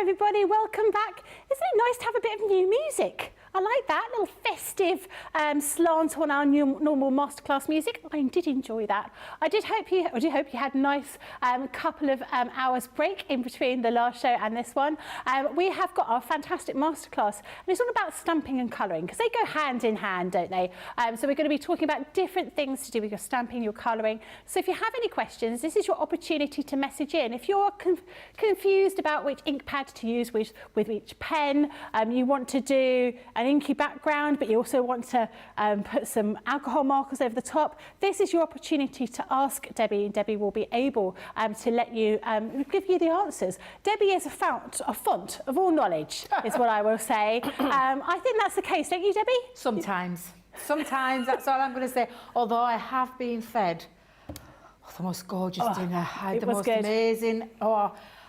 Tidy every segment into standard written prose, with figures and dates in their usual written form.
everybody, welcome back. Isn't it nice to have a bit of new music? I like that little festive slant on our normal masterclass music. I did enjoy that. I do hope you had a nice couple of hours break in between the last show and this one. We have got our fantastic masterclass, and it's all about stamping and colouring because they go hand in hand, don't they? So we're going to be talking about different things to do with your stamping, your colouring. So if you have any questions, this is your opportunity to message in. If you're confused about which ink pad to use with each pen, you want to do an inky background, but you also want to put some alcohol markers over the top, this is your opportunity to ask Debbie, and Debbie will be able to let you give you the answers. Debbie is a font of all knowledge, is what I will say. I think that's the case, don't you, Debbie? Sometimes. Sometimes, that's all I'm going to say. Although I have been fed the most gorgeous dinner. I had the most amazing...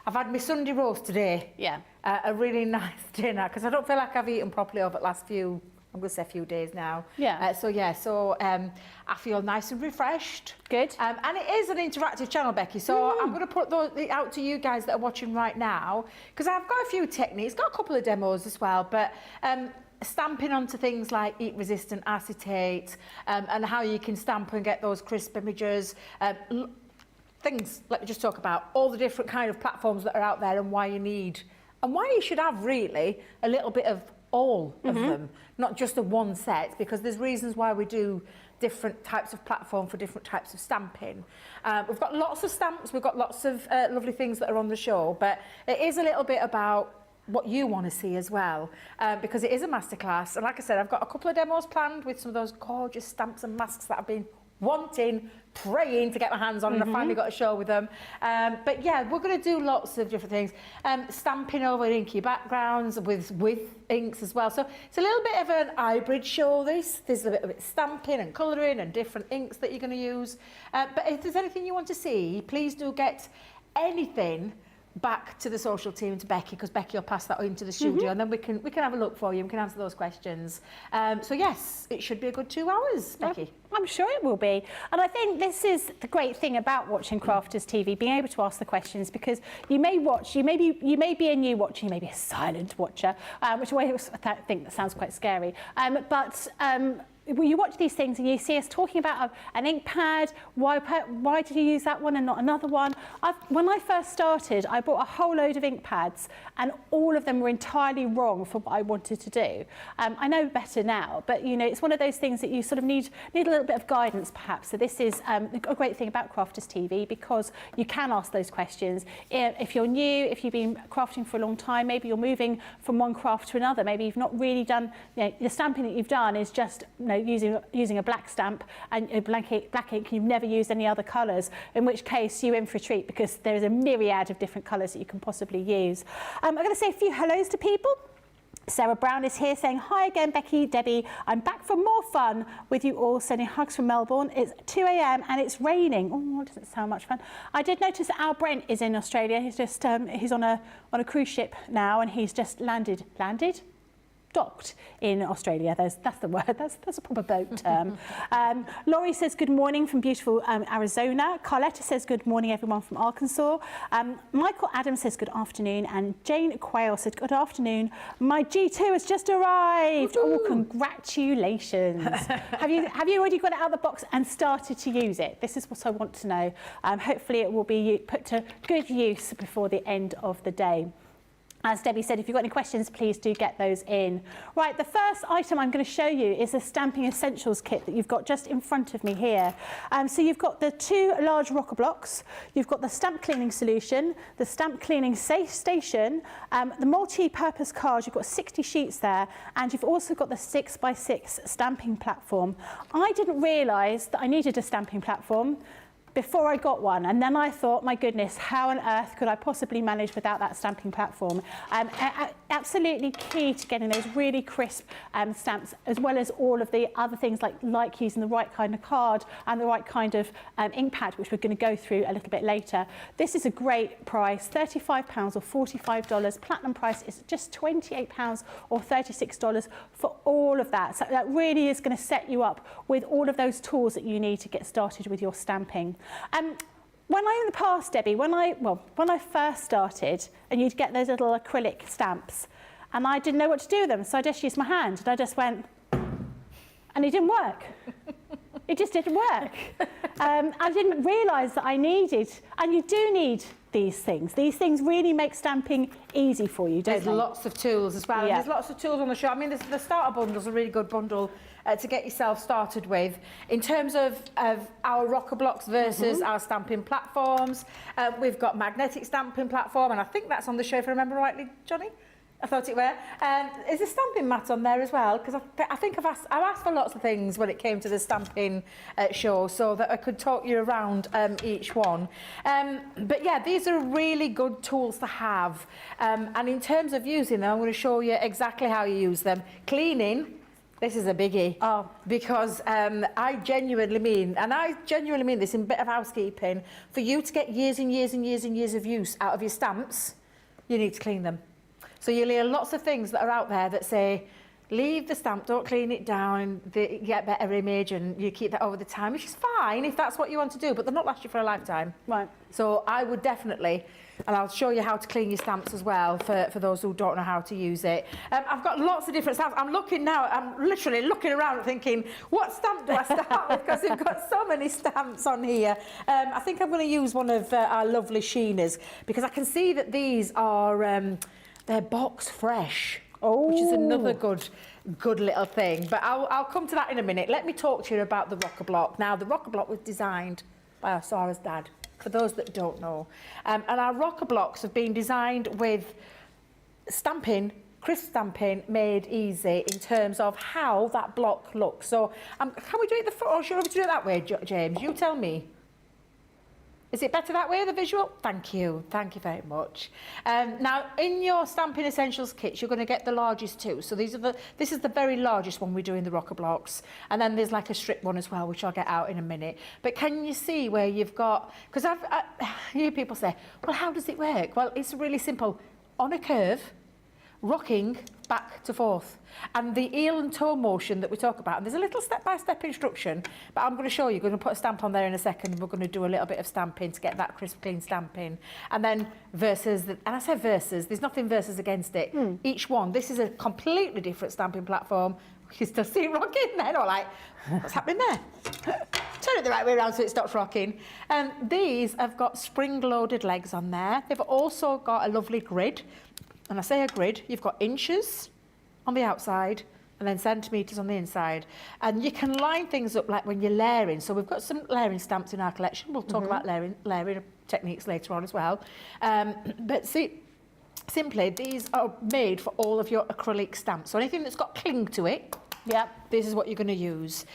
I've had my Sunday roast today. Yeah. A really nice dinner, because I don't feel like I've eaten properly over the last few, I'm going to say a few days now. Yeah. I feel nice and refreshed. Good. And it is an interactive channel, Becky, so I'm going to put those out to you guys that are watching right now, because I've got a few techniques, got a couple of demos as well, but stamping onto things like heat-resistant acetate, and how you can stamp and get those crisp images. Things, let me just talk about all the different kind of platforms that are out there and why you should have really a little bit of all of them, not just a one set, because there's reasons why we do different types of platform for different types of stamping. We've got lots of stamps, we've got lots of lovely things that are on the show, but it is a little bit about what you want to see as well, because it is a masterclass. And like I said, I've got a couple of demos planned with some of those gorgeous stamps and masks that I've been wanting, praying to get my hands on, and I finally got a show with them. But yeah, we're going to do lots of different things. Stamping over inky backgrounds with inks as well. So it's a little bit of an hybrid show, this. There's a bit of stamping and colouring and different inks that you're going to use. But if there's anything you want to see, please do get anything back to the social team and to Becky, because Becky will pass that into the studio, and then we can have a look for you and we can answer those questions. So yes, it should be a good 2 hours, Becky. I'm sure it will be. And I think this is the great thing about watching Crafters TV, being able to ask the questions, because you may watch, you may be a new watcher, you may be a silent watcher, which I think that sounds quite scary. When you watch these things and you see us talking about an ink pad, why did you use that one and not another one? When I first started, I bought a whole load of ink pads, and all of them were entirely wrong for what I wanted to do. I know better now, but you know, it's one of those things that you sort of need a little bit of guidance, perhaps. So this is a great thing about Crafters TV, because you can ask those questions. If you're new, if you've been crafting for a long time, maybe you're moving from one craft to another, maybe you've not really done, the stamping that you've done is just, using a black stamp and a black ink, you've never used any other colours, in which case you're in for a treat, because there is a myriad of different colours that you can possibly use. I'm going to say a few hellos to people. Sarah Brown is here saying, hi again, Becky, Debbie. I'm back for more fun with you all, sending hugs from Melbourne. It's 2 a.m. and it's raining. Oh, it doesn't sound much fun. I did notice that Al Brent is in Australia. He's just, he's on a cruise ship now, and he's just docked in Australia. That's the word. That's a proper boat term. Laurie says good morning from beautiful Arizona. Carletta says good morning everyone from Arkansas. Michael Adams says good afternoon, and Jane Quayle said good afternoon. My G2 has just arrived. Oh, congratulations. Have you already got it out of the box and started to use it? This is what I want to know. Hopefully it will be put to good use before the end of the day. As Debbie said, if you've got any questions, please do get those in. Right, the first item I'm going to show you is the Stamping Essentials kit that you've got just in front of me here. So you've got the 2 large rocker blocks, you've got the stamp cleaning solution, the stamp cleaning safe station, the multi-purpose cards, you've got 60 sheets there, and you've also got the 6x6 stamping platform. I didn't realise that I needed a stamping platform before I got one, and then I thought, my goodness, how on earth could I possibly manage without that stamping platform? Absolutely key to getting those really crisp stamps, as well as all of the other things like using the right kind of card and the right kind of ink pad, which we're going to go through a little bit later. This is a great price, £35 or $45. Platinum price is just £28 or $36 for all of that. So that really is going to set you up with all of those tools that you need to get started with your stamping. when I, in the past, Debbie, when I first started, and you'd get those little acrylic stamps, and I didn't know what to do with them, so I just used my hand, and I just went, and it didn't work. It just didn't work. I didn't realise that I needed, and you do need these things. These things really make stamping easy for you, don't they? There's lots of tools as well. Yeah. And there's lots of tools on the show. I mean, the starter bundle is a really good bundle to get yourself started with. In terms of our rocker blocks versus our stamping platforms, we've got magnetic stamping platform, and I think that's on the show if I remember rightly, Johnny. I thought it were. Is a stamping mat on there as well? Because I think I've asked for lots of things when it came to the stamping show, so that I could talk you around each one. But yeah, these are really good tools to have. And in terms of using them, I'm going to show you exactly how you use them. Cleaning. This is a biggie, because I genuinely mean this in a bit of housekeeping, for you to get years and years and years and years of use out of your stamps, you need to clean them. So you'll hear lots of things that are out there that say, leave the stamp, don't clean it down, you get a better image and you keep that over the time, which is fine if that's what you want to do, but they'll not last you for a lifetime. Right. So I would definitely, and I'll show you how to clean your stamps as well for those who don't know how to use it. I've got lots of different stamps. I'm looking now, I'm literally looking around thinking, what stamp do I start with? Because we've got so many stamps on here. I think I'm going to use one of our lovely Sheenas, because I can see that these are, they're box fresh, which is another good little thing. But I'll come to that in a minute. Let me talk to you about the rocker block. Now, the rocker block was designed by our Sarah's dad, for those that don't know. And our rocker blocks have been designed with stamping, crisp stamping, made easy in terms of how that block looks. So can we do it the front, or should we do it that way, James? You tell me. Is it better that way, the visual? Thank you very much. Now, in your Stamping Essentials kits, you're going to get the largest two. So this is the very largest one we do in the rocker blocks. And then there's like a strip one as well, which I'll get out in a minute. But can you see where you've got, because I hear people say, well, how does it work? Well, it's really simple. On a curve, rocking back to forth. And the heel and toe motion that we talk about, and there's a little step-by-step instruction, but I'm going to show you. We're going to put a stamp on there in a second, and we're going to do a little bit of stamping to get that crisp, clean stamping. And then versus, and I say versus, there's nothing versus against it. Each one, this is a completely different stamping platform. You still see rocking then, or like, what's happening there? Turn it the right way around so it stops rocking. These have got spring-loaded legs on there. They've also got a lovely grid. And I say a grid, you've got inches on the outside and then centimetres on the inside. And you can line things up like when you're layering. So we've got some layering stamps in our collection. We'll talk about layering techniques later on as well. But see, simply, these are made for all of your acrylic stamps. So anything that's got cling to it, this is what you're going to use.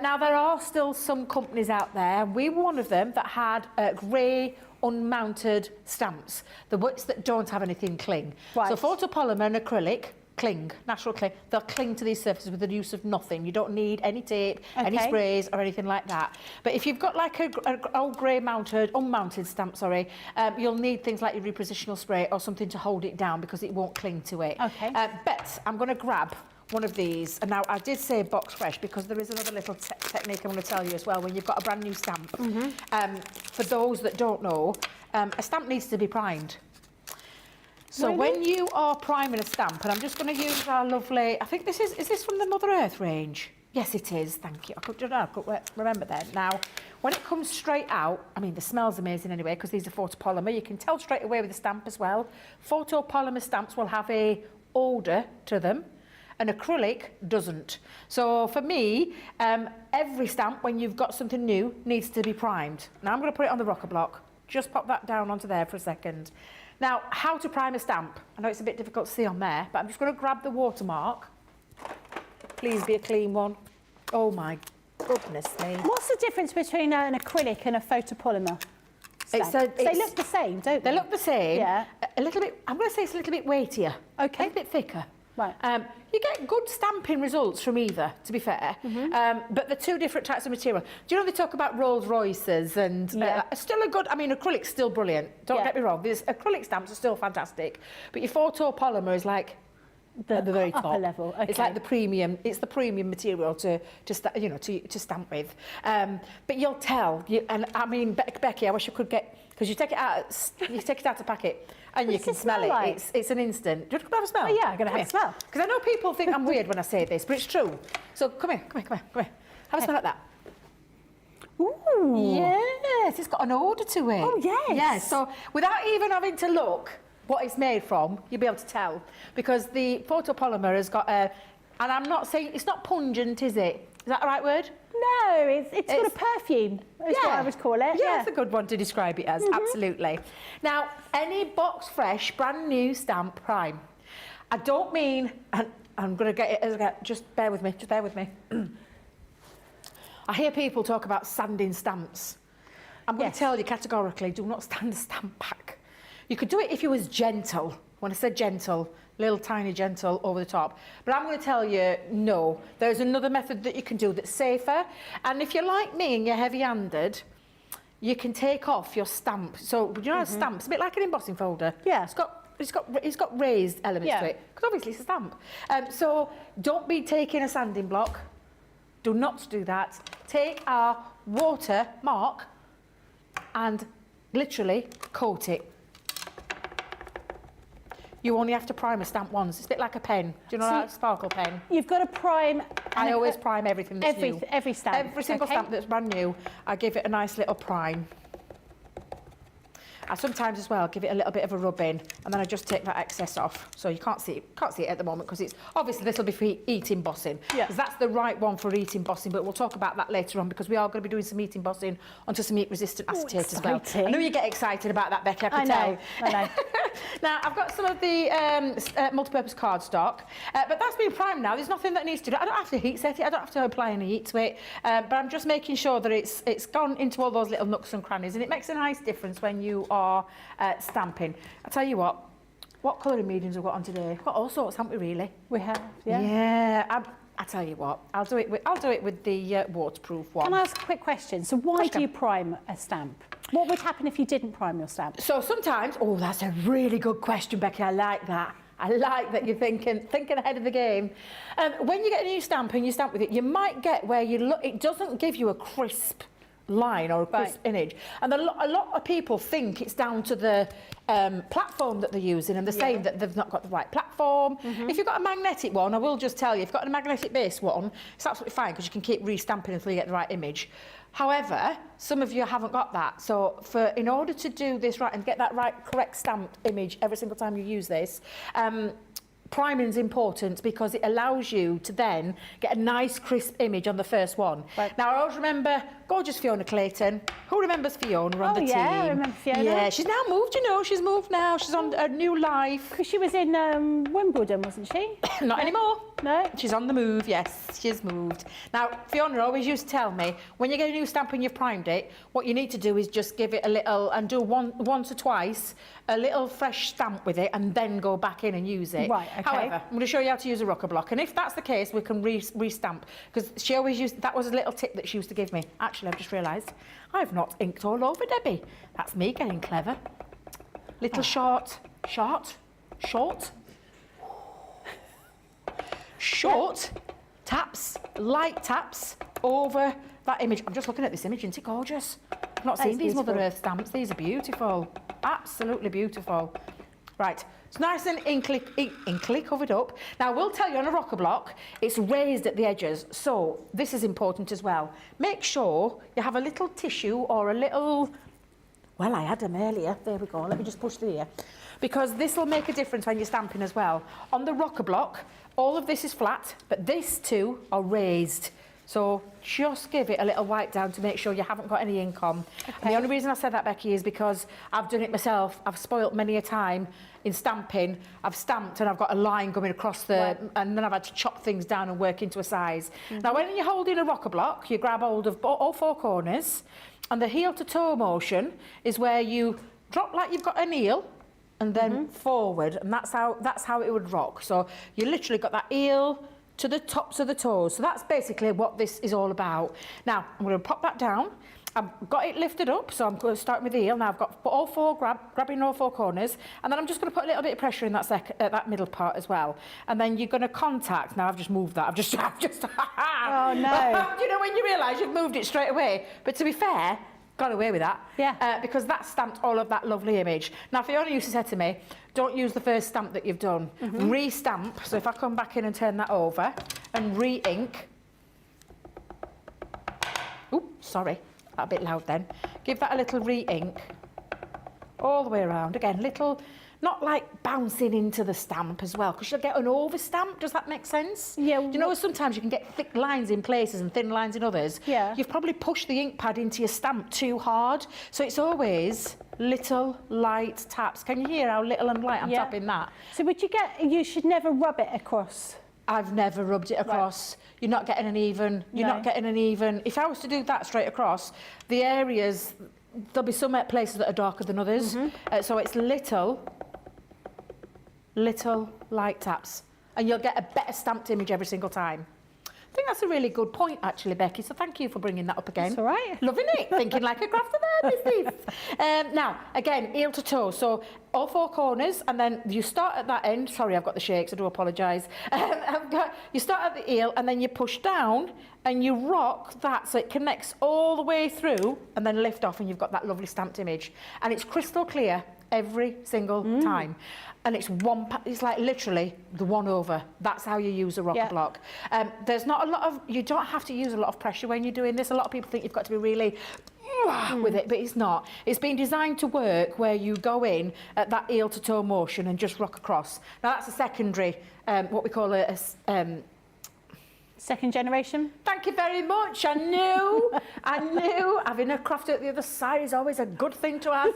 Now, there are still some companies out there, and we were one of them, that had grey unmounted stamps, the ones that don't have anything cling. Right. So photopolymer and acrylic cling, natural cling, they'll cling to these surfaces with the use of nothing. You don't need any tape, any sprays or anything like that. But if you've got like a old grey unmounted stamp, you'll need things like your repositional spray or something to hold it down, because it won't cling to it. But I'm going to grab one of these, and now I did say box fresh because there is another little technique I'm going to tell you as well when you've got a brand new stamp. For those that don't know, a stamp needs to be primed. So when you are priming a stamp, and I'm just going to use our lovely, I think this is this from the Mother Earth range? Yes, it is, thank you. I couldn't remember that. Now, when it comes straight out, I mean, the smell's amazing anyway, because these are photopolymer. You can tell straight away with the stamp as well. Photopolymer stamps will have a odour to them. An acrylic doesn't. So for me, every stamp, when you've got something new, needs to be primed. Now I'm going to put it on the rocker block. Just pop that down onto there for a second. Now, how to prime a stamp. I know it's a bit difficult to see on there, but I'm just going to grab the watermark. Please be a clean one. Oh my goodness me. What's the difference between an acrylic and a photopolymer stamp? They look the same, don't they? They look the same. Yeah. A little bit, I'm going to say it's a little bit weightier. Okay. A little bit thicker. Right. You get good stamping results from either, to be fair, but they're two different types of material. Do you know they talk about Rolls Royces and still a good, I mean, acrylic's still brilliant, don't get me wrong, these acrylic stamps are still fantastic, but your photopolymer is like at the very upper top. level. Okay. It's like the premium. It's the premium material to stamp with. But you'll tell. And I mean, Becky, I wish you could get, because you take it out of packet and you can smell it. Like? It's an instant. Do you want to have a smell? Oh yeah, I'm going to have a smell. Because I know people think I'm weird when I say this, but it's true. So come here. Have a smell like that. Ooh. Yes, it's got an odour to it. Oh yes. Yes. So without even having to look what it's made from, you'll be able to tell, because the photopolymer has got a, and I'm not saying it's not pungent, is it? Is that the right word? No, it's got a perfume, is what I would call it. Yeah, it's a good one to describe it as, absolutely. Now, any box fresh, brand new stamp prime. I don't mean, and I'm going to get it, just bear with me. I hear people talk about sanding stamps. I'm going to tell you categorically, do not stand a stamp back. You could do it if you was gentle. When I said gentle, little tiny gentle over the top. But I'm going to tell you, no. There's another method that you can do that's safer. And if you're like me and you're heavy-handed, you can take off your stamp. So, you know, a stamp, it's a bit like an embossing folder. Yeah. It's got raised elements to it, because obviously it's a stamp. So don't be taking a sanding block. Do not do that. Take our water mark and literally coat it. You only have to prime a stamp once. It's a bit like a pen. Do you know that sparkle pen? You've got to prime. I always prime everything that's new. Every stamp. Every single stamp that's brand new, I give it a nice little prime. I sometimes as well give it a little bit of a rub in, and then I just take that excess off. So you can't see it at the moment, because it's obviously this will be for heat embossing. Yeah. Because that's the right one for heat embossing, but we'll talk about that later on, because we are going to be doing some heat embossing onto some heat resistant acetate as well. I know you get excited about that, Becky. I can tell. I know. Now I've got some of the multi-purpose cardstock, but that's been primed now. There's nothing that needs to do. I don't have to heat set it. I don't have to apply any heat to it. But I'm just making sure that it's gone into all those little nooks and crannies, and it makes a nice difference when you are stamping. I tell you what colouring mediums we've got on today. We've got all sorts, haven't we? Really? We have. Yeah. Yeah. I tell you what, I'll do it with the waterproof one. Can I ask a quick question? So why do you prime a stamp? What would happen if you didn't prime your stamp? So sometimes, oh, that's a really good question, Becky. I like that. I like that you're thinking ahead of the game. When you get a new stamp and you stamp with it, you might get where it doesn't give you a crisp line or a crisp image, and a lot of people think it's down to the platform that they're using, and they're saying that they've not got the right platform. If you've got a magnetic one, I will just tell you, if you've got a magnetic base one, it's absolutely fine, because you can keep restamping until you get the right image. However, some of you haven't got that, so in order to do this right and get that correct stamped image every single time you use this, priming is important, because it allows you to then get a nice crisp image on the first one. Right. Now I always remember gorgeous Fiona Clayton. Who remembers Fiona on the team? I remember Fiona. Yeah, she's now moved, you know, she's moved now. She's on a new life. Because she was in Wimbledon, wasn't she? Not anymore. No? She's on the move, yes, she's moved. Now, Fiona always used to tell me, when you get a new stamp and you've primed it, what you need to do is just give it a little, and do once or twice, a little fresh stamp with it, and then go back in and use it. Right, okay. However, I'm going to show you how to use a rocker block, and if that's the case, we can restamp, because she always used, that was a little tip that she used to give me. Actually, I've just realised, I've not inked all over Debbie. That's me getting clever. Little short taps, light taps over that image. I'm just looking at this image, isn't it gorgeous? I've not seen these Mother Earth stamps. These are beautiful. Absolutely beautiful. Right, it's nice and inkly covered up. Now, I will tell you, on a rocker block, it's raised at the edges, so this is important as well. Make sure you have a little tissue or a little... Well, I had them earlier. There we go. Let me just push through here. Because this will make a difference when you're stamping as well. On the rocker block, all of this is flat, but these two are raised. So just give it a little wipe down to make sure you haven't got any ink on. Okay. And the only reason I said that, Becky, is because I've done it myself. I've spoilt many a time in stamping. I've stamped and I've got a line going across the... And then I've had to chop things down and work into a size. Now, when you're holding a rocker block, you grab hold of all four corners, and the heel to toe motion is where you drop like you've got a heel, and then forward, and that's how it would rock. So you literally got that heel to the tops of the toes. So that's basically what this is all about. Now, I'm going to pop that down, I've got it lifted up, so I'm going to start with the heel. Now I've got all four, grabbing all four corners, and then I'm just going to put a little bit of pressure in that middle part as well. And then you're going to contact, now I've just moved that, I've just oh no. You know when you realise you've moved it straight away, but to be fair, got away with that. Yeah. Because that stamped all of that lovely image. Now Fiona used to say to me, don't use the first stamp that you've done, re-stamp. So if I come back in and turn that over and re-ink, oops, sorry. That a bit loud then. Give that a little re-ink all the way around. Again, little, not like bouncing into the stamp as well, because you'll get an over stamp. Does that make sense? Yeah. Do you know sometimes you can get thick lines in places and thin lines in others? Yeah. You've probably pushed the ink pad into your stamp too hard. So it's always little light taps. Can you hear how little and light I'm tapping that? So you should never rub it across. I've never rubbed it across. Right. You're not getting an even, if I was to do that straight across, the areas, there'll be some places that are darker than others. So it's little light taps. And you'll get a better stamped image every single time. I think that's a really good point, actually, Becky. So thank you for bringing that up again. That's all right. Loving it. Thinking like a crafter there, Now, again, heel to toe. So all four corners, and then you start at that end. Sorry, I've got the shakes. I do apologise. You start at the heel, and then you push down, and you rock that so it connects all the way through, and then lift off, and you've got that lovely stamped image. And it's crystal clear every single time. And it's like literally the one over. That's how you use a rocker block. There's not a lot of, you don't have to use a lot of pressure when you're doing this. A lot of people think you've got to be really with it, but it's not. It's been designed to work where you go in at that heel to toe motion and just rock across. Now that's a secondary, what we call a second generation. Thank you very much. I knew having a craft at the other side is always a good thing to have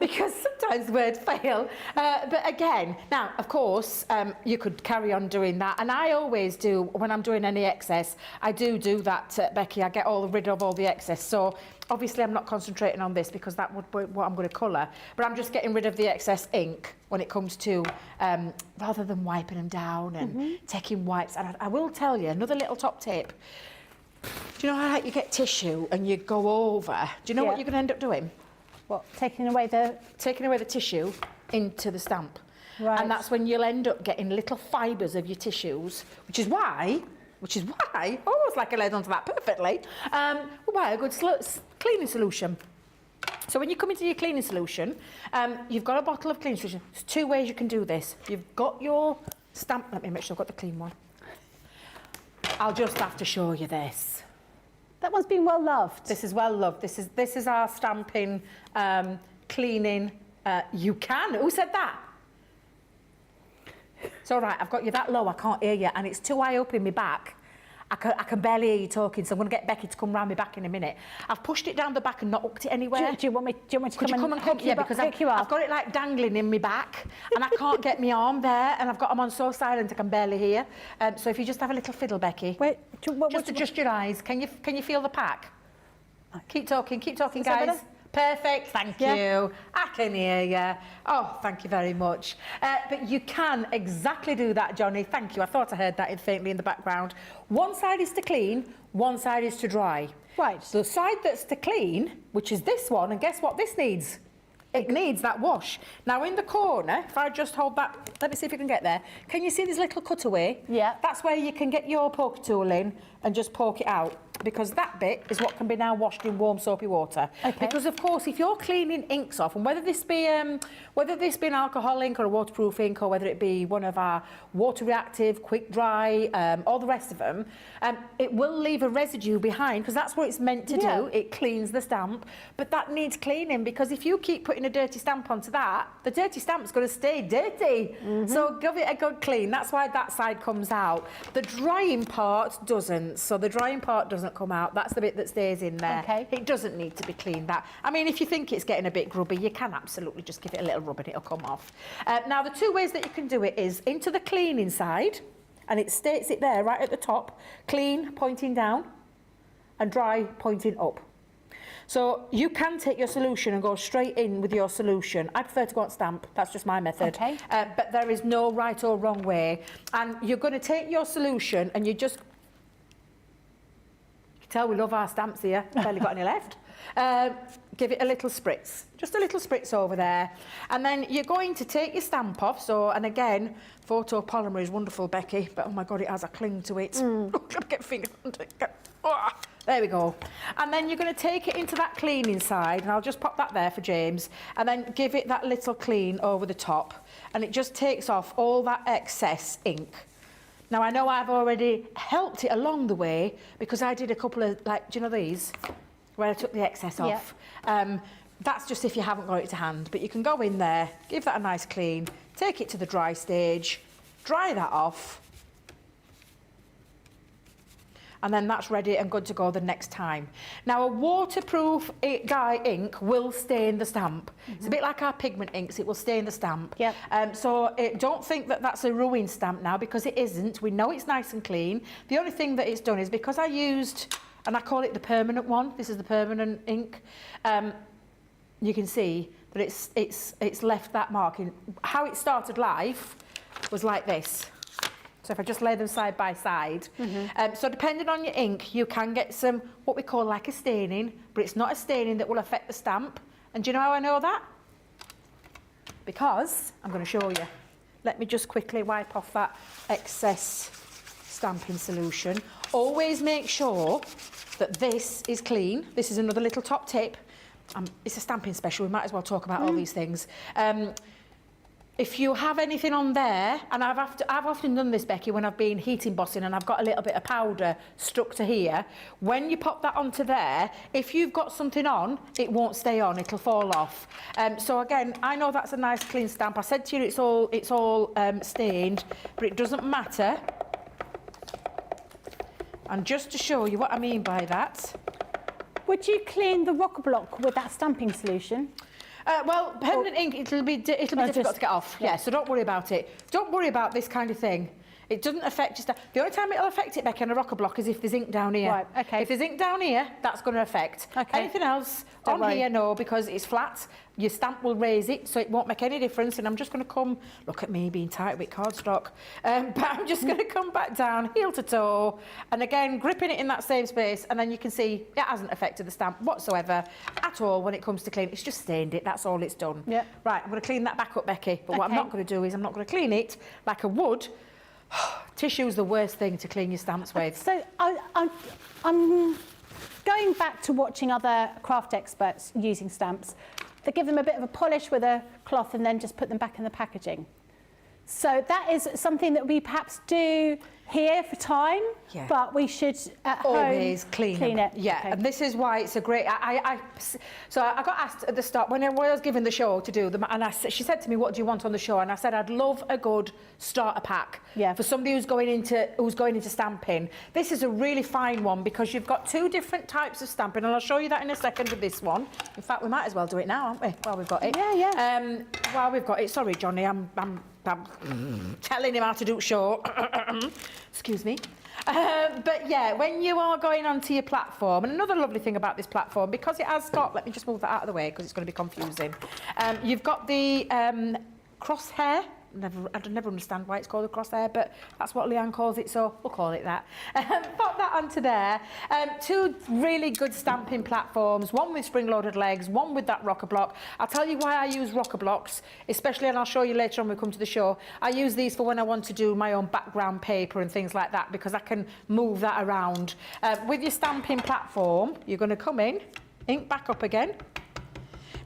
because sometimes words fail. But again, now, of course, you could carry on doing that. And I always do, when I'm doing any excess, I do that, Becky. I get rid of all the excess. So obviously I'm not concentrating on this because that would be what I'm going to colour. But I'm just getting rid of the excess ink when it comes to, rather than wiping them down and taking wipes. And I will tell you, another little top tip. Do you know how you get tissue and you go over? Do you know what you're going to end up doing? What, taking away the tissue into the stamp. Right. And that's when you'll end up getting little fibres of your tissues, which is why, almost like I led onto that perfectly, why a good cleaning solution. So when you come into your cleaning solution, you've got a bottle of cleaning solution. There's two ways you can do this. You've got your stamp, let me make sure I've got the clean one. I'll just have to show you this. That one's been well loved. This is well loved. This is our stamping, cleaning. You can. Who said that? It's all right. I've got you that low. I can't hear you, and it's too high up in my back. I can barely hear you talking, so I'm going to get Becky to come round me back in a minute. I've pushed it down the back and not upped it anywhere. Do you want me to Could you come and come? Yeah, because I've got it like dangling in my back, and I can't get my arm there, and I've got them on so silent I can barely hear. So if you just have a little fiddle, Becky. Wait, just adjust your eyes. Can you feel the pack? Keep talking, guys. Perfect, thank you. I can hear you. Oh, thank you very much. But you can exactly do that, Johnny. Thank you. I thought I heard that faintly in the background. One side is to clean, one side is to dry. Right. The side that's to clean, which is this one, and guess what this needs? It needs that wash. Now in the corner, if I just hold that, let me see if you can get there. Can you see this little cutaway? Yeah. That's where you can get your poke tool in and just poke it out, because that bit is what can be now washed in warm soapy water. Okay. Because of course, if you're cleaning inks off, and whether this be an alcohol ink or a waterproof ink, or whether it be one of our water reactive, quick dry, all the rest of them, it will leave a residue behind, because that's what it's meant to do. It cleans the stamp, but that needs cleaning, because if you keep putting a dirty stamp onto that, the dirty stamp's going to stay dirty. So give it a good clean. That's why that side comes out. The drying part doesn't. So the drying part doesn't come out. That's the bit that stays in there. Okay. It doesn't need to be cleaned. I mean, if you think it's getting a bit grubby, you can absolutely just give it a little rub and it'll come off. Now, the two ways that you can do it is into the cleaning side, and it states it there right at the top, clean pointing down and dry pointing up. So you can take your solution and go straight in with your solution. I prefer to go on stamp. That's just my method. Okay. But there is no right or wrong way. And you're going to take your solution and you just Tell we love our stamps here. Barely got any left. Give it a little spritz, just a little spritz over there. And then you're going to take your stamp off. So, and again, photopolymer is wonderful, Becky, but oh my God, it has a cling to it. Get finger under it. There we go. And then you're going to take it into that cleaning side, and I'll just pop that there for James, and then give it that little clean over the top, and it just takes off all that excess ink. Now, I know I've already helped it along the way because I did a couple of, like, do you know these? Where I took the excess off. That's just if you haven't got it to hand, but you can go in there, give that a nice clean, take it to the dry stage, dry that off, and then that's ready and good to go the next time. Now, a waterproof dye ink will stain the stamp. It's a bit like our pigment inks, it will stain the stamp. So don't think that that's a ruined stamp now, because it isn't. We know it's nice and clean. The only thing that it's done is because I used, and I call it the permanent one, this is the permanent ink, you can see that it's left that mark. How it started life was like this. So if I just lay them side by side. So depending on your ink, you can get some, what we call like a staining, but it's not a staining that will affect the stamp. And do you know how I know that? Because I'm going to show you. Let me just quickly wipe off that excess stamping solution. Always make sure that this is clean. This is another little top tip. It's a stamping special, we might as well talk about all these things. If you have anything on there, and I've often done this, Becky, when I've been heat embossing and I've got a little bit of powder stuck to here, when you pop that onto there, if you've got something on, it won't stay on, it'll fall off. So again, I know that's a nice clean stamp. I said to you it's all stained, but it doesn't matter. And just to show you what I mean by that. Would you clean the rocker block with that stamping solution? Well, permanent ink, it'll be difficult to get off. Yeah, so don't worry about it. Don't worry about this kind of thing. It doesn't affect your the only time it'll affect it, Becky, on a rocker block is if there's ink down here. Right, okay. If there's ink down here, that's going to affect. Okay. Anything else Don't worry. here, no, because it's flat. Your stamp will raise it, so it won't make any difference. And I'm just going to come, look at me being tight with cardstock. But I'm just going to come back down, heel to toe, and again, gripping it in that same space. And then you can see it hasn't affected the stamp whatsoever at all when it comes to clean. It's just stained it, that's all it's done. Yep. Right, I'm going to clean that back up, Becky. But what I'm not going to do is I'm not going to clean it like I would. Tissue's the worst thing to clean your stamps with. So I'm going back to watching other craft experts using stamps. They give them a bit of a polish with a cloth and then just put them back in the packaging. So that is something that we perhaps do here for time, but we should at always home clean it. Yeah, okay. And this is why it's a great. So I got asked at the start when I was given the show to do them, and she said to me, "What do you want on the show?" And I said, "I'd love a good starter pack for somebody who's going into stamping." This is a really fine one because you've got two different types of stamping, and I'll show you that in a second with this one. In fact, we might as well do it now, aren't we? While we've got it. Yeah. While we've got it. Sorry, Johnny. I'm telling him how to do show. Excuse me. But yeah, when you are going onto your platform, and another lovely thing about this platform, because it has got, let me just move that out of the way because it's going to be confusing. You've got the crosshair. I never understand why it's called a crosshair, but that's what Leanne calls it, so we'll call it that. Pop that onto there. Two really good stamping platforms, one with spring-loaded legs, one with that rocker block. I'll tell you why I use rocker blocks, especially, and I'll show you later on when we come to the show. I use these for when I want to do my own background paper and things like that, because I can move that around. With your stamping platform, you're going to come in, ink back up again.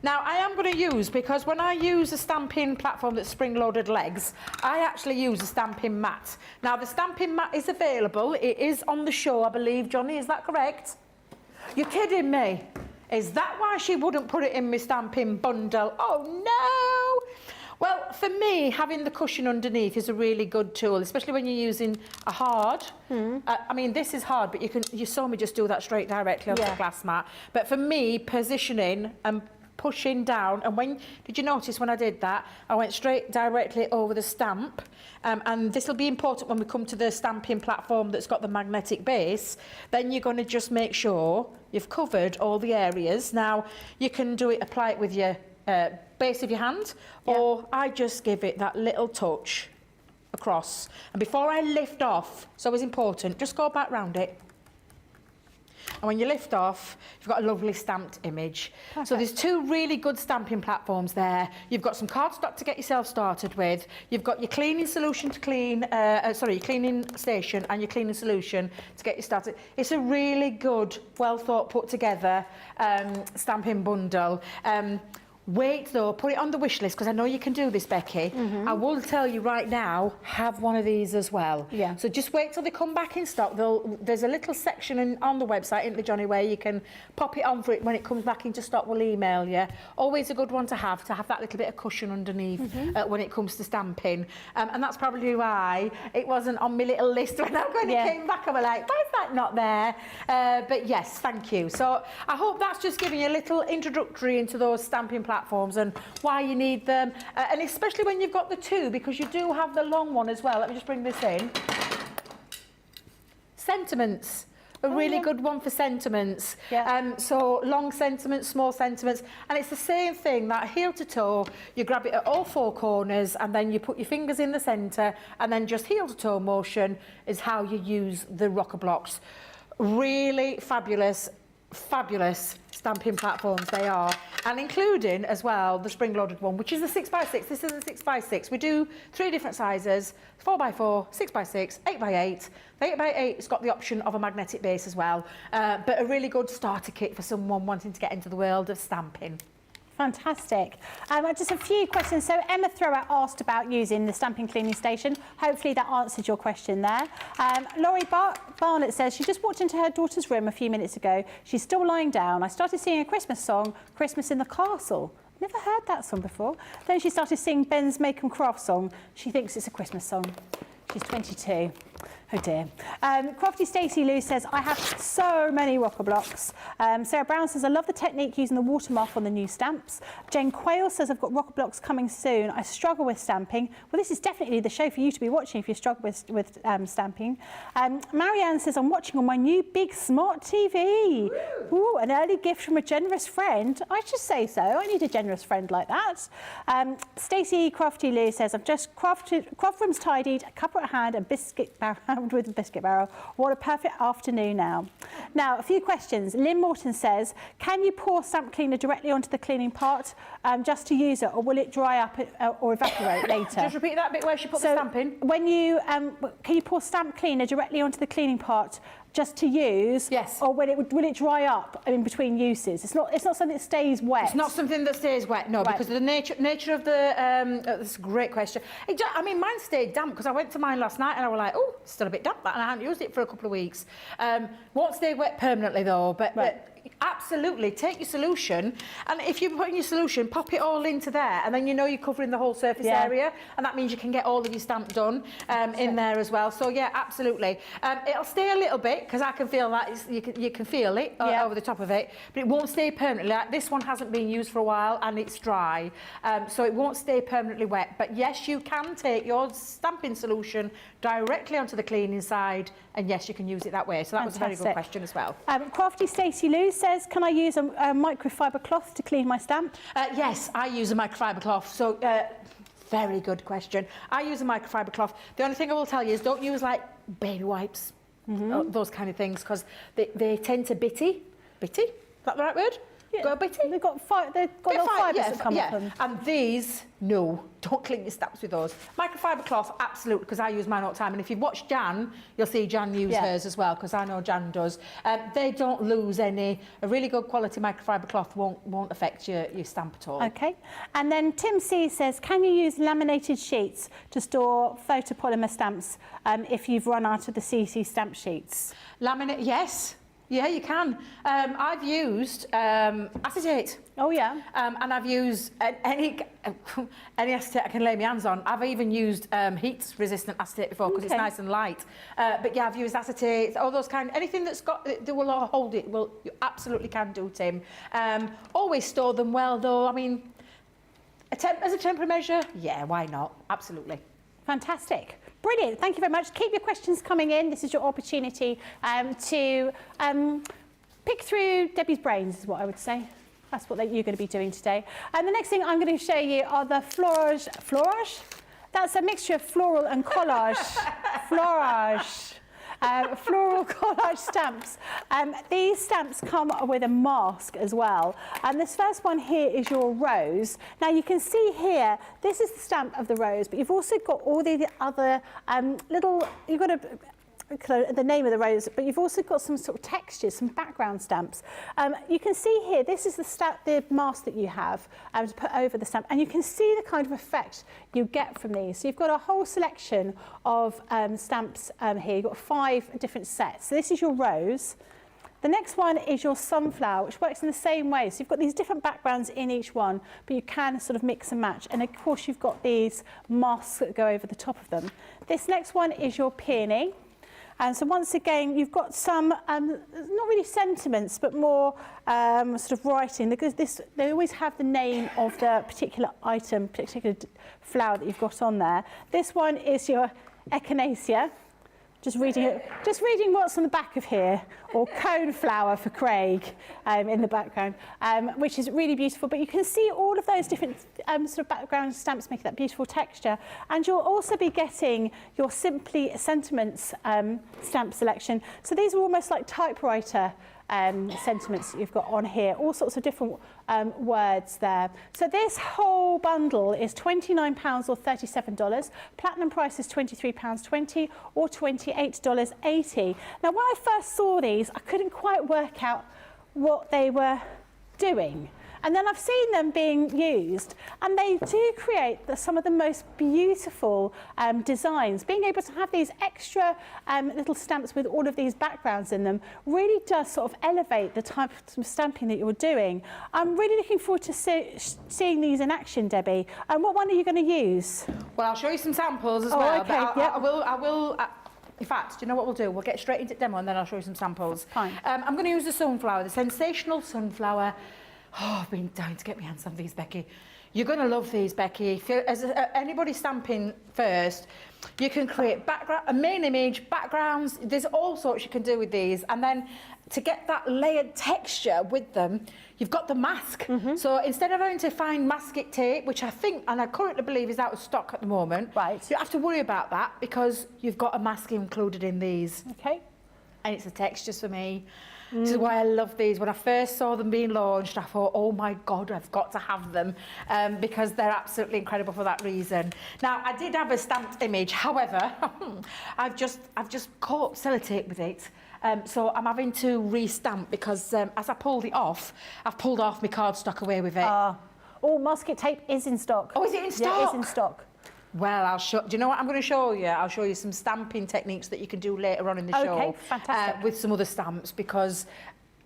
Now, I am going to use, because when I use a stamping platform that's spring-loaded legs, I actually use a stamping mat. Now, the stamping mat is available. It is on the show, I believe. Johnny, is that correct? You're kidding me. Is that why she wouldn't put it in my stamping bundle? Oh, no! Well, for me, having the cushion underneath is a really good tool, especially when you're using a hard. I mean, this is hard, but you saw me just do that straight directly onto the glass mat. But for me, positioning and pushing down, and did you notice when I did that, I went straight directly over the stamp, and this will be important when we come to the stamping platform that's got the magnetic base. Then you're going to just make sure you've covered all the areas. Now, you can apply it with your base of your hand, or I just give it that little touch across. And before I lift off, it's always important, just go back round it. And when you lift off, you've got a lovely stamped image. Perfect. So there's two really good stamping platforms there. You've got some cardstock to get yourself started with. You've got your cleaning solution to clean, your cleaning station and your cleaning solution to get you started. It's a really good, well thought, put together stamping bundle. Wait though, put it on the wish list because I know you can do this, Becky. I will tell you right now, have one of these as well. Yeah. So just wait till they come back in stock. There's a little section on the website, isn't there, Johnny, where you can pop it on for it when it comes back into stock. We'll email you. Always a good one to have that little bit of cushion underneath when it comes to stamping. And that's probably why it wasn't on my little list when it came back. I was like, why is that not there? But yes, thank you. So I hope that's just giving you a little introductory into those stamping platforms and why you need them, and especially when you've got the two, because you do have the long one as well. Let me just bring this in. Sentiments. A really good one for sentiments. Yeah. So long sentiments, small sentiments, and it's the same thing, that heel to toe, you grab it at all four corners and then you put your fingers in the centre and then just heel to toe motion is how you use the rocker blocks. Really fabulous stamping platforms they are, and including as well the spring-loaded one, which is the 6x6. This is a 6x6. We do 3 different sizes: 4x4, 6x6, 8x8. The 8x8 has got the option of a magnetic base as well, but a really good starter kit for someone wanting to get into the world of stamping. Fantastic. Just a few questions. So Emma Thrower asked about using the stamping cleaning station. Hopefully that answered your question there. Laurie Barnett says she just walked into her daughter's room a few minutes ago. She's still lying down. I started singing a Christmas song, Christmas in the Castle. Never heard that song before. Then she started singing Ben's Make 'em Craft song. She thinks it's a Christmas song. She's 22. Oh dear. Crofty Stacey Lou says, I have so many rocker blocks. Sarah Brown says, I love the technique using the watermark on the new stamps. Jane Quayle says, I've got rocker blocks coming soon. I struggle with stamping. Well, this is definitely the show for you to be watching if you struggle with stamping. Marianne says, I'm watching on my new big smart TV. Ooh, an early gift from a generous friend. I should say so. I need a generous friend like that. Stacey Crofty Lou says, I've just craft rooms tidied, a cuppa at hand, and biscuit barrel with a biscuit barrel. What a perfect afternoon now. Now, a few questions. Lynn Morton says, can you pour stamp cleaner directly onto the cleaning part just to use it, or will it dry up or evaporate later? Just repeat that bit where she put the stamp in. When you, can you pour stamp cleaner directly onto the cleaning part just to use? Yes. Or will it dry up in between uses? It's not something that stays wet. It's not something that stays wet, no, because of the nature of the. That's a great question. I mean, mine stayed damp because I went to mine last night and I was like, oh, it's still a bit damp, and I hadn't used it for a couple of weeks. Won't stay wet permanently though, but absolutely take your solution, and if you're putting your solution, pop it all into there, and then you know you're covering the whole surface area, and that means you can get all of your stamp done in there as well. So yeah, absolutely. It'll stay a little bit because I can feel that you can feel it over the top of it, but it won't stay permanently. Like this one hasn't been used for a while and it's dry, so it won't stay permanently wet. But yes, you can take your stamping solution directly onto the cleaning side, and yes, you can use it that way. So that was a very good question as well. Crafty Stacey Lou says, can I use a microfiber cloth to clean my stamp? Yes, I use a microfiber cloth. So very good question. I use a microfiber cloth. The only thing I will tell you is don't use like baby wipes, those kind of things, because they tend to bitty. Bitty? Is that the right word? Yeah. Go bitty? They've got little fibres that come off them. And these, no, don't clean your stamps with those. Microfiber cloth, absolutely, because I use mine all the time. And if you've watched Jan, you'll see Jan use hers as well, because I know Jan does. They don't lose any. A really good quality microfiber cloth won't affect your stamp at all. Okay. And then Tim C says, can you use laminated sheets to store photopolymer stamps if you've run out of the CC stamp sheets? Laminate, yes. Yeah, you can. I've used acetate. Oh, yeah. And I've used any acetate I can lay my hands on. I've even used heat-resistant acetate before because it's nice and light. But yeah, I've used acetate, all those kind. Anything that will hold it, well, you absolutely can do, Tim. Always store them well, though. I mean, as a temporary measure, yeah, why not? Absolutely. Fantastic. Brilliant. Thank you very much. Keep your questions coming in. This is your opportunity to pick through Debbie's brains, is what I would say. That's what you're going to be doing today. And the next thing I'm going to show you are the florage. Florage? That's a mixture of floral and collage. Florage. Floral collage stamps. These stamps come with a mask as well. And this first one here is your rose. Now you can see here, this is the stamp of the rose, but you've also got all the other you've got the name of the rose, but you've also got some sort of textures, some background stamps. You can see here, this is the mask that you have to put over the stamp, and you can see the kind of effect you get from these. So you've got a whole selection of stamps here. You've got 5 different sets. So this is your rose. The next one is your sunflower, which works in the same way. So you've got these different backgrounds in each one, but you can sort of mix and match. And of course, you've got these masks that go over the top of them. This next one is your peony. And so once again, you've got some, not really sentiments, but more sort of writing, because they always have the name of the particular item, particular flower that you've got on there. This one is your echinacea. Just reading what's on the back of here, or cone flower for Craig in the background, which is really beautiful. But you can see all of those different sort of background stamps make that beautiful texture. And you'll also be getting your Simply Sentiments stamp selection. So these are almost like typewriter sentiments that you've got on here, all sorts of different words there. So this whole bundle is £29 or $37. Platinum price is £23.20 or $28.80. Now, when I first saw these, I couldn't quite work out what they were doing. And then I've seen them being used, and they do create some of the most beautiful designs. Being able to have these extra little stamps with all of these backgrounds in them really does sort of elevate the type of stamping that you're doing. I'm really looking forward to seeing these in action, Debbie. And what one are you going to use? Well, I'll show you some samples as well. Okay, but I will. In fact, do you know what we'll do? We'll get straight into demo, and then I'll show you some samples. Fine. I'm going to use the sunflower, the sensational sunflower. Oh, I've been dying to get my hands on these, Becky. You're going to love these, Becky. If you're, anybody stamping first, you can create a main image, backgrounds. There's all sorts you can do with these. And then to get that layered texture with them, you've got the mask. So instead of having to find masking tape, which I think, and I currently believe is out of stock at the moment, right, you don't have to worry about that because you've got a mask included in these. Okay. And it's the textures for me. This is why I love these. When I first saw them being launched, I thought, oh my God, I've got to have them because they're absolutely incredible for that reason. Now, I did have a stamped image. However, I've just caught sellotape with it. So I'm having to re-stamp because as I pulled it off, I've pulled off my cardstock away with it. Oh, masking tape is in stock. Oh, is it in stock? Yeah, it is in stock. Well, I'll show. Do you know what I'm going to show you? I'll show you some stamping techniques that you can do later on in the show. Okay, fantastic. With some other stamps, because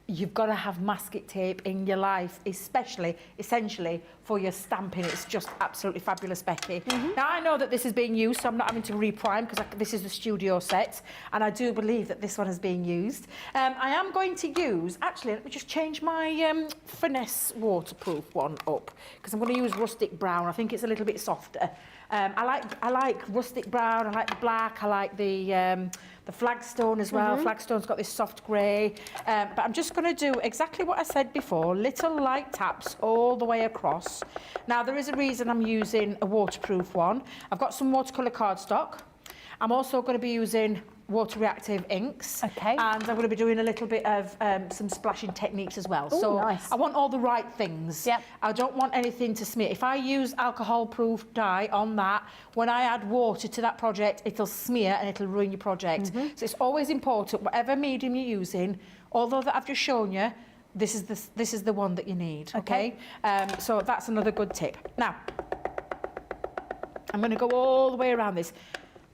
you've got to have masking tape in your life, essentially for your stamping. It's just absolutely fabulous, Becky. Now, I know that this is being used, so I'm not having to reprime because this is the studio set, and I do believe that this one is being used. I am going to use, actually, let me just change my Finesse waterproof one up, because I'm going to use rustic brown. I think it's a little bit softer. I like rustic brown, I like the black, I like the flagstone as well. Flagstone's got this soft grey. But I'm just going to do exactly what I said before, little light taps all the way across. Now, there is a reason I'm using a waterproof one. I've got some watercolour cardstock. I'm also going to be using water reactive inks. Okay. And I'm going to be doing a little bit of some splashing techniques as well. Ooh, so nice. I want all the right things. Yep. I don't want anything to smear. If I use alcohol-proof dye on that, when I add water to that project, it'll smear and it'll ruin your project. So it's always important, whatever medium you're using, although that I've just shown you, this is the one that you need. Okay. So that's another good tip. Now, I'm going to go all the way around this.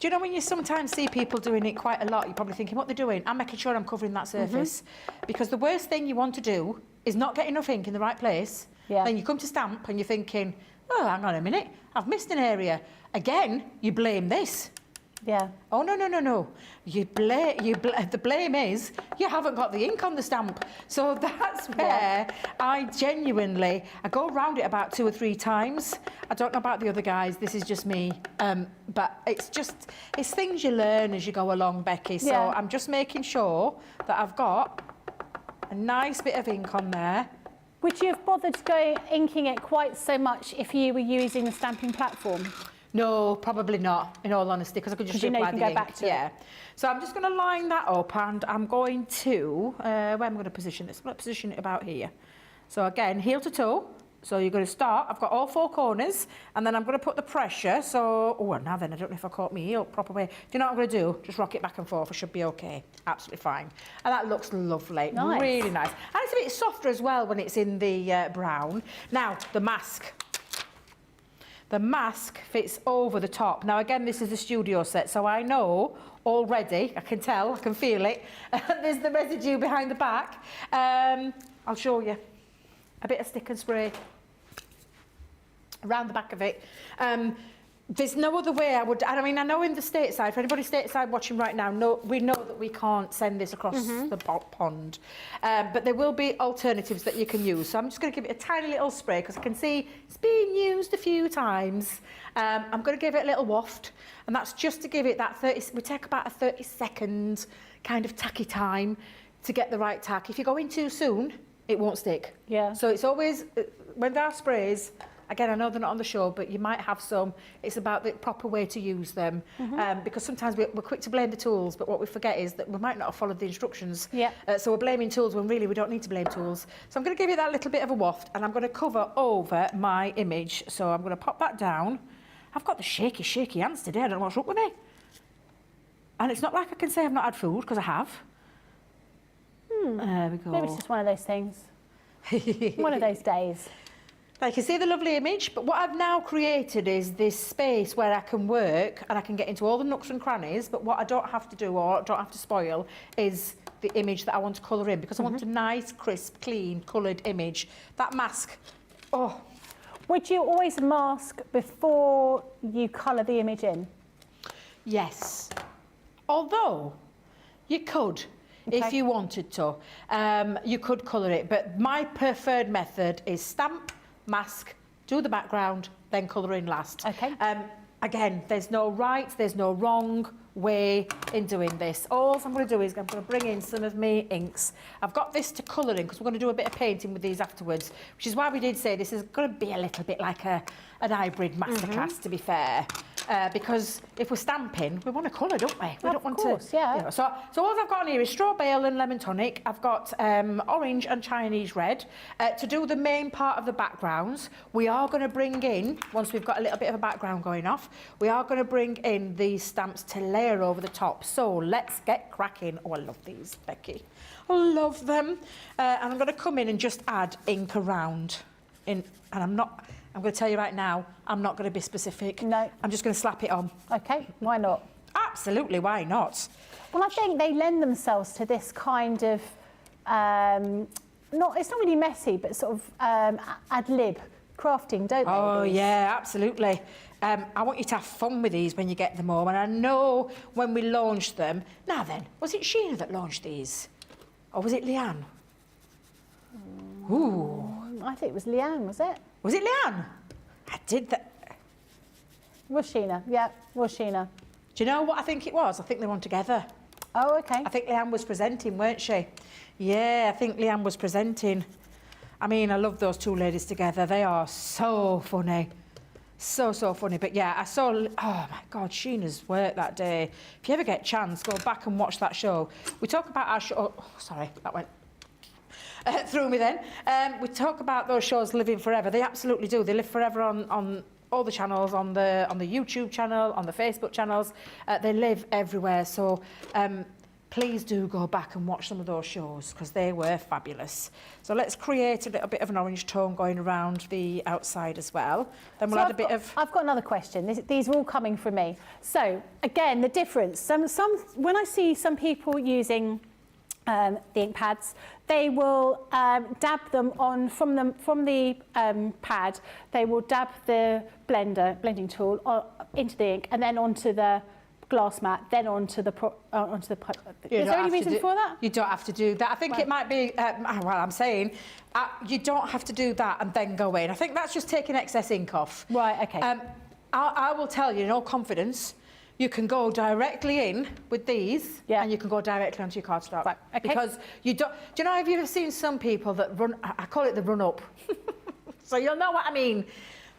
Do you know when you sometimes see people doing it quite a lot, you're probably thinking what they're doing? I'm making sure I'm covering that surface. Because the worst thing you want to do is not get enough ink in the right place. Yeah. Then you come to stamp and you're thinking, oh, hang on a minute, I've missed an area. Again, you blame this. Yeah. Oh, no. The blame is you haven't got the ink on the stamp. So that's where I go around it about 2 or 3 times. I don't know about the other guys. This is just me. But it's things you learn as you go along, Becky. So I'm just making sure that I've got a nice bit of ink on there. Would you have bothered inking it quite so much if you were using the stamping platform? No, probably not, in all honesty, because I could just you know you apply can the go ink. back to it. Yeah. So I'm just going to line that up, and I'm going to, where am I going to position this? I'm going to position it about here. So again, heel to toe. So you're going to start, I've got all 4 corners, and then I'm going to put the pressure. So, oh, now then, I don't know if I caught me heel proper way. Do you know what I'm going to do? Just rock it back and forth. I should be okay. Absolutely fine. And that looks lovely. Nice. Really nice. And it's a bit softer as well when it's in the brown. Now, the mask. The mask fits over the top. Now, again, this is a studio set, so I know already, I can tell, I can feel it. There's the residue behind the back. I'll show you. A bit of stick and spray around the back of it. There's no other way I would, I mean, I know in the stateside, for anybody stateside watching right now, we know that we can't send this across the pond. But there will be alternatives that you can use. So I'm just going to give it a tiny little spray because I can see it's been used a few times. I'm going to give it a little waft, and that's just to give it that 30, we take about a 30-second kind of tacky time to get the right tack. If you go in too soon, it won't stick. Yeah. So it's always, when there are sprays, again, I know they're not on the show, but you might have some. It's about the proper way to use them. Because sometimes we're quick to blame the tools, but what we forget is that we might not have followed the instructions. Yeah. So we're blaming tools when really we don't need to blame tools. So I'm going to give it that little bit of a waft, and I'm going to cover over my image. So I'm going to pop that down. I've got the shaky hands today. I don't know what's up with me. And it's not like I can say I've not had food, because I have. There we go. Maybe it's just one of those things. One of those days. Now you can see the lovely image, but what I've now created is this space where I can work and I can get into all the nooks and crannies, but what I don't have to do or don't have to spoil is the image that I want to colour in, because I want a nice, crisp, clean, coloured image. That mask, oh. Would you always mask before you colour the image in? Yes. Although, you could. Okay. If you wanted to, you could colour it, but my preferred method is stamp, mask, do the background, then colour in last. Okay. Again, there's no right, there's no wrong way in doing this. All I'm going to do is I'm going to bring in some of my inks. I've got this to colour in because we're going to do a bit of painting with these afterwards, which is why we did say this is going to be a little bit like an hybrid masterclass, to be fair. Because if we're stamping, we want to colour, don't we? We don't want to. Yeah. You know, so all I've got on here is straw bale and lemon tonic. I've got orange and Chinese red. To do the main part of the backgrounds, we are going to bring in, once we've got a little bit of a background going off, we are going to bring in these stamps to layer over the top. So let's get cracking. Oh, I love these, Becky. I love them. And I'm going to come in and just add ink around. And I'm going to tell you right now, I'm not going to be specific. No. I'm just going to slap it on. Okay, why not? Absolutely, why not? Well, I think they lend themselves to this kind of, it's not really messy, but sort of ad lib crafting, don't they? Oh, these? yeah, absolutely. I want you to have fun with these when you get them home. And I know when we launched them... Now then, was it Sheena that launched these? Or was it Leanne? Ooh. I think it was Leanne, was it? Was it Leanne? I did that. Was Sheena? Yeah, was Sheena. Do you know what I think it was? I think they were on together. Oh, okay. I think Leanne was presenting, weren't she? Yeah, I think Leanne was presenting. I mean, I love those two ladies together. They are so funny. So funny. But yeah, I saw, oh my God, Sheena's work that day. If you ever get a chance, go back and watch that show. We talk about our show, oh, sorry, that went through me then. We talk about those shows living forever. They absolutely do. They live forever on all the channels, on the YouTube channel, on the Facebook channels. They live everywhere. So please do go back and watch some of those shows because they were fabulous. So let's create a little bit of an orange tone going around the outside as well. Then we'll add a bit of... I've got another question. These are all coming from me. So again, the difference. Some when I see some people using the ink pads, they will dab them on from the pad. They will dab the blending tool into the ink and then onto the glass mat, then onto the Is there any reason for that? You don't have to do that. I think it might be, well, I'm saying, you don't have to do that and then go in. I think that's just taking excess ink off. Right, okay. I will tell you in all confidence, you can go directly in with these, and you can go directly onto your cardstock. Right, okay. Because you don't... Do you know, have you ever seen some people that run... I call it the run-up. So you'll know what I mean.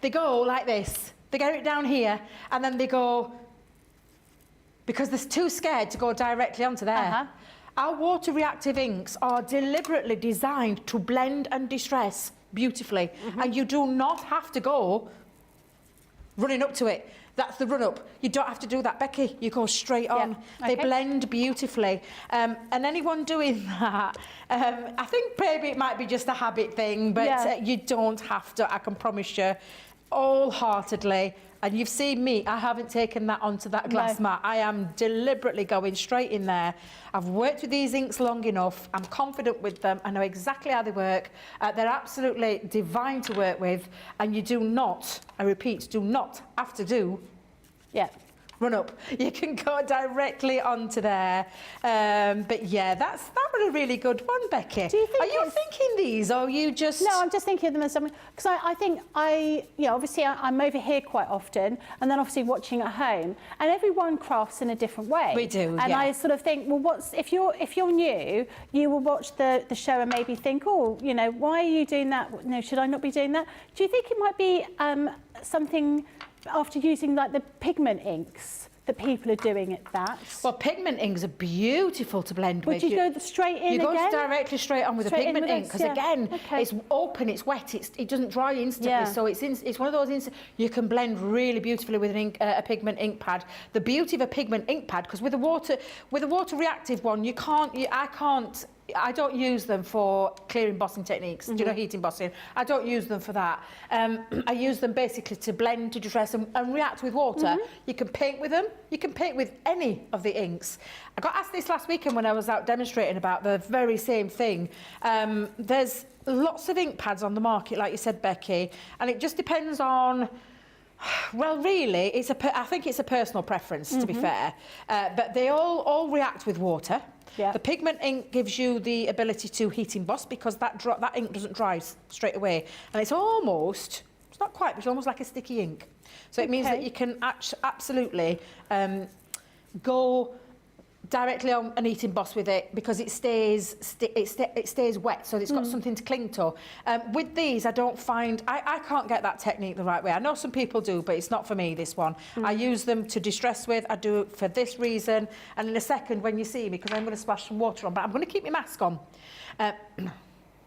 They go like this, They get it down here, and then they go, because they're too scared to go directly onto there. Our water reactive inks are deliberately designed to blend and distress beautifully, and you do not have to go running up to it. That's the run up. You don't have to do that, Becky. You go straight on. They blend beautifully. And anyone doing that, I think maybe it might be just a habit thing, but you don't have to, I can promise you, wholeheartedly. And you've seen me, I haven't taken that onto that glass mat. I am deliberately going straight in there. I've worked with these inks long enough. I'm confident with them. I know exactly how they work. They're absolutely divine to work with. And you do not, I repeat, do not have to do run up. You can go directly onto there. But yeah, that was a really good one, Becky. Do you think are you thinking these, or are you just... No, I'm just thinking of them as something, because I think obviously I'm over here quite often, and then obviously watching at home, and everyone crafts in a different way. We do, and I sort of think, well, if you're new, you will watch the show and maybe think, oh, you know, why are you doing that? No, should I not be doing that? Do you think it might be something after using like the pigment inks that people are doing at that? Well, pigment inks are beautiful to blend with. Would you go straight in again? You go directly straight on with the pigment ink, because again, it's open, it's wet, it doesn't dry instantly, so it's one of those you can blend really beautifully with a pigment ink pad. The beauty of a pigment ink pad, because with a water reactive one, I don't use them for clear embossing techniques, do you know, heat embossing. I don't use them for that. I use them basically to blend, to distress and react with water. You can paint with them. You can paint with any of the inks. I got asked this last weekend when I was out demonstrating about the very same thing. There's lots of ink pads on the market, like you said, Becky, and it just depends on... Well, really, I think it's a personal preference, to be fair. But they all react with water. The pigment ink gives you the ability to heat emboss, because that ink doesn't dry straight away. And it's almost, it's not quite, but it's almost like a sticky ink. So it means that you can absolutely go directly on and heat emboss with it, because it stays wet, so it's got something to cling to. With these, I don't find, I can't get that technique the right way. I know some people do, but it's not for me, this one. I use them to distress with. I do it for this reason. And in a second, when you see me, because I'm going to splash some water on, but I'm going to keep my mask on.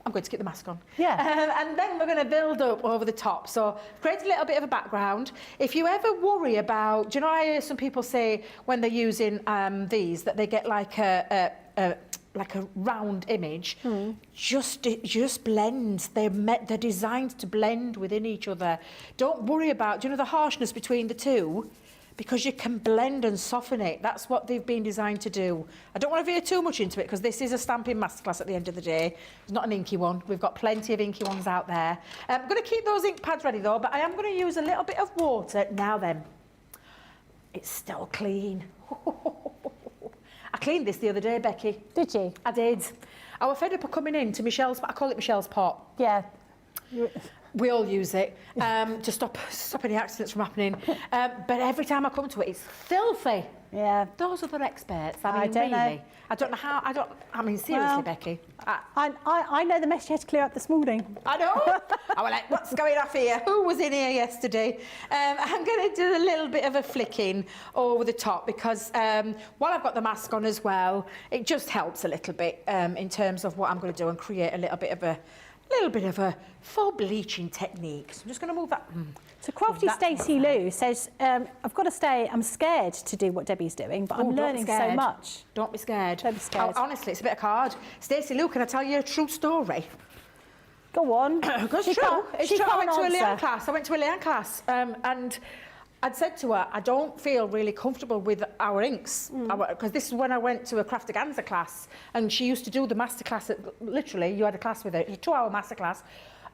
I'm going to keep the mask on. And then we're going to build up over the top. So create a little bit of a background. If you ever worry about, do you know, I hear some people say when they're using these that they get like a round image. Just blends. They're designed to blend within each other. Don't worry about, do you know, the harshness between the two, because you can blend and soften it. That's what they've been designed to do. I don't want to veer too much into it, because this is a stamping masterclass at the end of the day. It's not an inky one. We've got plenty of inky ones out there. I'm going to keep those ink pads ready though, but I am going to use a little bit of water. Now then, it's still clean. I cleaned this the other day, Becky. Did you? I did. I was fed up of coming in to Michelle's, I call it Michelle's pot. Yeah. We all use it to stop any accidents from happening. But every time I come to it, it's filthy. Yeah. Those other experts, I mean, don't really. know. I don't know how, I mean, seriously, Becky. I know the mess you had to clear up this morning. I know. I was like, what's going off here? Who was in here yesterday? I'm going to do a little bit of a flicking over the top, because while I've got the mask on as well, it just helps a little bit in terms of what I'm going to do and create a little bit of a full bleaching technique. So I'm just going to move that. So Crafty Stacey Lou says, I've got to say, I'm scared to do what Debbie's doing, but I'm learning so much. Don't be scared. Don't be scared. Honestly, it's a bit of card. Stacey Lou, can I tell you a true story? Go on. It's true. It's true. I went to a Leanne class. And I'd said to her, I don't feel really comfortable with our inks, because this is when I went to a Craftaganza class, and she used to do the masterclass. Literally, you had a class with her, a 2-hour masterclass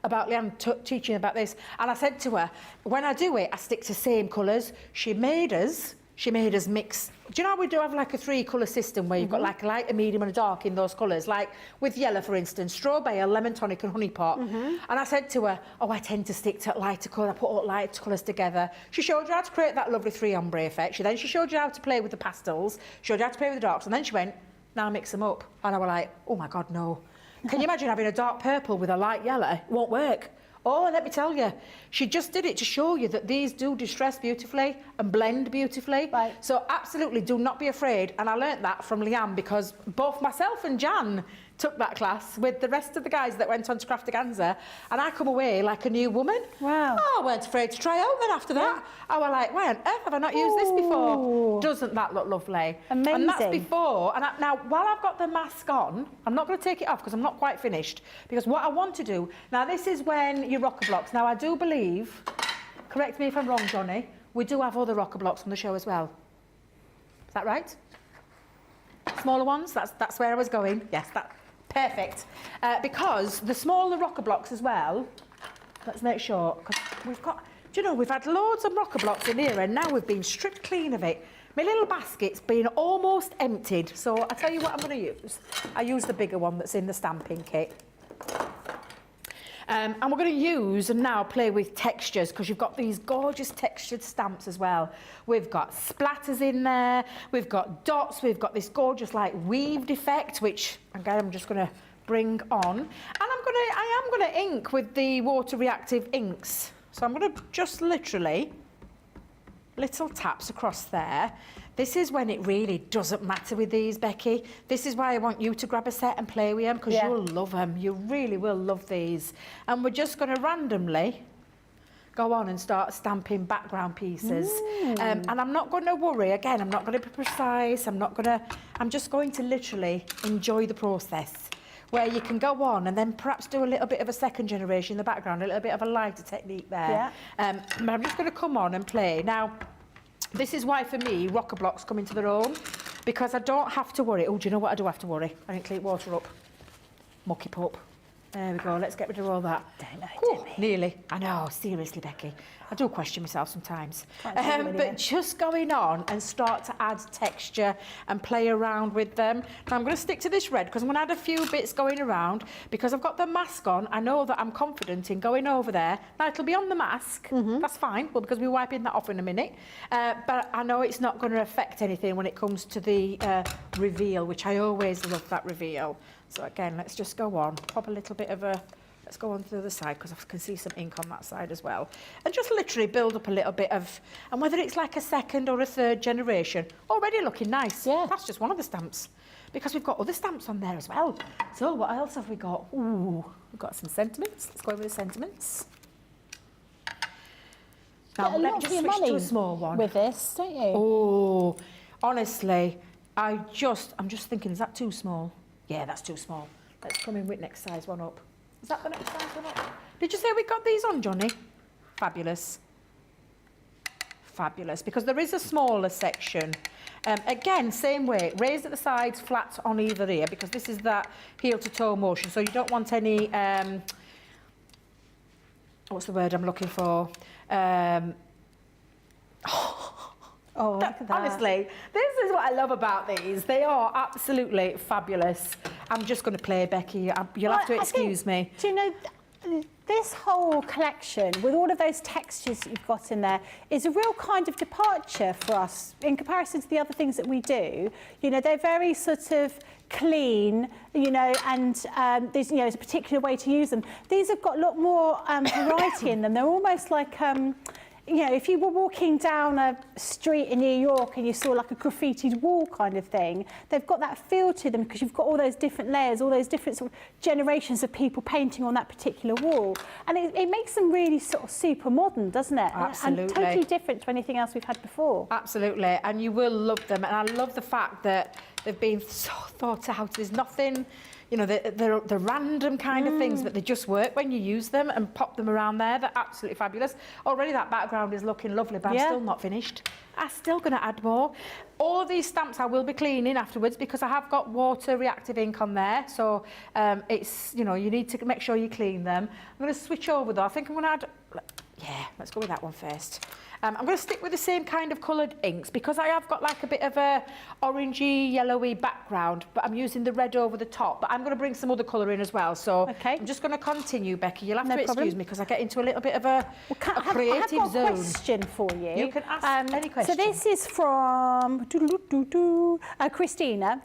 about Leanne teaching about this. And I said to her, when I do it, I stick to same colours. She made us mix. Do you know how we do have like a 3-colour system where you've got like a light, a medium and a dark in those colours? Like with yellow, for instance, strawberry, lemon tonic and honey pot. And I said to her, oh, I tend to stick to lighter colour. I put all lighter colours together. She showed you how to create that lovely 3 ombre effect. She showed you how to play with the pastels, showed you how to play with the darks, and then she went, now mix them up. And I was like, oh my God, no. Can you imagine having a dark purple with a light yellow? It won't work. Oh, let me tell you, she just did it to show you that these do distress beautifully and blend beautifully. Right. So absolutely do not be afraid. And I learnt that from Leanne because both myself and Jan took that class with the rest of the guys that went on to Craftaganza, and I come away like a new woman. Wow. Oh, I weren't afraid to try out then after that. I was like, why on earth have I not used this before? Doesn't that look lovely? Amazing. And that's before. And now, while I've got the mask on, I'm not going to take it off because I'm not quite finished. Because what I want to do, now this is when your rocker blocks. Now I do believe, correct me if I'm wrong, Johnny, we do have other rocker blocks on the show as well. Is that right? Smaller ones? That's where I was going. Yes, that. Perfect. Because the smaller rocker blocks as well, let's make sure, because we've got, do you know, we've had loads of rocker blocks in here and now we've been stripped clean of it. My little basket's been almost emptied, so I'll tell you what I'm going to use. I use the bigger one that's in the stamping kit. And we're going to use and now play with textures because you've got these gorgeous textured stamps as well. We've got splatters in there, we've got dots, we've got this gorgeous like weaved effect, which again I'm just going to bring on. And I am going to ink with the water reactive inks. So I'm going to just literally little taps across there. This is when it really doesn't matter with these, Becky. This is why I want you to grab a set and play with them because you'll love them. You really will love these. And we're just going to randomly go on and start stamping background pieces. And I'm not going to worry. Again, I'm not going to be precise. I'm just going to literally enjoy the process where you can go on and then perhaps do a little bit of a second generation in the background, a little bit of a lighter technique there. Yeah. But I'm just going to come on and play. Now, this is why, for me, rocker blocks come into their own, because I don't have to worry. Oh, do you know what I do have to worry? I didn't clean water up. Muck it up. There we go. Let's get rid of all that. Nearly. I know, seriously, Becky. I do question myself sometimes. But just going on and start to add texture and play around with them. Now, I'm going to stick to this red because I'm going to add a few bits going around because I've got the mask on. I know that I'm confident in going over there. Now, it'll be on the mask. That's fine, well, because we're wiping that off in a minute. But I know it's not going to affect anything when it comes to the reveal, which I always love that reveal. So again, let's just go on, pop a little bit of a, let's go on to the other side because I can see some ink on that side as well. And just literally build up a little bit of, and whether it's like a second or a third generation, already looking nice. Yeah. That's just one of the stamps because we've got other stamps on there as well. So what else have we got? Ooh, we've got some sentiments. Let's go over the sentiments. Now, let me just switch to a small one. With this, don't you? Oh, honestly, I'm just thinking, is that too small? Yeah, that's too small. Let's come in with next size one up. Is that the next size one up? Did you say we got these on, Johnny? Fabulous. Fabulous, because there is a smaller section. Again, same way, raised at the sides, flat on either ear, because this is that heel to toe motion, so you don't want any, what's the word I'm looking for? Oh, look at that. Honestly, this is what I love about these. They are absolutely fabulous. I'm just going to play, Becky. You'll have to excuse me. Do you know, this whole collection, with all of those textures that you've got in there, is a real kind of departure for us in comparison to the other things that we do. You know, they're very sort of clean, you know, and there's, you know, there's a particular way to use them. These have got a lot more variety in them. They're almost like... you know, if you were walking down a street in New York and you saw like a graffitied wall kind of thing, they've got that feel to them because you've got all those different layers, all those different sort of generations of people painting on that particular wall. And it makes them really sort of super modern, doesn't it? Absolutely. And totally different to anything else we've had before. Absolutely. And you will love them. And I love the fact that they've been so thought out. There's nothing... You know, they're random kind of things, but they just work when you use them and pop them around there. They're absolutely fabulous. Already that background is looking lovely, but I'm still not finished. I'm still going to add more. All of these stamps I will be cleaning afterwards because I have got water reactive ink on there. So it's, you know, you need to make sure you clean them. I'm going to switch over though. I think I'm going to add, yeah, let's go with that one first. I'm going to stick with the same kind of coloured inks because I have got like a bit of a orangey, yellowy background, but I'm using the red over the top. But I'm going to bring some other colour in as well. So I'm just going to continue, Becky. You'll have to excuse me because I get into a little bit of a creative zone. I have got a question for you. You can ask any question. So this is from Christina,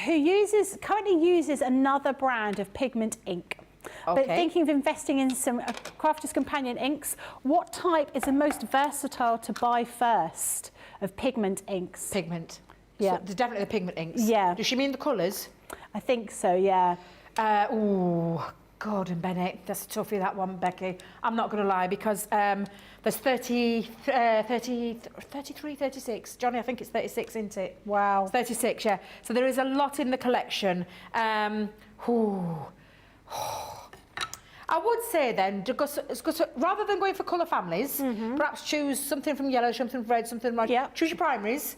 who currently uses another brand of pigment ink. But thinking of investing in some Crafter's Companion inks, what type is the most versatile to buy first of pigment inks? Pigment. Yeah. So definitely the pigment inks. Yeah. Does she mean the colours? I think so, yeah. Oh, Gordon Bennett, that's a toughie, that one, Becky. I'm not going to lie, because there's 33, 36. Johnny, I think it's 36, isn't it? Wow. It's 36, yeah. So there is a lot in the collection. I would say then, rather than going for colour families, perhaps choose something from yellow, something from red, something from red. Yeah. Choose your primaries.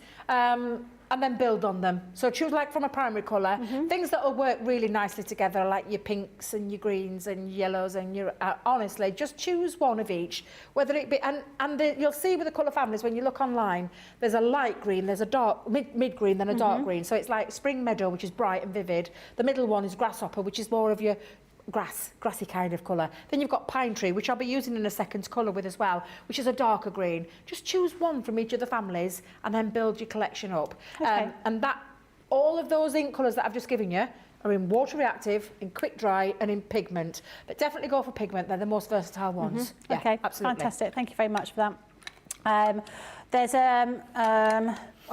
And then build on them. So choose like from a primary colour, things that will work really nicely together, like your pinks and your greens and yellows and your, honestly, just choose one of each, whether it be, you'll see with the colour families, when you look online, there's a light green, there's a dark, mid green, then a dark green. So it's like Spring Meadow, which is bright and vivid. The middle one is Grasshopper, which is more of your grassy kind of colour. Then you've got Pine Tree, which I'll be using in a second colour with as well, which is a darker green. Just choose one from each of the families and then build your collection up. Okay. And that, all of those ink colours that I've just given you are in water reactive, in quick dry and in pigment. But definitely go for pigment, they're the most versatile ones. Yeah, okay, absolutely. fantastic. Thank you very much for that.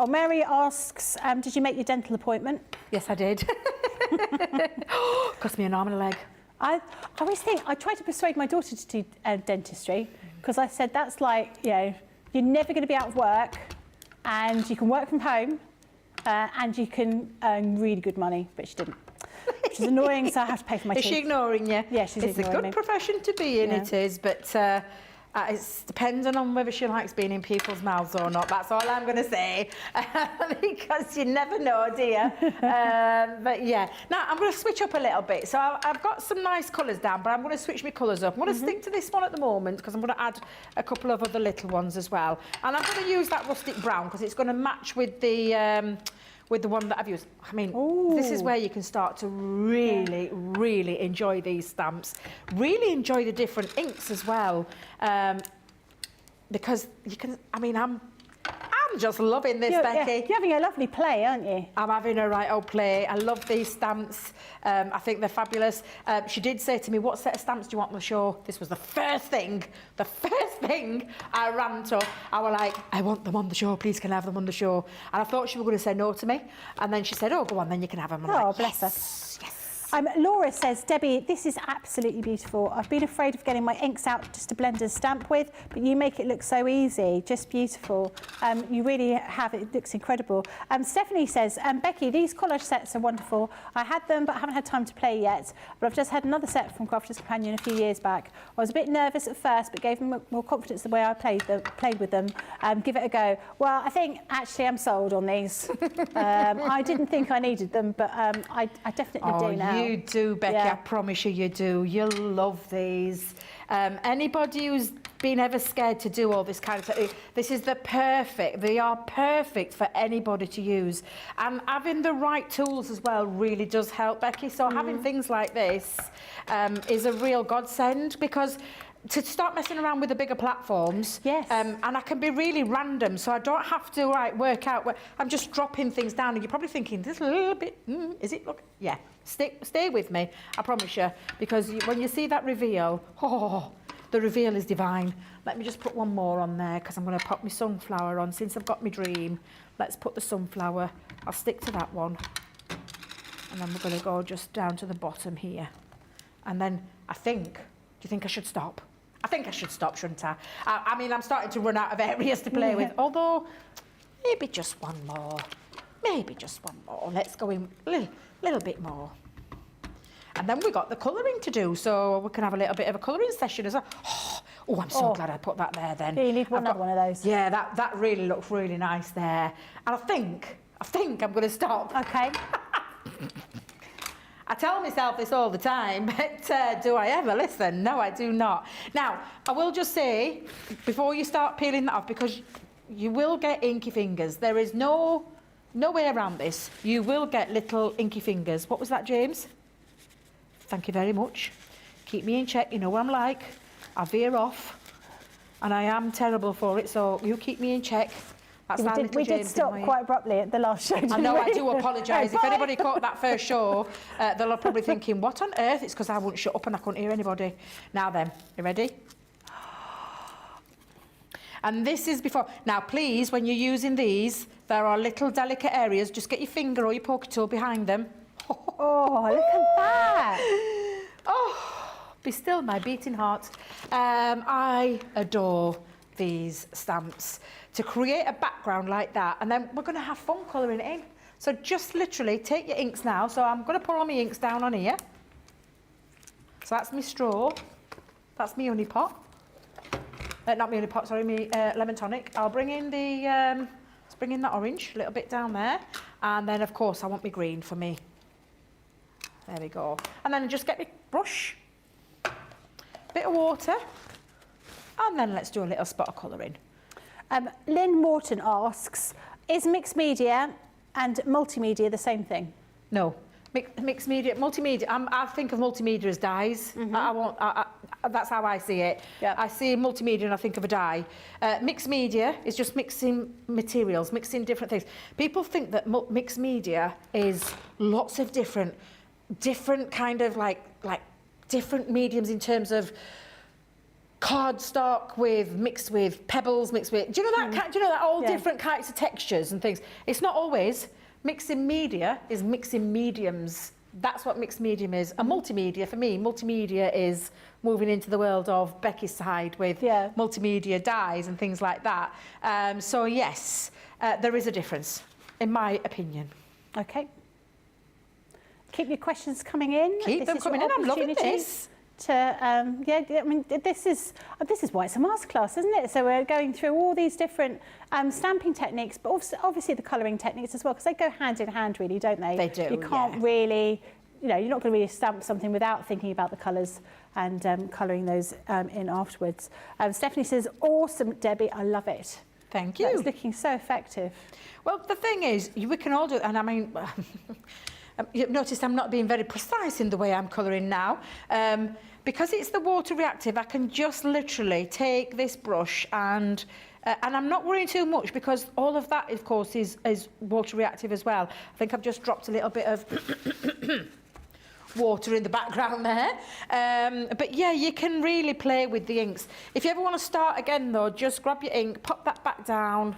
Mary asks, did you make your dental appointment? Yes, I did. Cost me an arm and a leg. I always think, I try to persuade my daughter to do dentistry, because I said that's like, you know, you're never going to be out of work, and you can work from home, and you can earn really good money, but she didn't. Which is annoying, so I have to pay for my teeth. Is she ignoring you? Yeah, she's ignoring me. It's a good profession to be in, it is, but it's dependent on whether she likes being in people's mouths or not. That's all I'm going to say, because you never know, do you? But yeah, now I'm going to switch up a little bit. So I've got some nice colours down, but I'm going to switch my colours up. I'm going to stick to this one at the moment, because I'm going to add a couple of other little ones as well. And I'm going to use that rustic brown, because it's going to match with the one that I've used. I mean, this is where you can start to really, really enjoy these stamps. Really enjoy the different inks as well. Because you can, I mean, I'm just loving this, Becky. Yeah, you're having a lovely play, aren't you? I'm having a right old play. I love these stamps. I think they're fabulous. She did say to me, what set of stamps do you want on the show? This was the first thing I ran to. I was like, I want them on the show, please, can I have them on the show? And I thought she was going to say no to me. And then she said, oh, go on, then you can have them. I'm like, bless her. Yes. Laura says, Debbie, this is absolutely beautiful. I've been afraid of getting my inks out just to blend and stamp with, but you make it look so easy, just beautiful. You really have, it looks incredible. Stephanie says, Becky, these collage sets are wonderful. I had them, but I haven't had time to play yet. But I've just had another set from Crafter's Companion a few years back. I was a bit nervous at first, but gave them more confidence the way I played with them. Give it a go. Well, I think actually I'm sold on these. I didn't think I needed them, but I definitely do now. You do, Becky, I promise you do. You'll love these. Anybody who's been ever scared to do all this kind of stuff, this is they are perfect for anybody to use. And having the right tools as well really does help, Becky. So having things like this is a real godsend, because to start messing around with the bigger platforms, and I can be really random, so I don't have to work out. I'm just dropping things down, and you're probably thinking, this a little bit, is it? Look, yeah, stay with me, I promise you, because when you see that reveal, the reveal is divine. Let me just put one more on there, because I'm going to pop my sunflower on. Since I've got my dream, let's put the sunflower. I'll stick to that one, and then we're going to go just down to the bottom here, and then do you think I should stop? I think I should stop, shouldn't I? I mean, I'm starting to run out of areas to play with, although maybe just one more. Maybe just one more. Let's go in a little bit more. And then we've got the colouring to do, so we can have a little bit of a colouring session as well. Oh, I'm so glad I put that there then. Yeah, you need another one of those. Yeah, that really looks really nice there. And I think I'm going to stop. Okay. I tell myself this all the time, but do I ever listen? No, I do not. Now, I will just say, before you start peeling that off, because you will get inky fingers. There is no way around this. You will get little inky fingers. What was that, James? Thank you very much. Keep me in check. You know what I'm like. I veer off, and I am terrible for it, so you keep me in check. That's our little we did James, stop didn't we? quite abruptly at the last show. I know, didn't I we? do apologise. If Bye. anybody caught that first show, they'll probably thinking, what on earth? It's because I wouldn't shut up and I couldn't hear anybody. Now then, you ready? And this is before. Now, please, when you're using these, there are little delicate areas. Just get your finger or your poker tool behind them. Oh, look at that. Oh, be still, my beating heart. I adore these stamps. To create a background like that, and then we're going to have fun colouring it in. So just literally take your inks now. So I'm going to pour all my inks down on here. So that's my straw. That's my honey pot. Not my honey pot, sorry, my lemon tonic. I'll bring in the, let's bring in that orange, a little bit down there. And then, of course, I want my green for me. There we go. And then just get my brush, bit of water, and then let's do a little spot of colouring. Lynn Morton asks, is mixed media and multimedia the same thing? No. Mixed media, multimedia, I think of multimedia as dyes. That's how I see it. Yep. I see multimedia and I think of a dye. Mixed media is just mixing materials, mixing different things. People think that mixed media is lots of different kind of like different mediums in terms of cardstock mixed with pebbles, mixed with, do you know that? Do you know that all different kinds of textures and things? It's not always. Mixing media is mixing mediums. That's what mixed medium is. A multimedia, for me, multimedia is moving into the world of Becky's side with multimedia dyes and things like that. So yes, there is a difference, in my opinion. Okay. Keep your questions coming in. Keep them coming in. I'm loving this. I mean, this is why it's a masterclass, isn't it? So we're going through all these different stamping techniques, but also obviously the colouring techniques as well, because they go hand in hand, really, don't they? They do. You can't really, you know, you're not going to really stamp something without thinking about the colours and colouring those in afterwards. Stephanie says, "Awesome, Debbie, I love it." Thank you. It's looking so effective. Well, the thing is, we can all do it, and I mean. You've noticed I'm not being very precise in the way I'm colouring now. Because it's the water reactive, I can just literally take this brush and I'm not worrying too much because all of that, of course, is water reactive as well. I think I've just dropped a little bit of water in the background there. But yeah, you can really play with the inks. If you ever want to start again, though, just grab your ink, pop that back down.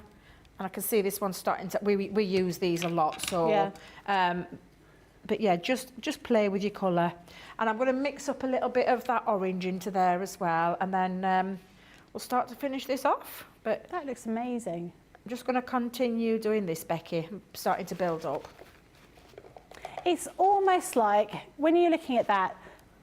And I can see this one's starting to, we use these a lot, so... But yeah, just play with your colour. And I'm going to mix up a little bit of that orange into there as well. And then we'll start to finish this off. But that looks amazing. I'm just going to continue doing this, Becky. I'm starting to build up. It's almost like, when you're looking at that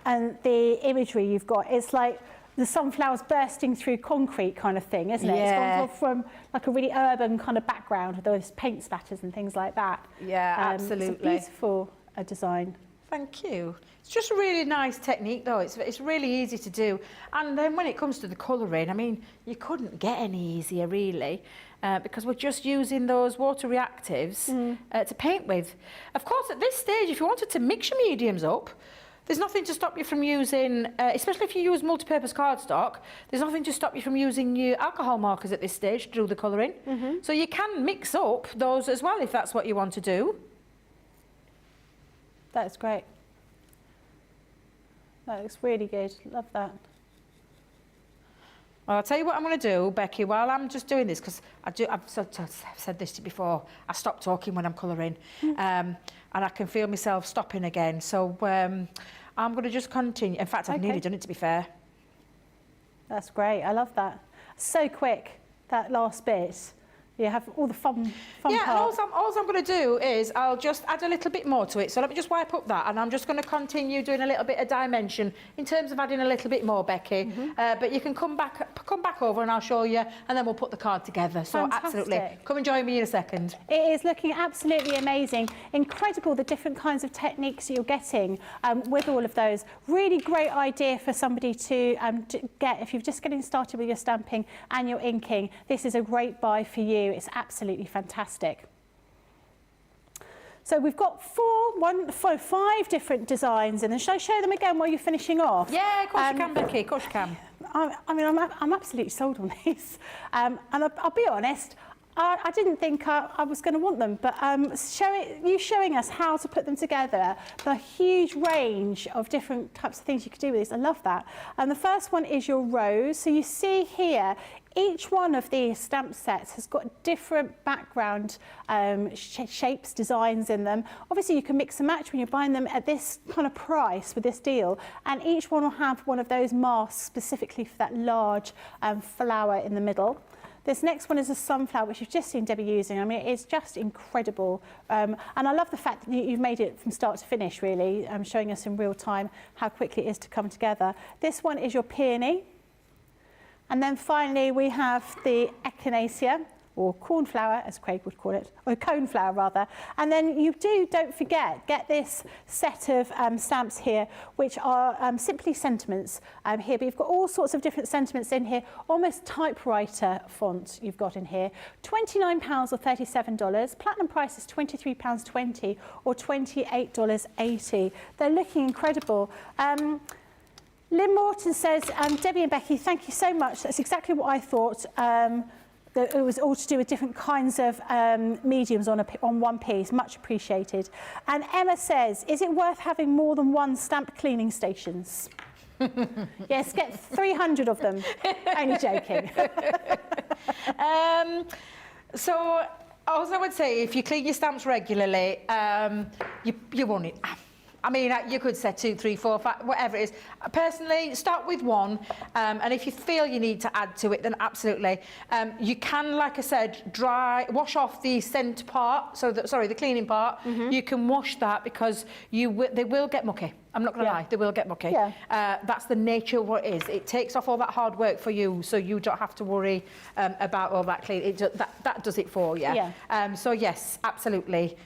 and the imagery you've got, it's like the sunflowers bursting through concrete kind of thing, isn't it? Yeah. It's gone from like a really urban kind of background with those paint spatters and things like that. Yeah, absolutely. It's a beautiful design. Thank you. It's just a really nice technique, though. It's really easy to do. And then when it comes to the colouring, I mean, you couldn't get any easier, really, because we're just using those water reactives to paint with. Of course, at this stage, if you wanted to mix your mediums up, there's nothing to stop you from using, especially if you use multi-purpose cardstock, there's nothing to stop you from using your alcohol markers at this stage to do the colouring. So you can mix up those as well if that's what you want to do. That's great. That looks really good. Love that. Well, I'll tell you what I'm going to do, Becky, while I'm just doing this, because I've said this to you before, I stop talking when I'm colouring, and I can feel myself stopping again. So I'm going to just continue. In fact, I've nearly done it, to be fair. That's great. I love that. So quick, that last bit. You have all the fun yeah, part. and all I'm going to do is I'll just add a little bit more to it. So let me just wipe up that, and I'm just going to continue doing a little bit of dimension in terms of adding a little bit more, Becky. But you can come back over and I'll show you, and then we'll put the card together. So absolutely, come and join me in a second. It is looking absolutely amazing. Incredible, the different kinds of techniques you're getting with all of those. Really great idea for somebody to get if you're just getting started with your stamping and your inking. This is a great buy for you. It's absolutely fantastic. So we've got five different designs, and shall I show them again while you're finishing off? Yeah, of course you can, Becky. Of course you can. I mean, I'm absolutely sold on these. And I'll be honest, I didn't think I was going to want them, but you showing us how to put them together, the huge range of different types of things you could do with these, I love that. And the first one is your rose. So you see here, each one of these stamp sets has got different background shapes, designs in them. Obviously, you can mix and match when you're buying them at this kind of price with this deal, and each one will have one of those masks specifically for that large flower in the middle. This next one is a sunflower, which you've just seen Debbie using. I mean, it's just incredible. And I love the fact that you've made it from start to finish, really, showing us in real time how quickly it is to come together. This one is your peony. And then finally, we have the echinacea, or cornflower, as Craig would call it, or coneflower rather. And then you don't forget, get this set of stamps here, which are simply sentiments here, but you've got all sorts of different sentiments in here, almost typewriter font you've got in here. £29 or $37, platinum price is £23.20 or $28.80. They're looking incredible. Lynn Morton says, Debbie and Becky, thank you so much. That's exactly what I thought. It was all to do with different kinds of mediums on one piece, much appreciated. And Emma says, is it worth having more than one stamp cleaning stations? Yes, get 300 of them. Only joking. So, also I would say, if you clean your stamps regularly, you won't need... I mean, you could say 2, 3, 4, 5, whatever it is. Personally, start with one, and if you feel you need to add to it, then absolutely. You can, like I said, wash off the scent part, the cleaning part. You can wash that because they will get mucky. I'm not going to lie, they will get mucky. Yeah. That's the nature of what it is. It takes off all that hard work for you, so you don't have to worry about all that cleaning. That does it for you. Yeah. So yes, absolutely.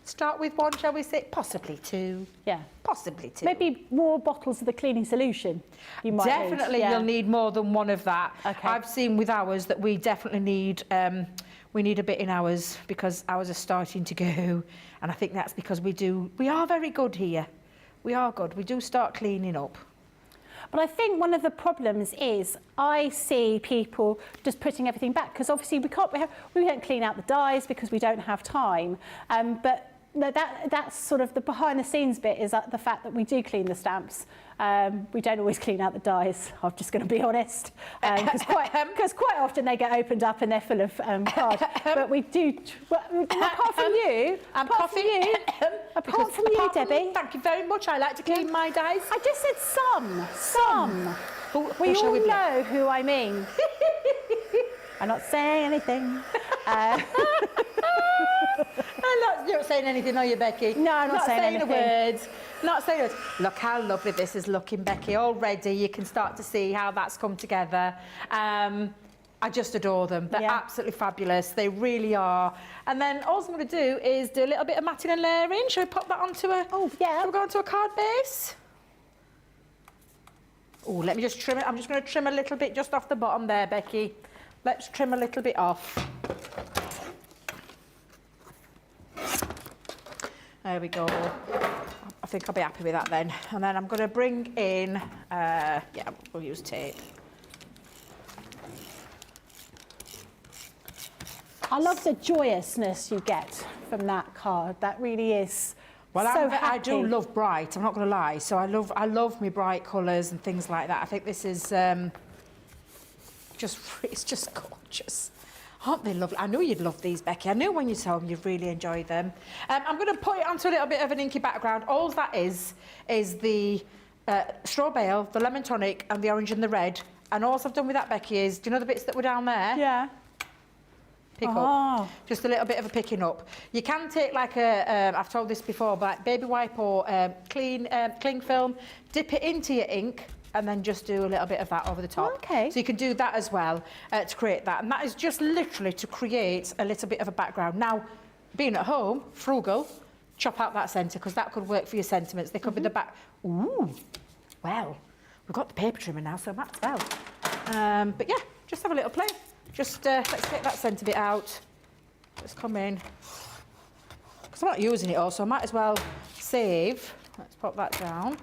Start with one, shall we say? Possibly two. Yeah. Possibly two. Maybe more bottles of the cleaning solution you might Definitely, need. You'll need more than one of that. Okay. I've seen with ours that we definitely need, we need a bit in ours because ours are starting to go. And I think that's because we are very good here. We are good. We do start cleaning up. But I think one of the problems is I see people just putting everything back because obviously we don't clean out the dies because we don't have time. But no, that's sort of the behind the scenes bit is the fact that we do clean the stamps. We don't always clean out the dies. I'm just going to be honest, because quite often they get opened up and they're full of card. But we do. Apart from you, Debbie. Thank you very much. I like to clean my dies. I just said some. We all know who I mean. I'm not saying anything. You're not saying anything, are you, Becky? No, I'm not saying anything. Not saying a word. Look how lovely this is looking, Becky. Already you can start to see how that's come together. I just adore them. They're absolutely fabulous. They really are. And then all I'm going to do is do a little bit of matting and layering. Shall we pop that onto a... Oh, yeah. Shall we go onto a card base? Oh, let me just trim it. I'm just going to trim a little bit just off the bottom there, Becky. Let's trim a little bit off. There we go. I think I'll be happy with that then. And then I'm going to bring in, we'll use tape. I love the joyousness you get from that card. That really is so happy. I do love bright, I'm not going to lie. So I love my bright colours and things like that. I think this is it's just gorgeous. Aren't they lovely? I knew you'd love these, Becky. I knew when you saw them you'd really enjoy them. I'm going to put it onto a little bit of an inky background. All that is the straw bale, the lemon tonic and the orange and the red. And all I've done with that, Becky, is, do you know the bits that were down there? Yeah. Pick up. Just a little bit of a picking up. You can take like I've told this before, but baby wipe or cling film, dip it into your ink, and then just do a little bit of that over the top. Okay. So you can do that as well to create that. And that is just literally to create a little bit of a background. Now, being at home, frugal, chop out that centre, because that could work for your sentiments. They could be the back. Ooh, well, we've got the paper trimmer now, so that's well. But yeah, just have a little play. Just let's get that centre bit out. Just come in. Because I'm not using it all, so I might as well save. Let's pop that down.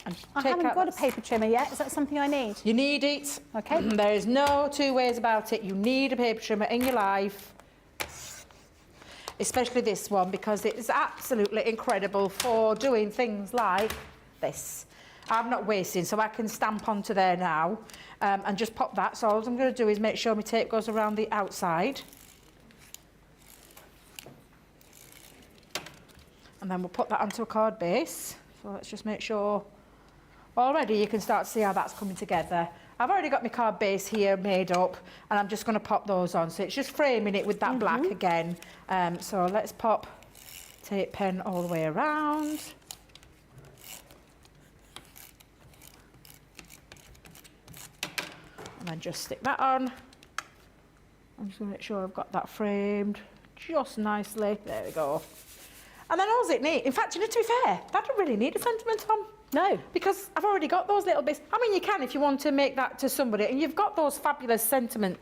And I take haven't out got a that- paper trimmer yet. Is that something I need? You need it. Okay. There is no two ways about it. You need a paper trimmer in your life. Especially this one, because it is absolutely incredible for doing things like this. I'm not wasting, so I can stamp onto there now and just pop that. So all I'm going to do is make sure my tape goes around the outside. And then we'll put that onto a card base. So let's just make sure. Already you can start to see how that's coming together. I've already got my card base here made up, and I'm just going to pop those on. So it's just framing it with that black again. So let's pop tape pen all the way around. And then just stick that on. I'm just going to make sure I've got that framed just nicely. There we go. And then all's it need, in fact, you know, to be fair, that don't really need a sentiment on. No. Because I've already got those little bits. I mean, you can if you want to make that to somebody, and you've got those fabulous sentiment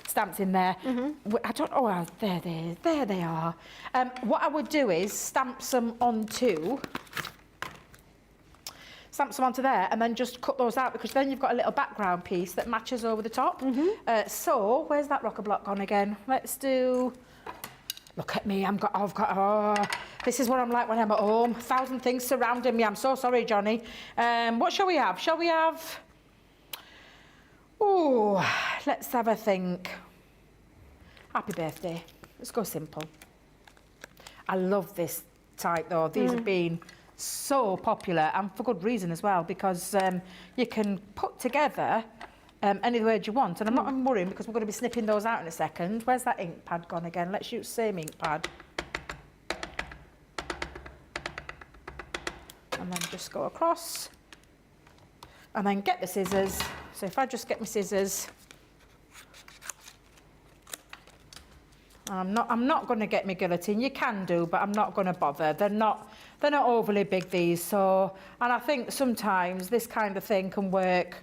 stamps in there. I don't, oh, there they are. What I would do is stamp some onto there, and then just cut those out, because then you've got a little background piece that matches over the top. So where's that rocker block gone again? Let's do. Look at me, this is what I'm like when I'm at home. 1,000 things surrounding me. I'm so sorry, Johnny. What shall we have? Shall we have... Oh, let's have a think. Happy birthday. Let's go simple. I love this type, though. These have been so popular, and for good reason as well, because you can put together any word you want, and I'm not worrying because we're going to be snipping those out in a second. Where's that ink pad gone again? Let's use same ink pad. And then just go across. And then get the scissors. So if I just get my scissors. I'm not going to get my guillotine. You can do, but I'm not going to bother. They're not overly big, these. So, and I think sometimes this kind of thing can work.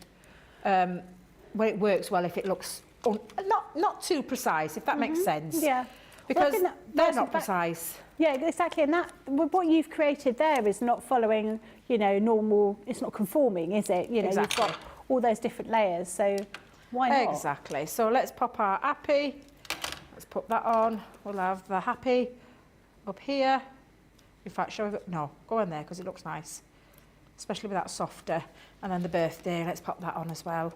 Well, it works well if it looks not too precise, if that makes sense. Yeah. Because well, they're not precise. Yeah, exactly. And that what you've created there is not following, you know, normal. It's not conforming, is it? You know, Exactly. You've got all those different layers. So why not? Exactly. So let's pop our happy. Let's put that on. We'll have the happy up here. In fact, shall we? No, go in there because it looks nice, especially with that softer. And then the birthday. Let's pop that on as well.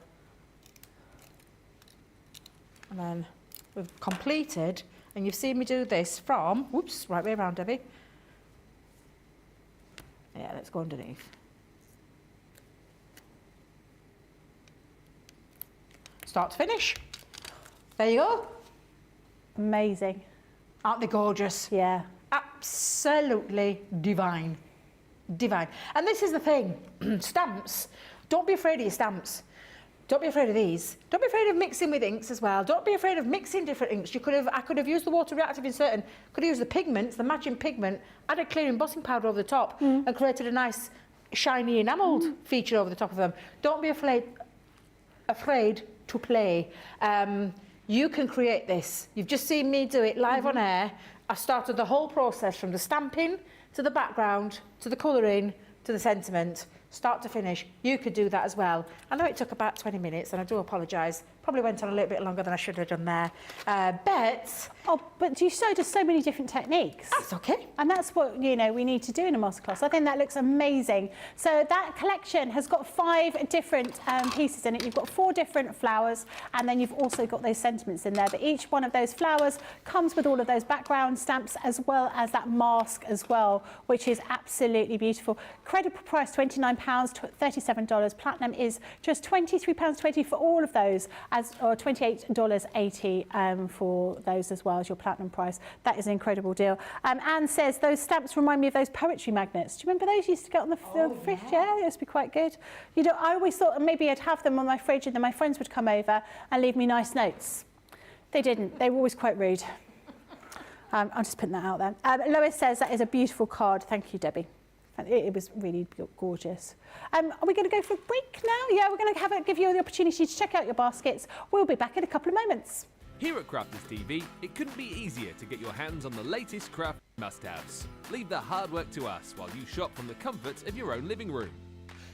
And then we've completed, and you've seen me do this from, whoops, right way around, Debbie. Yeah, let's go underneath. Start to finish. There you go. Amazing. Aren't they gorgeous? Yeah. Absolutely divine. Divine. And this is the thing, stamps, don't be afraid of your stamps. Don't be afraid of these. Don't be afraid of mixing with inks as well. Don't be afraid of mixing different inks. I could have used the water reactive insert, could have used the pigments, the matching pigment, added clear embossing powder over the top and created a nice shiny enamelled feature over the top of them. Don't be afraid to play. You can create this. You've just seen me do it live on air. I started the whole process from the stamping to the background, to the colouring, to the sentiment. Start to finish, you could do that as well. I know it took about 20 minutes, and I do apologise. Probably went on a little bit longer than I should have done there. But you showed us so many different techniques. That's okay. And that's what, you know, we need to do in a masterclass. I think that looks amazing. So that collection has got 5 different pieces in it. You've got 4 different flowers, and then you've also got those sentiments in there. But each one of those flowers comes with all of those background stamps, as well as that mask as well, which is absolutely beautiful. Credible price, £29, $37. Platinum is just £23.20 for all of those, or $28.80 for those as well as your platinum price. That is an incredible deal. Anne says those stamps remind me of those poetry magnets. Do you remember those you used to get on the fridge? Yeah, they used to be quite good. You know, I always thought maybe I'd have them on my fridge, and then my friends would come over and leave me nice notes. They didn't. They were always quite rude. I'm just putting that out there. Lois says that is a beautiful card. Thank you, Debbie. It was really gorgeous. Are we going to go for a break now? Yeah, we're going to give you the opportunity to check out your baskets. We'll be back in a couple of moments. Here at Crafters TV, it couldn't be easier to get your hands on the latest craft must-haves. Leave the hard work to us while you shop from the comfort of your own living room.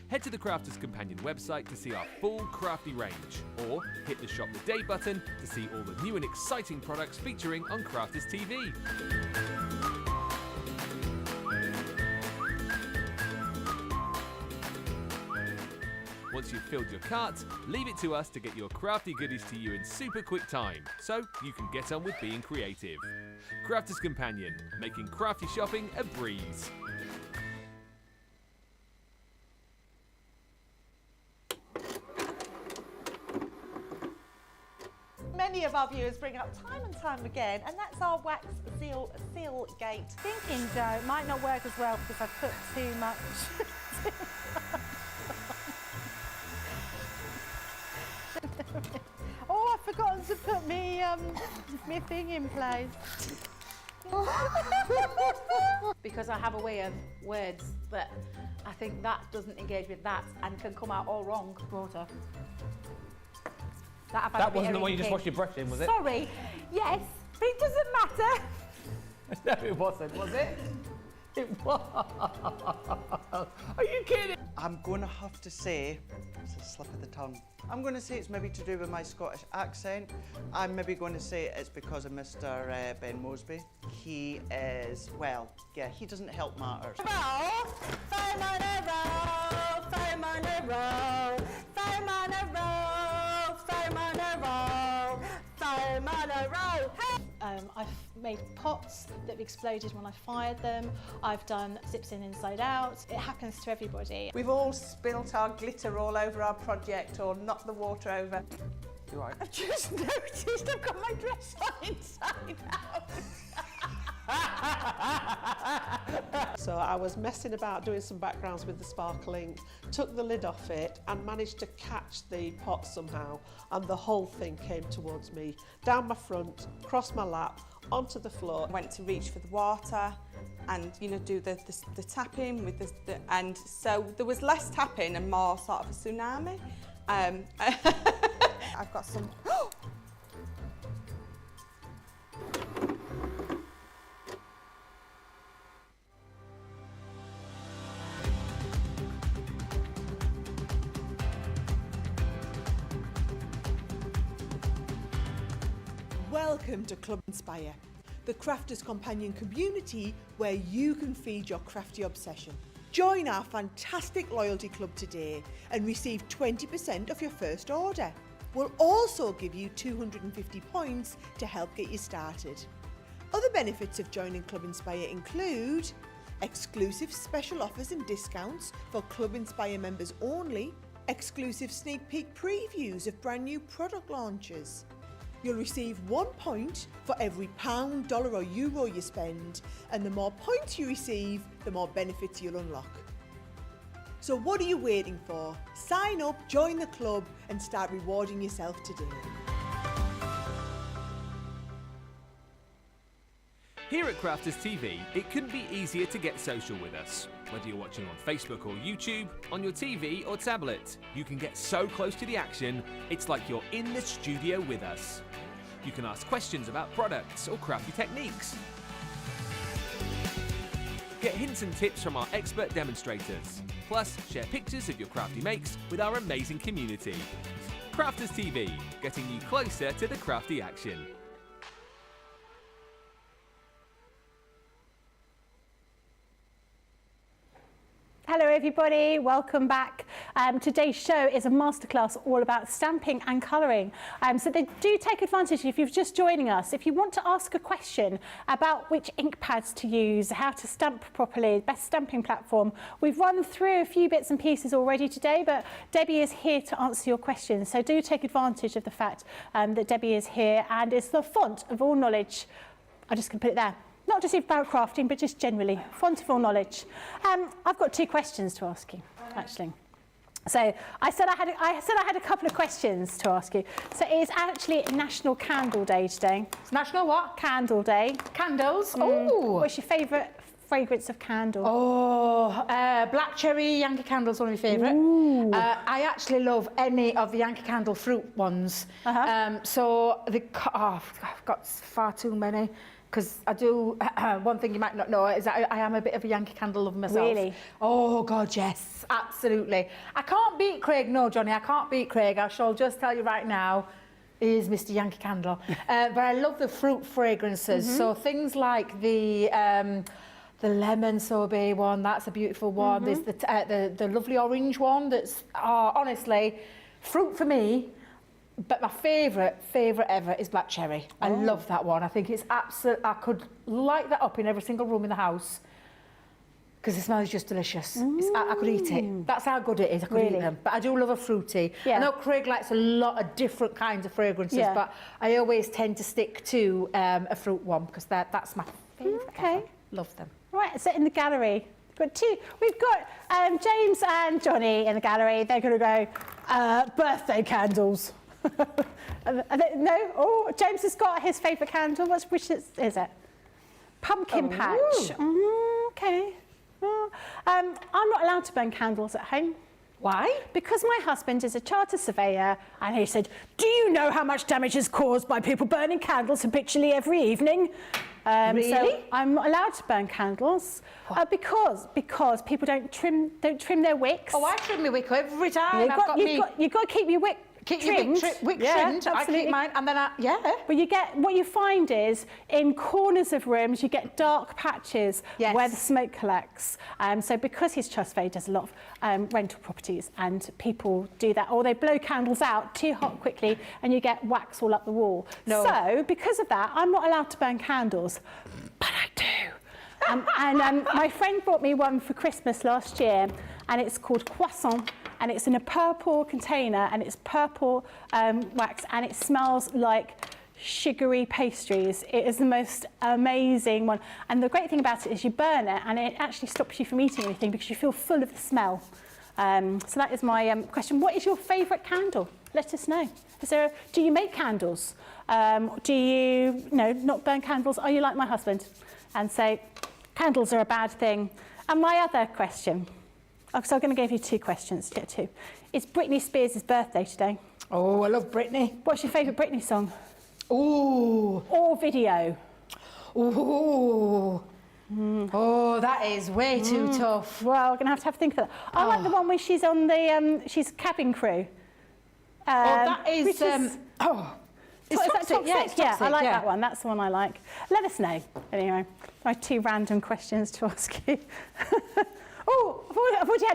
Head to the Crafters Companion website to see our full crafty range, or hit the Shop the Day button to see all the new and exciting products featuring on Crafters TV. Once you've filled your cart, leave it to us to get your crafty goodies to you in super quick time, so you can get on with being creative. Crafters Companion, making crafty shopping a breeze. Many of our viewers bring up time and time again, and that's our wax seal gate. Thinking, Joe, it might not work as well because I've put too much. Oh, I've forgotten to put me thing in place. Because I have a way of words that I think that doesn't engage with that and can come out all wrong. Water. That wasn't the one you just washed your brush in, was it? Sorry. Yes, but it doesn't matter. No, it wasn't, was it? It was. Are you kidding? I'm going to have to say, it's a slip of the tongue. I'm going to say it's maybe to do with my Scottish accent. I'm maybe going to say it's because of Mr. Ben Mosby. He is, well, yeah, he doesn't help matters. I've made pots that have exploded when I fired them. I've done zips in inside out. It happens to everybody. We've all spilt our glitter all over our project or knocked the water over. You're right. I've just noticed I've got my dress on inside out. So I was messing about doing some backgrounds with the sparkling, took the lid off it and managed to catch the pot somehow, and the whole thing came towards me, down my front, across my lap, onto the floor. I went to reach for the water and, you know, do the tapping with and so there was less tapping and more sort of a tsunami. I've got some. Welcome to Club Inspire, the Crafters Companion community where you can feed your crafty obsession. Join our fantastic loyalty club today and receive 20% off your first order. We'll also give you 250 points to help get you started. Other benefits of joining Club Inspire include exclusive special offers and discounts for Club Inspire members only, exclusive sneak peek previews of brand new product launches. You'll receive 1 point for every pound, dollar or euro you spend, and the more points you receive, the more benefits you'll unlock. So what are you waiting for? Sign up, join the club and start rewarding yourself today. Here at Crafters TV, it couldn't be easier to get social with us. Whether you're watching on Facebook or YouTube, on your TV or tablet, you can get so close to the action, it's like you're in the studio with us. You can ask questions about products or crafty techniques. Get hints and tips from our expert demonstrators. Plus, share pictures of your crafty makes with our amazing community. Crafters TV, getting you closer to the crafty action. Hello everybody, welcome back. Today's show is a masterclass all about stamping and colouring. So they do take advantage if you're just joining us. If you want to ask a question about which ink pads to use, how to stamp properly, best stamping platform, we've run through a few bits and pieces already today, but Debbie is here to answer your questions. So do take advantage of the fact that Debbie is here and is the font of all knowledge. I'm just going to put it there. Not just about crafting, but just generally, font of all knowledge. I've got 2 questions to ask you, actually. So I said I had a couple of questions to ask you. So it is actually National Candle Day today. It's National what? Candle Day. Candles. Oh. What's your favourite fragrance of candle? Oh, black cherry Yankee Candle's one of my favourite. I actually love any of the Yankee Candle fruit ones. So I've got far too many. because I do, one thing you might not know is that I am a bit of a Yankee Candle lover myself. Really? Oh, God, yes, absolutely. I can't beat Craig, no, Johnny, I can't beat Craig. I shall just tell you right now, he is Mr. Yankee Candle. But I love the fruit fragrances. So things like the lemon sorbet one, that's a beautiful one. There's the lovely orange one that's, honestly, fruit for me. But my favourite ever is black cherry. I love that one. I think it's absolute. I could light that up in every single room in the house because the smell is just delicious. I could eat it. That's how good it is. I could eat them. But I do love a fruity. I know Craig likes a lot of different kinds of fragrances, but I always tend to stick to a fruit one because that's my favourite. Okay. Love them. Right, so in the gallery, we've got James and Johnny in the gallery. They're going to go birthday candles. No? Oh, James has got his favourite candle. Which is it? Pumpkin patch. Okay. I'm not allowed to burn candles at home. Why? Because my husband is a chartered surveyor and he said, do you know how much damage is caused by people burning candles habitually every evening? Really? So I'm not allowed to burn candles because people don't trim their wicks. Oh, I trim my wick every time. You've got to keep your wick trimmed. Wick trimmed. I keep mine, and then But what you find is in corners of rooms you get dark patches where the smoke collects. So because his trust surveyor does a lot of rental properties, and people do that, or they blow candles out too hot quickly, and you get wax all up the wall. No. So because of that, I'm not allowed to burn candles, but I do. My friend bought me one for Christmas last year, and it's called Croissant, and it's in a purple container, and it's purple wax, and it smells like sugary pastries. It is the most amazing one. And the great thing about it is you burn it, and it actually stops you from eating anything because you feel full of the smell. So that is my question. What is your favourite candle? Let us know. Do you make candles? Do you not burn candles? Are you like my husband and say candles are a bad thing? And my other question, so I'm going to give you two questions. It's Britney Spears' birthday today. Oh, I love Britney. What's your favourite Britney song? Ooh. Or video? Ooh. Oh, that is way too tough. Well, we're going to have a think of that. I like the one where she's on the, she's cabin crew. That is, is that toxic? Yeah, It's toxic, I like that one. That's the one I like. Let us know. Anyway, I have two random questions to ask you. Oh, I've already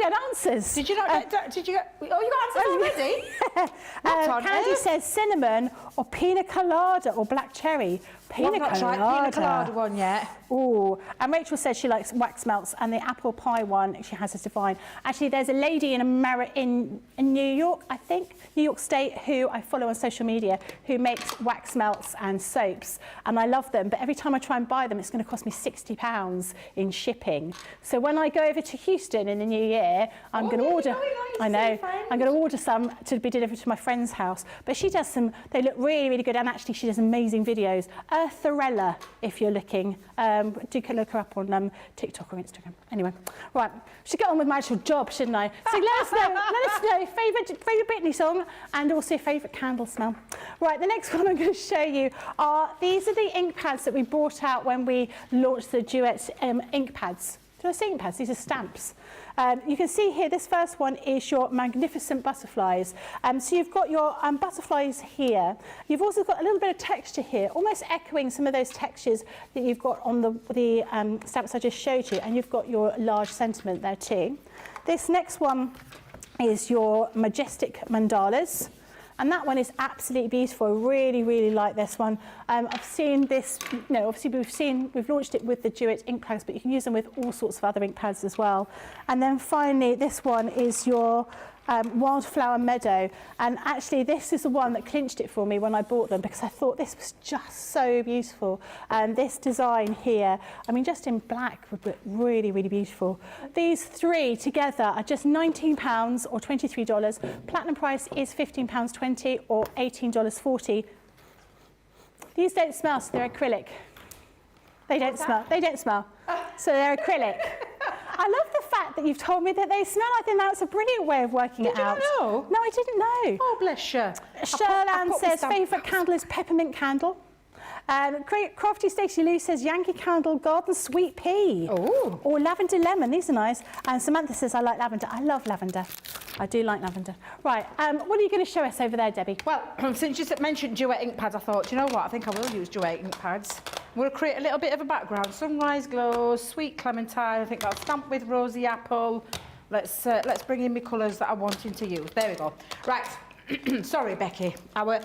had answers. Did you not did you get... Oh, you got answers already? Candy says cinnamon or pina colada or black cherry. I've not tried pina colada one yet. Oh, and Rachel says she likes wax melts, and the apple pie one she has is divine. Actually, there's a lady in New York, I think, New York State, who I follow on social media, who makes wax melts and soaps, and I love them. But every time I try and buy them, it's going to cost me £60 in shipping. So when I go over to Houston in the new year, I'm going to order. I'm going to order some to be delivered to my friend's house. But she does some. They look really, really good, and actually she does amazing videos. Eartharella, if you're looking. Do look her up on TikTok or Instagram. Anyway, right, should get on with my actual job, shouldn't I? So let us know favourite Britney song and also your favourite candle smell. Right, the next one I'm going to show you these are the ink pads that we brought out when we launched the Duet ink pads. Did I say ink pads? These are stamps. You can see here, this first one is your magnificent butterflies. So you've got your butterflies here. You've also got a little bit of texture here, almost echoing some of those textures that you've got on the stamps I just showed you. And you've got your large sentiment there too. This next one is your majestic mandalas. And that one is absolutely beautiful. I really, really like this one. I've seen this, obviously we've launched it with the Duet ink pads, but you can use them with all sorts of other ink pads as well. And then finally, this one is your Wildflower Meadow. And actually, this is the one that clinched it for me when I bought them, because I thought this was just so beautiful. And this design here, I mean, just in black would look really, really beautiful. These three together are just £19 or $23. Platinum price is £15.20 or $18.40. These don't smell, so they're acrylic. They don't smell. They don't smell. So they're acrylic. I love the fact that you've told me that they smell. I think that's a brilliant way of working it out. Did you not know? No, I didn't know. Oh, bless you. Sherlan says favourite candle is peppermint candle. Crafty Stacey Lou says Yankee Candle Garden Sweet Pea. Oh. Or Lavender Lemon. These are nice. And Samantha says, I like lavender. I love lavender. I do like lavender. Right, what are you going to show us over there, Debbie? Well, since you mentioned duet ink pads, I thought, you know what, I think I will use duet ink pads. I'm going to create a little bit of a background. Sunrise Glow, Sweet Clementine, I think I'll stamp with Rosy Apple. Let's bring in my colours that I'm wanting to use. There we go. Right, sorry, Becky. I were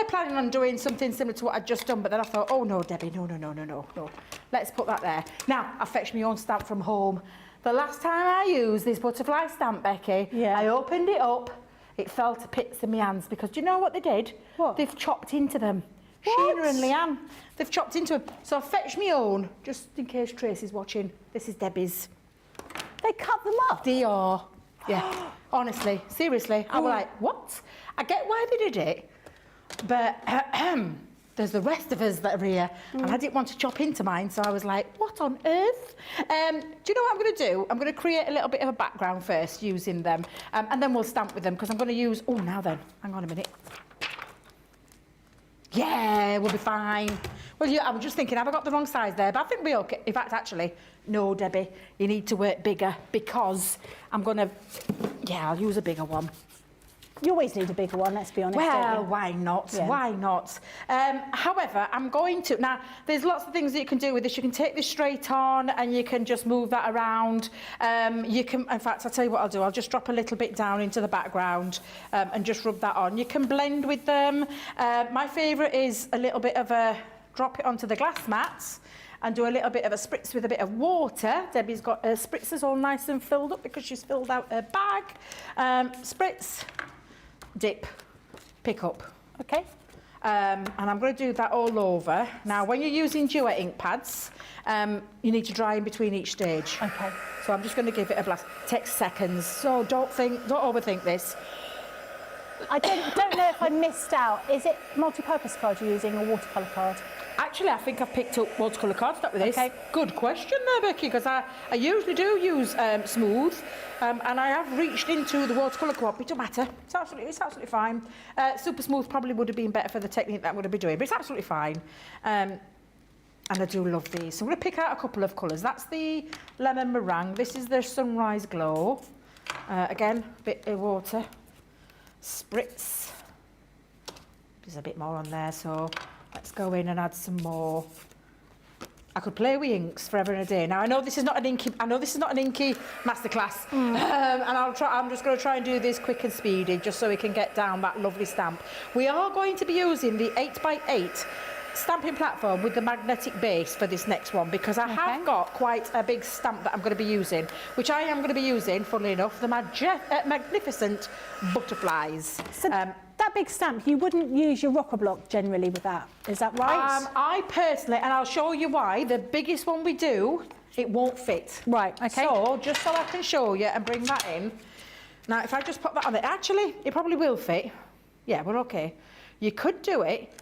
planning on doing something similar to what I'd just done, but then I thought, oh no, Debbie, no. Let's put that there. Now, I fetched my own stamp from home. The last time I used this butterfly stamp, Becky, I opened it up, it fell to bits in my hands because do you know what they did? What? They've chopped into them. What? Sheena and Leanne, they've chopped into them. So I fetched my own, just in case Tracy's watching. This is Debbie's. They cut them up? They are. Yeah, honestly, seriously. I was like, what? I get why they did it, but there's the rest of us that are here, and I didn't want to chop into mine, so I was like, what on earth? Do you know what I'm going to do? I'm going to create a little bit of a background first using them, and then we'll stamp with them, because I'm going to use... Oh, now then, hang on a minute. Yeah, we'll be fine. Well, yeah, I'm just thinking, have I got the wrong size there? But I think we're okay. In fact, actually, no, Debbie, you need to work bigger, because I'm going to... Yeah, I'll use a bigger one. You always need a bigger one, let's be honest. Well, why not? Yeah. Why not? However, I'm going to... Now, there's lots of things that you can do with this. You can take this straight on and you can just move that around. You can... In fact, I'll tell you what I'll do. I'll just drop a little bit down into the background and just rub that on. You can blend with them. My favourite is a little bit of a... Drop it onto the glass mats and do a little bit of a spritz with a bit of water. Debbie's got her spritzers all nice and filled up because she's filled out her bag. Spritz... Dip, pick up. Okay. And I'm going to do that all over. Now, when you're using duet ink pads, you need to dry in between each stage. Okay. So I'm just going to give it a blast. Takes seconds, so don't overthink this. I don't know if I missed out. Is it multi-purpose card you're using or watercolour card? Actually, I think I've picked up watercolour cardstock with this. Okay. Good question there, Becky, because I usually do use smooth, and I have reached into the watercolour card, but it don't matter. It's absolutely fine. Super smooth probably would have been better for the technique that I'm going to be doing, but it's absolutely fine. And I do love these. So I'm going to pick out a couple of colours. That's the lemon meringue. This is the sunrise glow. Again, a bit of water. Spritz. There's a bit more on there, so let's go in and add some more. I could play with inks forever and a day. Now I know this is not an inky. Masterclass, and I'm just going to try and do this quick and speedy, just so we can get down that lovely stamp. We are going to be using the 8x8 stamping platform with the magnetic base for this next one, because I have got quite a big stamp that I'm going to be using, which I am going to be using, funnily enough, the magnificent butterflies. So that big stamp, you wouldn't use your rocker block generally with that, is that right? I personally, and I'll show you why, the biggest one we do, it won't fit. Right, okay. So, just so I can show you and bring that in. Now, if I just pop that on there, actually, it probably will fit. Yeah, we're okay. You could do it,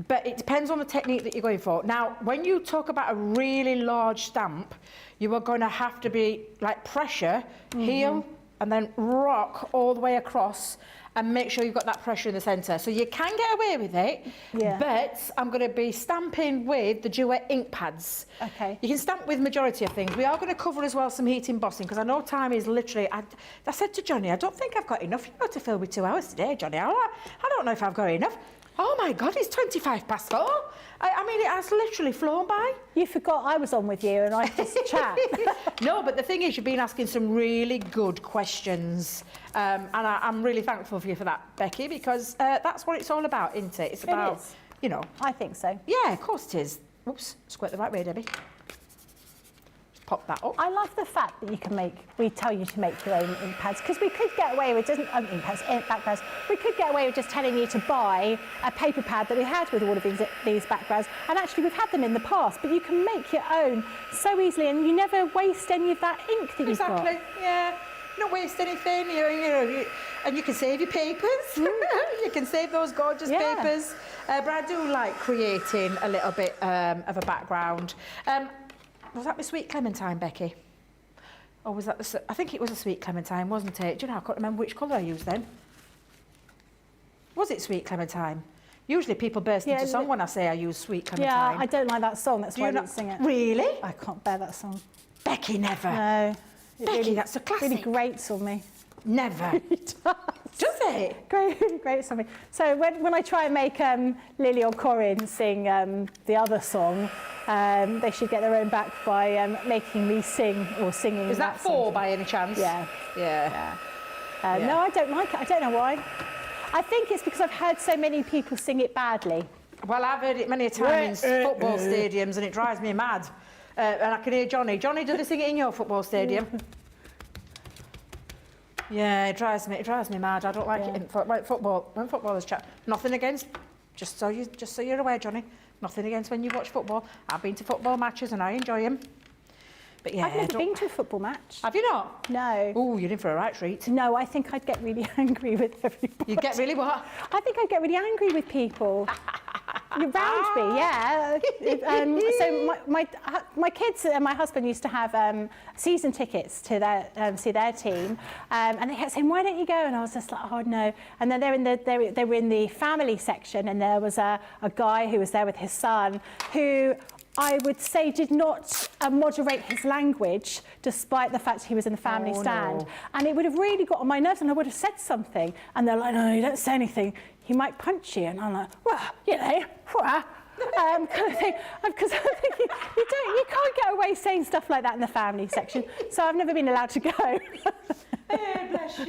but it depends on the technique that you're going for. Now, when you talk about a really large stamp, you are going to have to be like pressure, heel, and then rock all the way across and make sure you've got that pressure in the centre. So you can get away with it, but I'm going to be stamping with the duet ink pads. Okay. You can stamp with majority of things. We are going to cover as well some heat embossing, because I know time is literally... I said to Johnny, I don't think I've got enough to fill with 2 hours today, Johnny. I don't know if I've got enough. Oh my God, it's 4:25. I mean, it has literally flown by. You forgot I was on with you and I just chat. No, but the thing is, you've been asking some really good questions. And I'm really thankful for you for that, Becky, because that's what it's all about, isn't it? It's about, you know... I think so. Yeah, of course it is. Oops, squirt the right way, Debbie. Just pop that up. I love the fact that you can make, we tell you to make your own ink pads, because we could get away with, ink backgrounds, we could get away with just telling you to buy a paper pad that we had with all of these backgrounds, and actually we've had them in the past, but you can make your own so easily, and you never waste any of that ink that you've got. Exactly, yeah. Not waste anything, and you can save your papers. You can save those gorgeous papers. But I do like creating a little bit of a background. Was that my Sweet Clementine, Becky? Or was that the... I think it was a Sweet Clementine, wasn't it? Do you know, I can't remember which colour I used then. Was it Sweet Clementine? Usually people burst into song when I say I use sweet kind of time. Yeah, I don't like that song. That's why I you didn't sing it. Really? I can't bear that song. Becky, never. No. Becky, that's a classic. Really grates on me. Never. It does. Does it? Grates on me. So when I try and make Lily or Corinne sing the other song, they should get their own back by making me sing or singing. Is that four by any chance? Yeah. Yeah. No, I don't like it. I don't know why. I think it's because I've heard so many people sing it badly. Well, I've heard it many a time in football stadiums and it drives me mad. And I can hear Johnny. Johnny, do they sing it in your football stadium? Yeah, it drives me mad. I don't like it in football. When footballers chat, nothing against. Just so you're aware, Johnny. Nothing against when you watch football. I've been to football matches and I enjoy them. But yeah, I've never been to a football match. Have you not? No. Oh, you're in for a right treat. No, I think I'd get really angry with everybody. You'd get really what? I think I'd get really angry with people. Around me, yeah. So my kids and my husband used to have season tickets to their see their team, and they kept saying, "Why don't you go?" And I was just like, "Oh no!" And then they were in the family section, and there was a guy who was there with his son who I would say did not moderate his language, despite the fact he was in the family stand. No. And it would have really got on my nerves, and I would have said something. And they're like, "No, you don't say anything. He might punch you." And I'm like, "Well, you know, kind of thing." Because I'm thinking, you can't get away saying stuff like that in the family section. So I've never been allowed to go. Hey, bless you.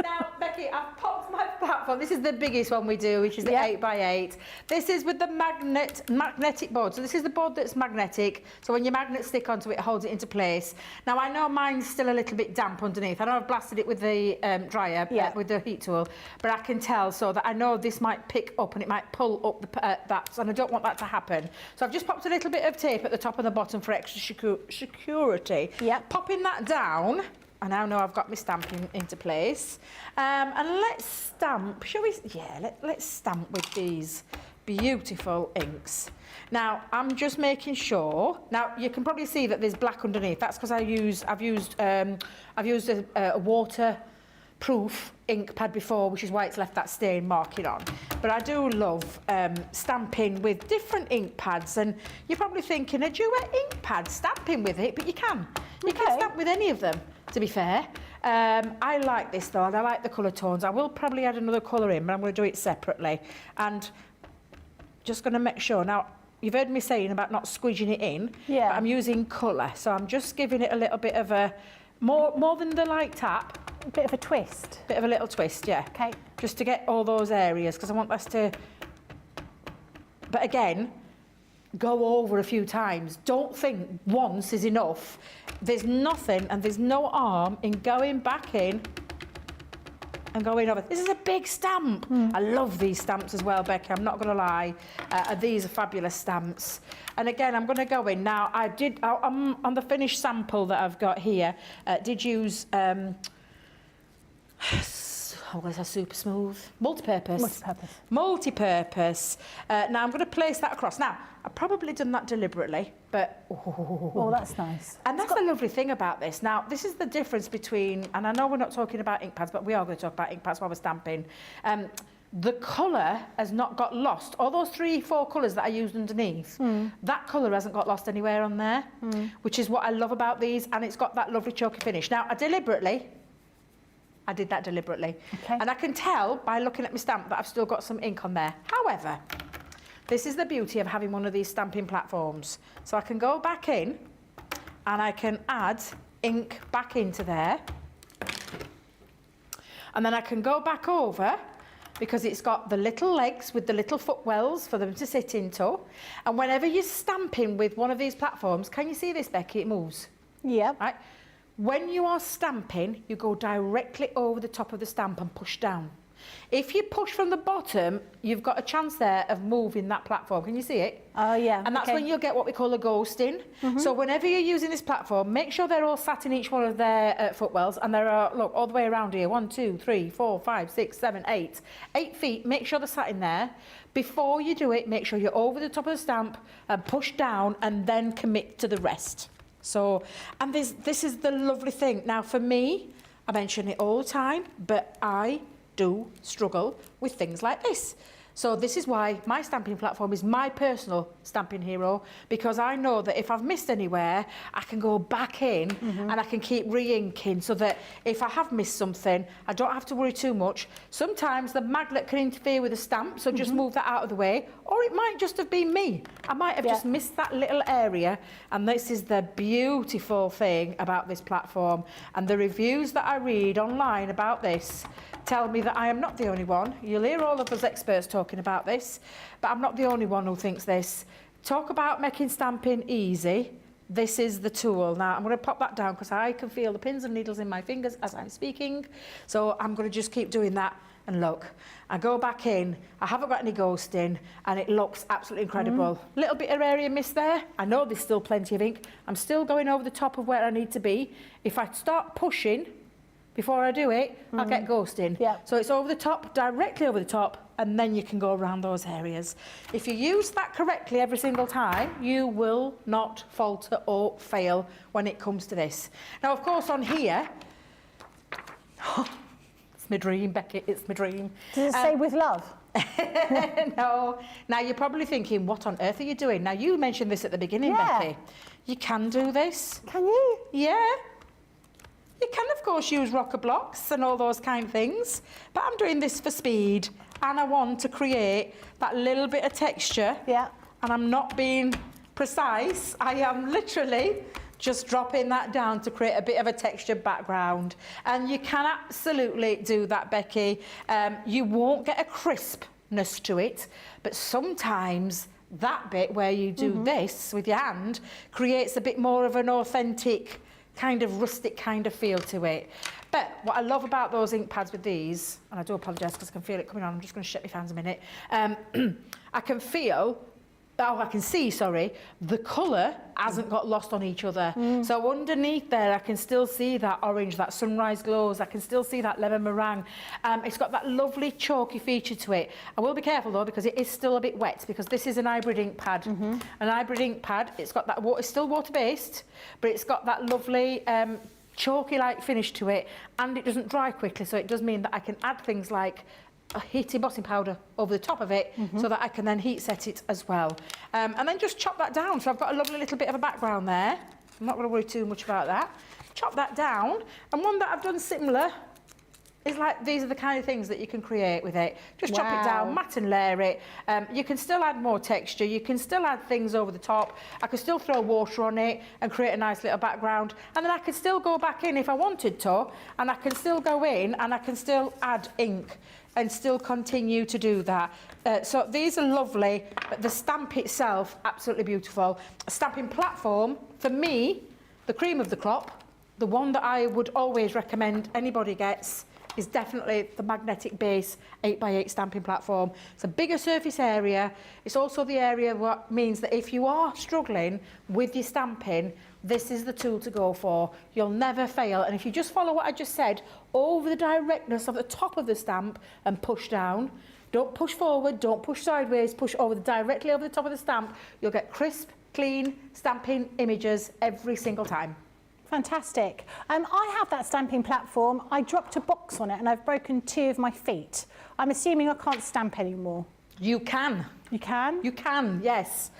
Now, Becky, I've popped my platform. This is the biggest one we do, which is the 8x8. This is with the magnetic board. So this is the board that's magnetic. So when your magnets stick onto it, it holds it into place. Now, I know mine's still a little bit damp underneath. I know I've blasted it with the dryer, with the heat tool, but I can tell so that I know this might pick up and it might pull up that, and I don't want that to happen. So I've just popped a little bit of tape at the top and the bottom for extra security. Yep. Popping that down. I now know I've got my stamping into place. And let's stamp, shall we? Yeah, let's stamp with these beautiful inks. Now, I'm just making sure. Now, you can probably see that there's black underneath. That's because I've used a waterproof ink pad before, which is why it's left that stain marking on. But I do love stamping with different ink pads. And you're probably thinking, a duet ink pad, stamping with it, but you can. You can stamp with any of them, to be fair. I like this though, and I like the colour tones. I will probably add another colour in, but I'm going to do it separately. And just going to make sure. Now, you've heard me saying about not squidging it in, but I'm using colour. So I'm just giving it a little bit of a, more than the light tap. A bit of a twist. Bit of a little twist, yeah. Okay. Just to get all those areas, because I want this to... But again, go over a few times. Don't think once is enough. There's nothing and there's no harm in going back in and going over. This is a big stamp. I love these stamps as well, Becky. I'm not going to lie. These are fabulous stamps. And again, I'm going to go in. Now, I'm on the finished sample that I've got here, did use... what is that, super smooth? Multi-purpose. Multi-purpose. Now, I'm going to place that across. Now, I've probably done that deliberately, but... Oh, that's nice. And that's the lovely thing about this. Now, this is the difference between... And I know we're not talking about ink pads, but we are going to talk about ink pads while we're stamping. The colour has not got lost. All those 3-4 colours that I used underneath, that colour hasn't got lost anywhere on there, which is what I love about these, and it's got that lovely choky finish. Now, I did that deliberately. Okay. And I can tell by looking at my stamp that I've still got some ink on there. However, this is the beauty of having one of these stamping platforms. So I can go back in and I can add ink back into there. And then I can go back over because it's got the little legs with the little footwells for them to sit into. And whenever you're stamping with one of these platforms, can you see this, Becky? It moves. Yeah. Right? When you are stamping, you go directly over the top of the stamp and push down. If you push from the bottom, you've got a chance there of moving that platform. Can you see it? Oh, yeah. And that's when you'll get what we call a ghosting. So whenever you're using this platform, make sure they're all sat in each one of their footwells. And there are, look, all the way around here, 1, 2, 3, 4, 5, 6, 7, 8. 8 feet, make sure they're sat in there. Before you do it, make sure you're over the top of the stamp and push down and then commit to the rest. So, and this is the lovely thing. Now, for me, I mention it all the time, but I do struggle with things like this. So this is why my stamping platform is my personal stamping hero, because I know that if I've missed anywhere, I can go back in and I can keep re-inking, so that if I have missed something, I don't have to worry too much. Sometimes the magnet can interfere with the stamp, so just move that out of the way. Or it might just have been me. I might have just missed that little area. And this is the beautiful thing about this platform. And the reviews that I read online about this tell me that I am not the only one. You'll hear all of us experts talking about this, but I'm not the only one who thinks this. Talk about making stamping easy. This is the tool. Now, I'm going to pop that down because I can feel the pins and needles in my fingers as I'm speaking. So I'm going to just keep doing that. And look, I go back in, I haven't got any ghosting, and it looks absolutely incredible. Little bit of area missed there. I know there's still plenty of ink. I'm still going over the top of where I need to be. If I start pushing before I do it, I'll get ghosting. So it's over the top, directly over the top, and then you can go around those areas. If you use that correctly every single time, you will not falter or fail when it comes to this. Now, of course, on here, it's my dream, Becky, it's my dream. Does it say with love? No. Now, you're probably thinking, what on earth are you doing? Now, you mentioned this at the beginning, Becky. You can do this. Can you? Yeah. You can, of course, use rocker blocks and all those kind of things, but I'm doing this for speed, and I want to create that little bit of texture. Yeah. And I'm not being precise. I am literally just dropping that down to create a bit of a textured background. And you can absolutely do that, Becky. You won't get a crispness to it, but sometimes that bit where you do this with your hand creates a bit more of an authentic kind of rustic kind of feel to it. But what I love about those ink pads with these, and I do apologise because I can feel it coming on, I'm just going to shut my hands a minute. I can see, the colour hasn't got lost on each other. So underneath there, I can still see that orange, that sunrise glows. I can still see that lemon meringue. It's got that lovely chalky feature to it. I will be careful though, because it is still a bit wet, because this is an hybrid ink pad. An hybrid ink pad, it's got that water, it's still water-based, but it's got that lovely chalky-like finish to it, and it doesn't dry quickly, so it does mean that I can add things like a heat embossing powder over the top of it, so that I can then heat set it as well. And then just chop that down. So I've got a lovely little bit of a background there. I'm not going to worry too much about that. Chop that down. And one that I've done similar is like, these are the kind of things that you can create with it. Just chop it down, matte and layer it. You can still add more texture. You can still add things over the top. I could still throw water on it and create a nice little background. And then I could still go back in if I wanted to, and I can still go in and I can still add ink and still continue to do that. So these are lovely, but the stamp itself, absolutely beautiful. A stamping platform, for me, the cream of the crop, the one that I would always recommend anybody gets, is definitely the magnetic base 8x8 stamping platform. It's a bigger surface area. It's also the area what means that if you are struggling with your stamping, this is the tool to go for. You'll never fail. And if you just follow what I just said, over the directness of the top of the stamp and push down, don't push forward, don't push sideways, push directly over the top of the stamp, you'll get crisp, clean stamping images every single time. Fantastic. I have that stamping platform. I dropped a box on it and I've broken 2 of my feet. I'm assuming I can't stamp anymore. You can. You can? You can, yes.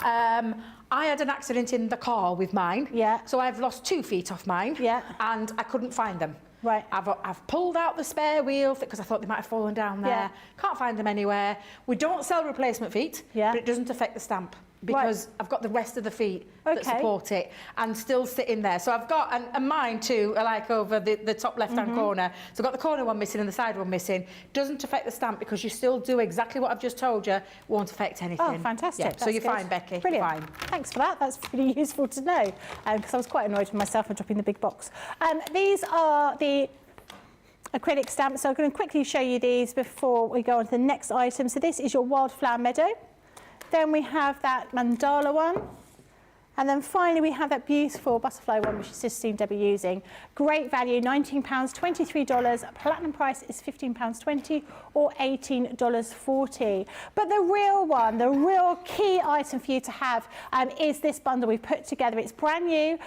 I had an accident in the car with mine. Yeah. So I've lost 2 feet off mine. Yeah. And I couldn't find them. Right. I've pulled out the spare wheel because I thought they might have fallen down there. Yeah. Can't find them anywhere. We don't sell replacement feet, but it doesn't affect the stamp, because I've got the rest of the feet that support it and still sitting there. So I've got, and mine too, are like over the top left-hand corner. So I've got the corner one missing and the side one missing. Doesn't affect the stamp because you still do exactly what I've just told you. Won't affect anything. Oh, fantastic. Yeah, so you're fine, Becky. Brilliant. You're fine. Thanks for that. That's really useful to know, because I was quite annoyed with myself for dropping the big box. These are the acrylic stamps. So I'm going to quickly show you these before we go on to the next item. So this is your wildflower meadow. Then we have that mandala one. And then finally, we have that beautiful butterfly one, which is just seen Debbie using. Great value, £19, $23. Platinum price is £15.20 or $18.40. But the real one, the real key item for you to have is this bundle we've put together. It's brand new.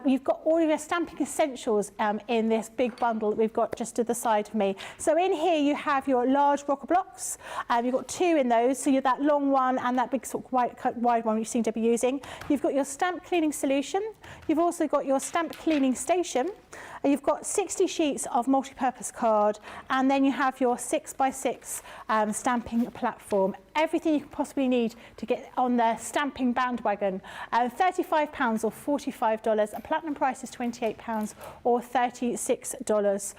You've got all of your stamping essentials in this big bundle that we've got just to the side of me. So in here, you have your large rocker blocks. You've got 2 in those. So you're that long one and that big sort of wide one you've seen Debbie using. You've got your stamp cleaning solution. You've also got your stamp cleaning station. You've got 60 sheets of multi-purpose card, and then you have your 6x6 stamping platform. Everything you can possibly need to get on the stamping bandwagon. £35 or $45. A platinum price is £28 or $36.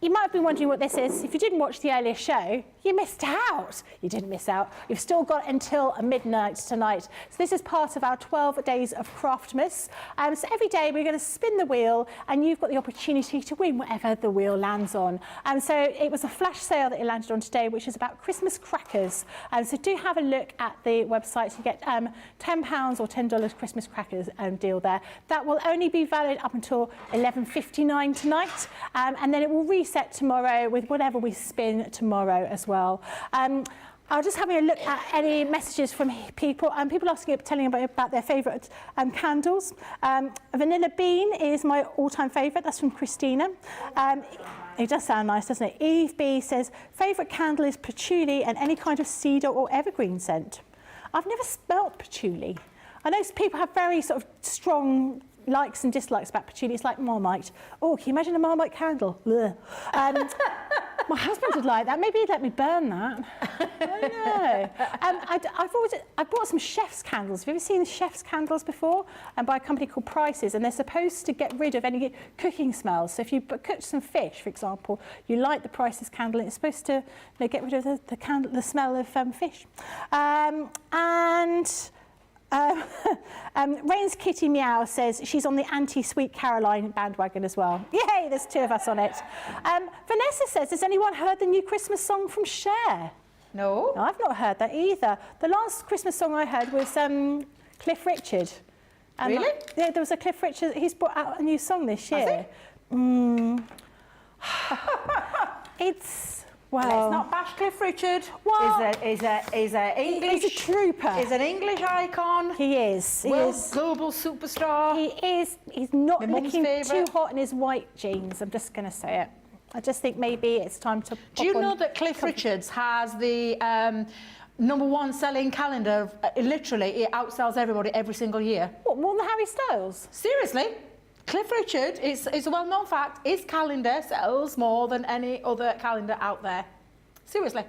You might have been wondering what this is. If you didn't watch the earlier show, you missed out. You didn't miss out. You've still got until midnight tonight. So this is part of our 12 days of Craftmas. So every day we're going to spin the wheel and you've got the opportunity to win whatever the wheel lands on. So it was a flash sale that it landed on today, which is about Christmas crackers. So do have a look at the website to get £10 or $10 Christmas crackers deal there. That will only be valid up until 11:59 tonight. And then it will reset tomorrow with whatever we spin tomorrow as well. I'll just having a look at any messages from people. People telling about their favourite candles. Vanilla Bean is my all-time favourite. That's from Christina. It does sound nice, doesn't it? Eve B says, favourite candle is patchouli and any kind of cedar or evergreen scent. I've never smelt patchouli. I know people have very sort of strong likes and dislikes about patchouli. It's like Marmite. Oh, can you imagine a Marmite candle? My husband would like that. Maybe he'd let me burn that. I don't know. I've bought some chef's candles. Have you ever seen the chef's candles before? By a company called Prices, and they're supposed to get rid of any cooking smells. So if you cook some fish, for example, you light the Prices candle, and it's supposed to get rid of the smell of fish. Rain's Kitty Meow says she's on the anti-Sweet Caroline bandwagon as well. Yay, there's 2 of us on it. Vanessa says, has anyone heard the new Christmas song from Cher? No. No, I've not heard that either. The last Christmas song I heard was Cliff Richard. Really? Yeah, there was a Cliff Richard. He's brought out a new song this year. It's... Well, let's not bash Cliff Richard. What? He's a English. He's a trooper. He's an English icon. He is. He is. Global superstar. He is. He's not looking too hot in his white jeans. I'm just going to say it. I just think maybe it's time to. Do you know that Cliff Richards has the #1 selling calendar? Literally, it outsells everybody every single year. What, more than Harry Styles? Seriously. Cliff Richard, it's a well-known fact, his calendar sells more than any other calendar out there. Seriously.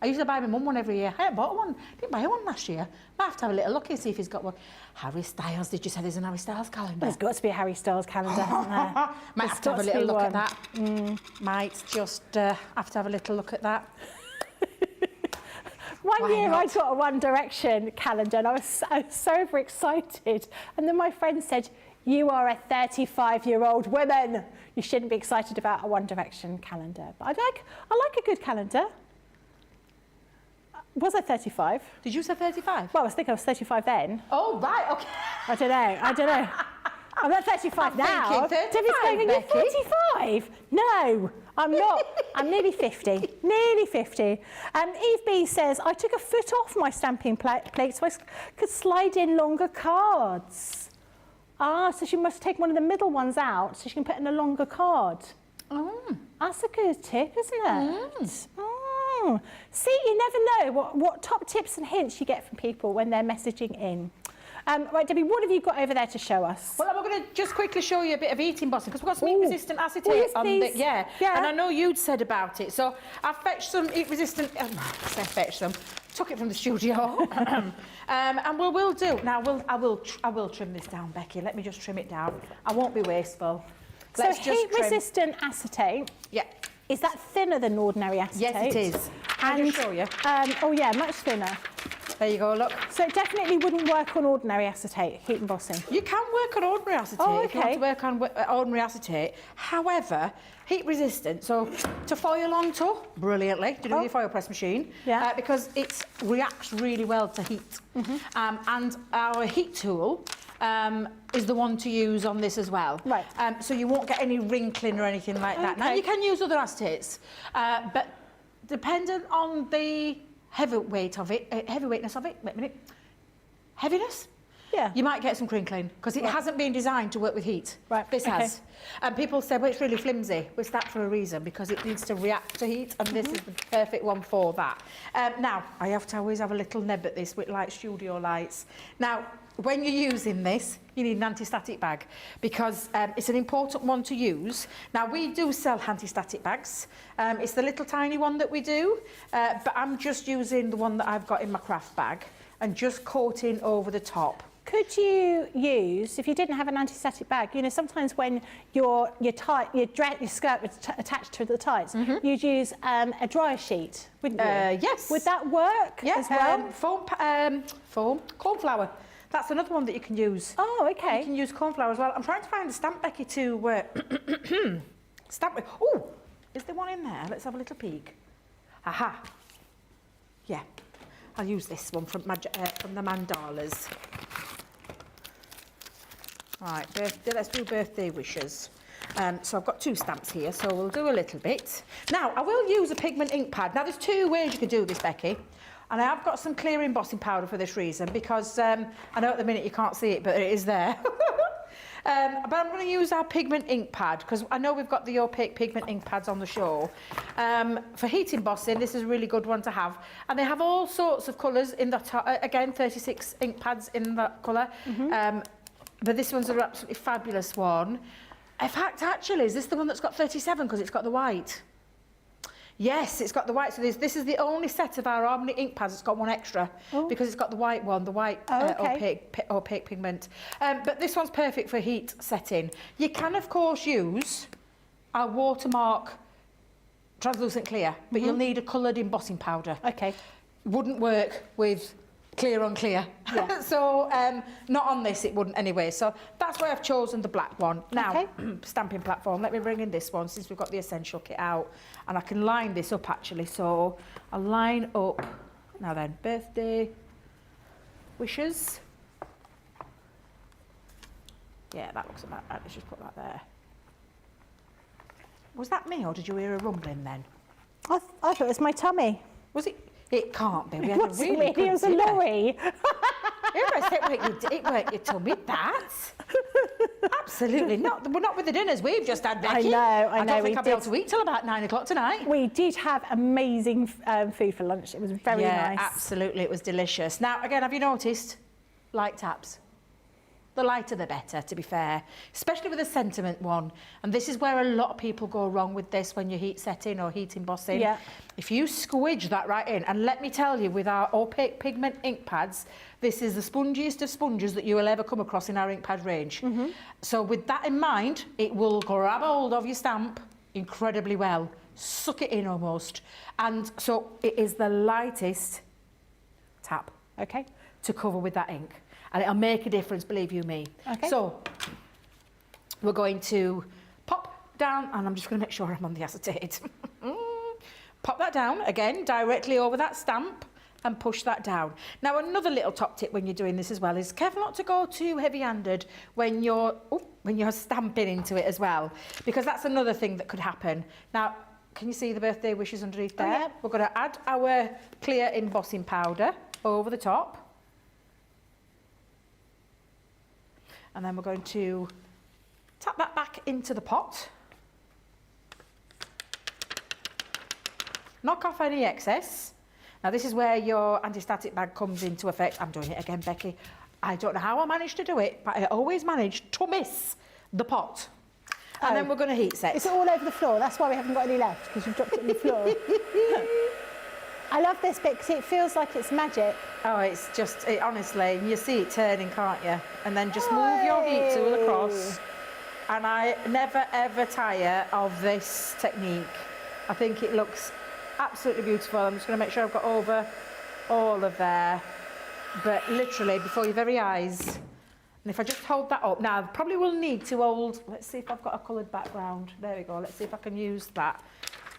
I used to buy my mum one every year. I haven't bought one. Didn't buy one last year. Might have to have a little look and see if he's got one. Harry Styles, did you say there's an Harry Styles calendar? There's got to be a Harry Styles calendar, hasn't there? Might have to have a little look at that. Might just have to have a little look at that. One year I got a One Direction calendar and I was so overexcited. And then my friend said, you are a 35-year-old woman. You shouldn't be excited about a One Direction calendar. But I like a good calendar. Was I 35? Did you say 35? Well, I think I was 35 then. Oh, right, okay. I don't know. I'm not 35 now. Debbie's going, you're 45? No, I'm not. I'm nearly 50. Nearly 50. Eve B says, I took a foot off my stamping plate so I could slide in longer cards. So she must take one of the middle ones out so she can put in a longer card. That's a good tip, isn't it? See, you never know what top tips and hints you get from people when they're messaging in. Right, Debbie, what have you got over there to show us? Well, I'm going to just quickly show you a bit of heat embossing because we've got some heat-resistant acetate on the... Yeah, and I know you'd said about it. So I fetched some heat-resistant... I fetched them. Took it from the studio. And we will do... Now, I will trim this down, Becky. Let me just trim it down. I won't be wasteful. So heat-resistant acetate... Yeah. Is that thinner than ordinary acetate? Yes, it is. I'll just show you. Oh, yeah, much thinner. There you go, look. So it definitely wouldn't work on ordinary acetate, heat embossing. You can work on ordinary acetate if you want to work on ordinary acetate. However, heat resistant, so to foil onto brilliantly, to do your foil press machine, because it reacts really well to heat. And our heat tool is the one to use on this as well. Right. So you won't get any wrinkling or anything like that. Now you can use other acetates, but dependent on the heaviness of it, wait a minute, heaviness? Yeah. You might get some crinkling because it hasn't been designed to work with heat. Right. This has. And people say, well, it's really flimsy. Well, it's that for a reason because it needs to react to heat, and this is the perfect one for that. Now, I have to always have a little neb at this with light studio lights. Now, when you're using this, you need an anti-static bag because it's an important one to use. Now, we do sell anti-static bags. It's the little tiny one that we do, but I'm just using the one that I've got in my craft bag and just coating over the top. Could you use, if you didn't have an anti-static bag, you know, sometimes when your skirt was attached to the tights, you'd use a dryer sheet, wouldn't you? Yes. Would that work as well? Foam, corn flour. That's another one that you can use. Oh, okay. You can use corn flour as well. I'm trying to find a stamp, Becky, to stamp with. Oh, is there one in there? Let's have a little peek. Aha. Yeah. I'll use this one from the mandalas. Right, let's do birthday wishes. So I've got 2 stamps here, so we'll do a little bit. Now, I will use a pigment ink pad. Now, there's 2 ways you can do this, Becky. And I have got some clear embossing powder for this reason, because I know at the minute you can't see it, but it is there. But I'm going to use our pigment ink pad, because I know we've got the opaque pigment ink pads on the show. For heat embossing, this is a really good one to have. And they have all sorts of colours in the top. Again, 36 ink pads in that colour. But this one's an absolutely fabulous one. In fact, actually, is this the one that's got 37 because it's got the white? Yes, it's got the white. So this is the only set of our Harmony ink pads that's got one extra because it's got the white one, the white opaque pigment. But this one's perfect for heat setting. You can, of course, use our watermark translucent clear, but you'll need a coloured embossing powder. Okay. Wouldn't work with clear on clear. Yeah. So not on this, it wouldn't anyway. So that's why I've chosen the black one. Now, stamping platform, let me bring in this one since we've got the essential kit out. And I can line this up actually. So I'll line up, now then, birthday wishes. Yeah, that looks about right. Let's just put that there. Was that me or did you hear a rumbling then? I thought it was my tummy. Was it? It can't be. We It had a wasn't really me, good it was a dinner. lorry. It weren't your tummy, that. Absolutely not. We're not with the dinners we've just had, Becky. I know. I don't think I'll be able to eat till about 9 o'clock tonight. We did have amazing food for lunch. It was very nice. Yeah, absolutely. It was delicious. Now, again, have you noticed? Light taps. The lighter the better, to be fair, especially with a sentiment one. And this is where a lot of people go wrong with this when you're heat setting or heat embossing. Yeah. If you squidge that right in, and let me tell you, with our opaque pigment ink pads, this is the spongiest of sponges that you will ever come across in our ink pad range. So with that in mind, it will grab hold of your stamp incredibly well, suck it in almost. And so it is the lightest tap to cover with that ink. And it'll make a difference, believe you me. So we're going to pop down, and I'm just going to make sure I'm on the acetate. Pop that down, again, directly over that stamp, and push that down. Now, another little top tip when you're doing this as well is careful not to go too heavy-handed when you're stamping into it as well, because that's another thing that could happen. Now, can you see the birthday wishes underneath there? Yeah. We're going to add our clear embossing powder over the top. And then we're going to tap that back into the pot. Knock off any excess. Now this is where your anti-static bag comes into effect. I'm doing it again, Becky. I don't know how I managed to do it, but I always managed to miss the pot. And then we're going to heat set. It's all over the floor. That's why we haven't got any left, because you've dropped it on the floor. I love this bit because it feels like it's magic. Oh, it's just, honestly, you see it turning, can't you? And then just move your heat tool across. And I never, ever tire of this technique. I think it looks absolutely beautiful. I'm just going to make sure I've got over all of there. but literally before your very eyes. And if I just hold that up, now I probably will need to hold, let's see if I've got a coloured background. There we go, let's see if I can use that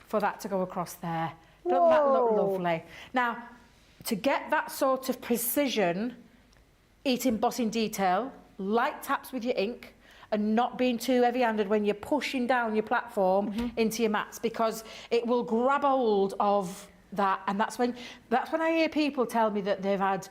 for that to go across there. Doesn't that look lovely? Now, to get that sort of precision, embossing detail, light taps with your ink, and not being too heavy-handed when you're pushing down your platform into your mats, because it will grab hold of that, and that's when I hear people tell me that they've had,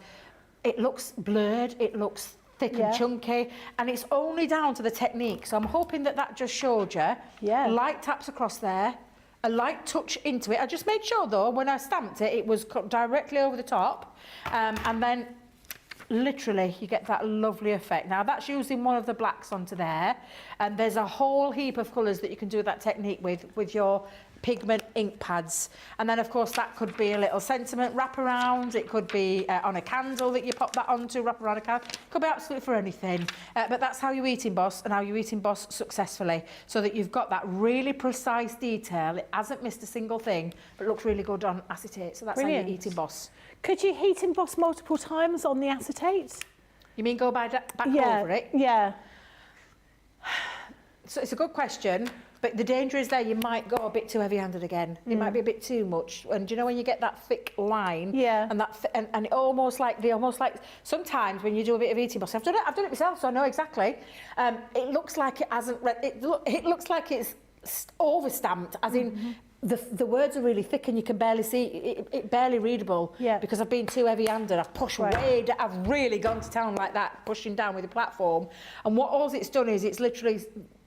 it looks blurred, it looks thick and chunky, and it's only down to the technique. So I'm hoping that that just showed you. Yeah. Light taps across there, a light touch into it. I just made sure though, when I stamped it, it was directly over the top, and then literally you get that lovely effect. Now that's using one of the blacks onto there, and there's a whole heap of colours that you can do that technique with your pigment ink pads. And then of course that could be a little sentiment wraparound, it could be on a candle that you pop that onto, wrap around a candle, could be absolutely for anything. But that's how you emboss, and how you emboss successfully, so that you've got that really precise detail. It hasn't missed a single thing, but it looks really good on acetate. So that's Brilliant. how you emboss. Could you heat emboss multiple times on the acetate? You mean go back over it? Yeah. So it's a good question, but the danger is there, you might go a bit too heavy-handed again. It might be a bit too much. And do you know when you get that thick line? Yeah. And that and it almost like sometimes when you do a bit of embossing, I've done it myself, so I know exactly. It looks like it hasn't. It looks like it's over-stamped, as in. The words are really thick and you can barely see it, barely readable. Yeah. Because I've been too heavy-handed. I've pushed way down. I've really gone to town like that, pushing down with the platform. And what all it's done is it's literally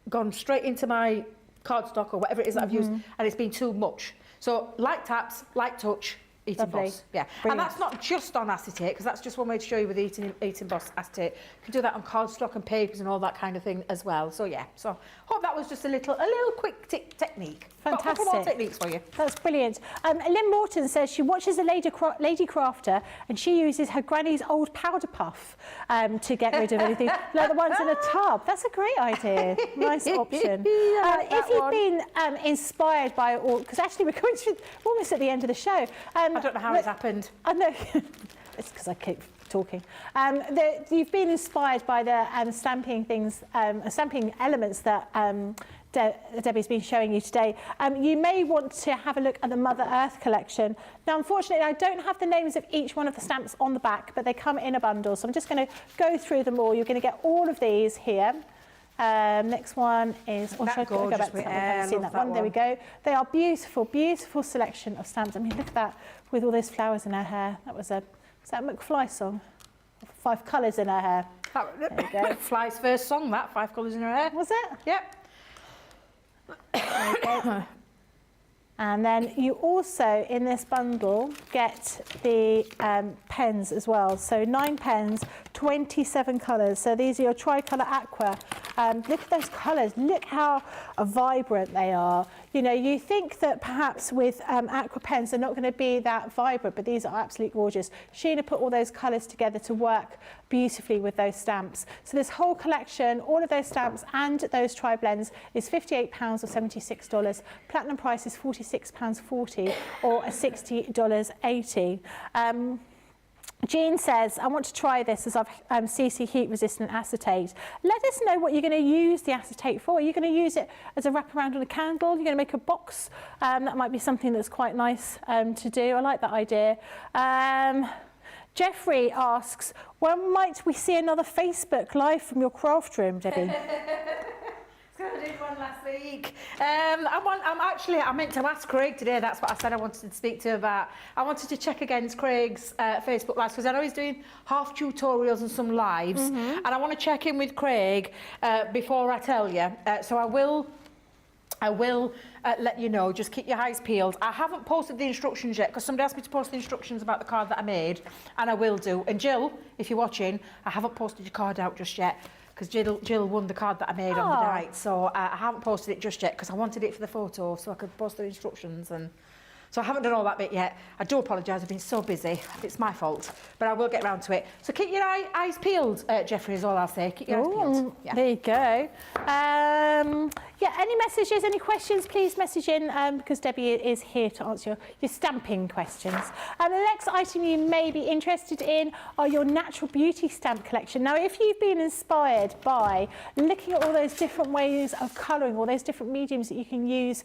gone straight into my cardstock or whatever it is that I've used, and it's been too much. So light taps, light touch, emboss. Yeah. Brilliant. And that's not just on acetate, because that's just one way to show you with emboss acetate. You can do that on cardstock and papers and all that kind of thing as well. So yeah. So hope that was just a little quick technique. Fantastic. Got a couple more techniques for you. That's brilliant. Lynn Morton says she watches a lady crafter and she uses her granny's old powder puff to get rid of anything, like the ones in a tub. That's a great idea. Nice option. If you've been inspired by all, because actually we're going to almost at the end of the show. I don't know how it's happened. I know. It's because I keep talking. You've been inspired by the stamping elements that Debbie's been showing you today. You may want to have a look at the Mother Earth collection. Now, unfortunately, I don't have the names of each one of the stamps on the back, but they come in a bundle. So I'm just going to go through them all. You're going to get all of these here. Next one is, or should I go back to that? I haven't seen that one. There we go. They are beautiful, beautiful selection of stamps. I mean, look at that with all those flowers in her hair. That was is that a McFly song? 5 colours in her hair. McFly's first song, that 5 colours in her hair. Was it? Yep. Okay. And then you also, in this bundle, get the pens as well. So 9 pens, 27 colours. So these are your tricolour aqua. Look at those colours. Look how vibrant they are. You know, you think that perhaps with aqua pens they're not going to be that vibrant, but these are absolutely gorgeous. Sheena put all those colours together to work beautifully with those stamps. So this whole collection, all of those stamps and those tri-blends is £58 or $76. Platinum price is £46.40 or $60.80. Jean says, I want to try this as I've CC heat resistant acetate. Let us know what you're going to use the acetate for. Are you going to use it as a wraparound on a candle? You're going to make a box? That might be something that's quite nice to do. I like that idea. Jeffrey asks, when might we see another Facebook Live from your craft room, Debbie? I did one last week. I meant to ask Craig today. That's what I said I wanted to speak to about. I wanted to check against Craig's Facebook lives, because I know he's doing half tutorials and some lives, and I want to check in with Craig before I tell you. So I will let you know. Just keep your eyes peeled. I haven't posted the instructions yet, because somebody asked me to post the instructions about the card that I made, and I will do. And Jill, if you're watching, I haven't posted your card out just yet, because Jill won the card that I made on the night. So I haven't posted it just yet, because I wanted it for the photo so I could post the instructions. And so I haven't done all that bit yet. I do apologise, I've been so busy. It's my fault, but I will get round to it. So keep your eyes peeled, Jeffrey, is all I'll say. Keep your eyes peeled. Yeah. There you go. Yeah, any messages, any questions, please message in because Debbie is here to answer your stamping questions. The next item you may be interested in are your natural beauty stamp collection. Now, if you've been inspired by looking at all those different ways of colouring, all those different mediums that you can use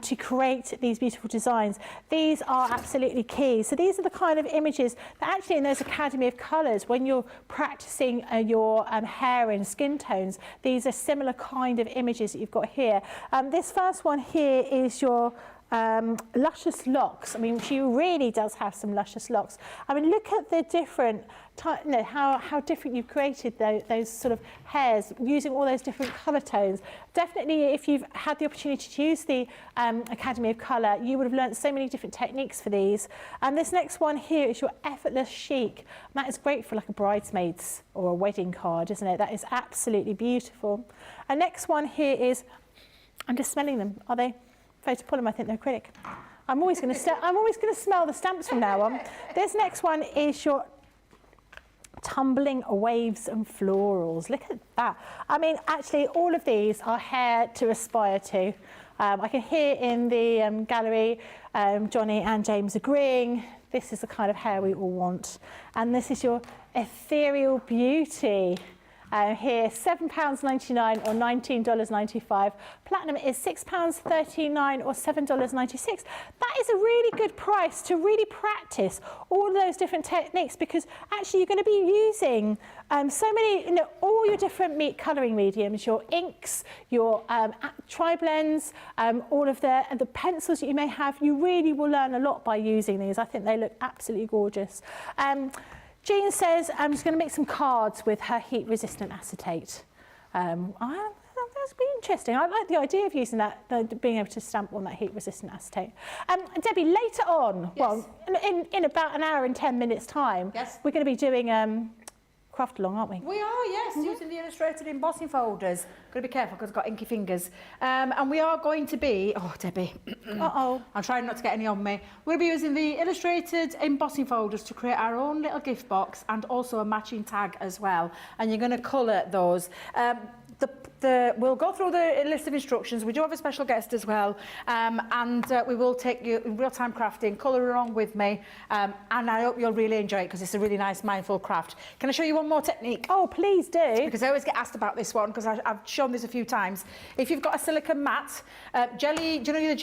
to create these beautiful designs, these are absolutely key. So these are the kind of images that actually in those Academy of Colours, when you're practising your hair and skin tones, these are similar kind of images that you've got here. This first one here is your luscious locks. I mean, she really does have some luscious locks. I mean, look at the different, how different you've created those sort of hairs using all those different colour tones. Definitely, if you've had the opportunity to use the Academy of Colour, you would have learnt so many different techniques for these. And this next one here is your effortless chic. And that is great for like a bridesmaid's or a wedding card, isn't it? That is absolutely beautiful. And next one here is, I'm just smelling them. Are they? To pull them, I think they're acrylic. I'm always going to smell the stamps from now on. This next one is your tumbling waves and florals. Look at that. I mean, actually, all of these are hair to aspire to. I can hear in the gallery Johnny and James agreeing. This is the kind of hair we all want. And this is your ethereal beauty. Here, £7.99 or $19.95. Platinum is £6.39 or $7.96. That is a really good price to really practice all of those different techniques, because actually you're going to be using so many, all your different colouring mediums, your inks, your tri-blends, all of the pencils that you may have. You really will learn a lot by using these. I think they look absolutely gorgeous. Jean says she's going to make some cards with her heat-resistant acetate. That's be interesting. I like the idea of using that, being able to stamp on that heat-resistant acetate. Debbie, later on, yes. Well, in about an hour and 10 minutes' time, yes, we're going to be doing craft along, aren't we? We are, yes, using the illustrated embossing folders. Got to be careful because I've got inky fingers. And we are going to be, oh, Debbie. Uh-oh. I'm trying not to get any on me. We'll be using the illustrated embossing folders to create our own little gift box and also a matching tag as well. And you're going to colour those. We'll go through the list of instructions. We do have a special guest as well, and we will take you in real-time crafting, colour along with me, and I hope you'll really enjoy it because it's a really nice, mindful craft. Can I show you one more technique? Oh, please do. Because I always get asked about this one because I've shown this a few times. If you've got a silicone mat, jelly, do you know the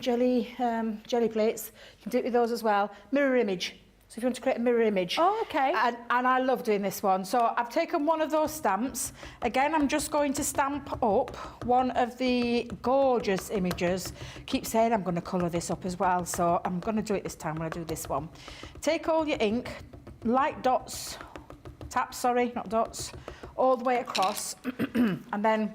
jelly plates? You can do it with those as well. Mirror image. So if you want to create a mirror image. Oh, okay. And I love doing this one. So I've taken one of those stamps. Again, I'm just going to stamp up one of the gorgeous images. Keep saying I'm going to colour this up as well. So I'm going to do it this time when I do this one. Take all your ink, light dots, taps, sorry, not dots, all the way across. And then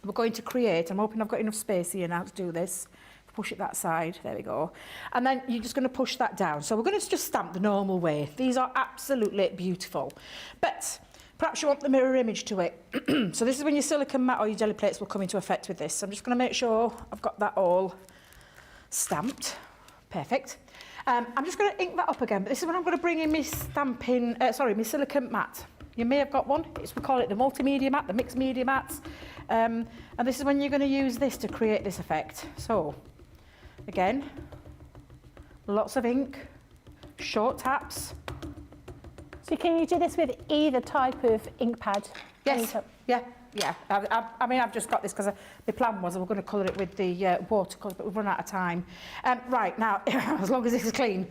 we're going to create, I'm hoping I've got enough space here now to do this. Push it that side, there we go. And then you're just going to push that down. So we're going to just stamp the normal way. These are absolutely beautiful. But perhaps you want the mirror image to it. So this is when your silicone mat or your jelly plates will come into effect with this. So I'm just going to make sure I've got that all stamped. Perfect. I'm just going to ink that up again, but this is when I'm going to bring in my stamping, my silicone mat. You may have got one. We call it the multimedia mat, the mixed media mats. And this is when you're going to use this to create this effect. So again, lots of ink, short taps. So can you do this with either type of ink pad? Yes, yeah. I mean, I've just got this because the plan was we're going to colour it with the watercolours, but we've run out of time. Right, now, as long as this is clean,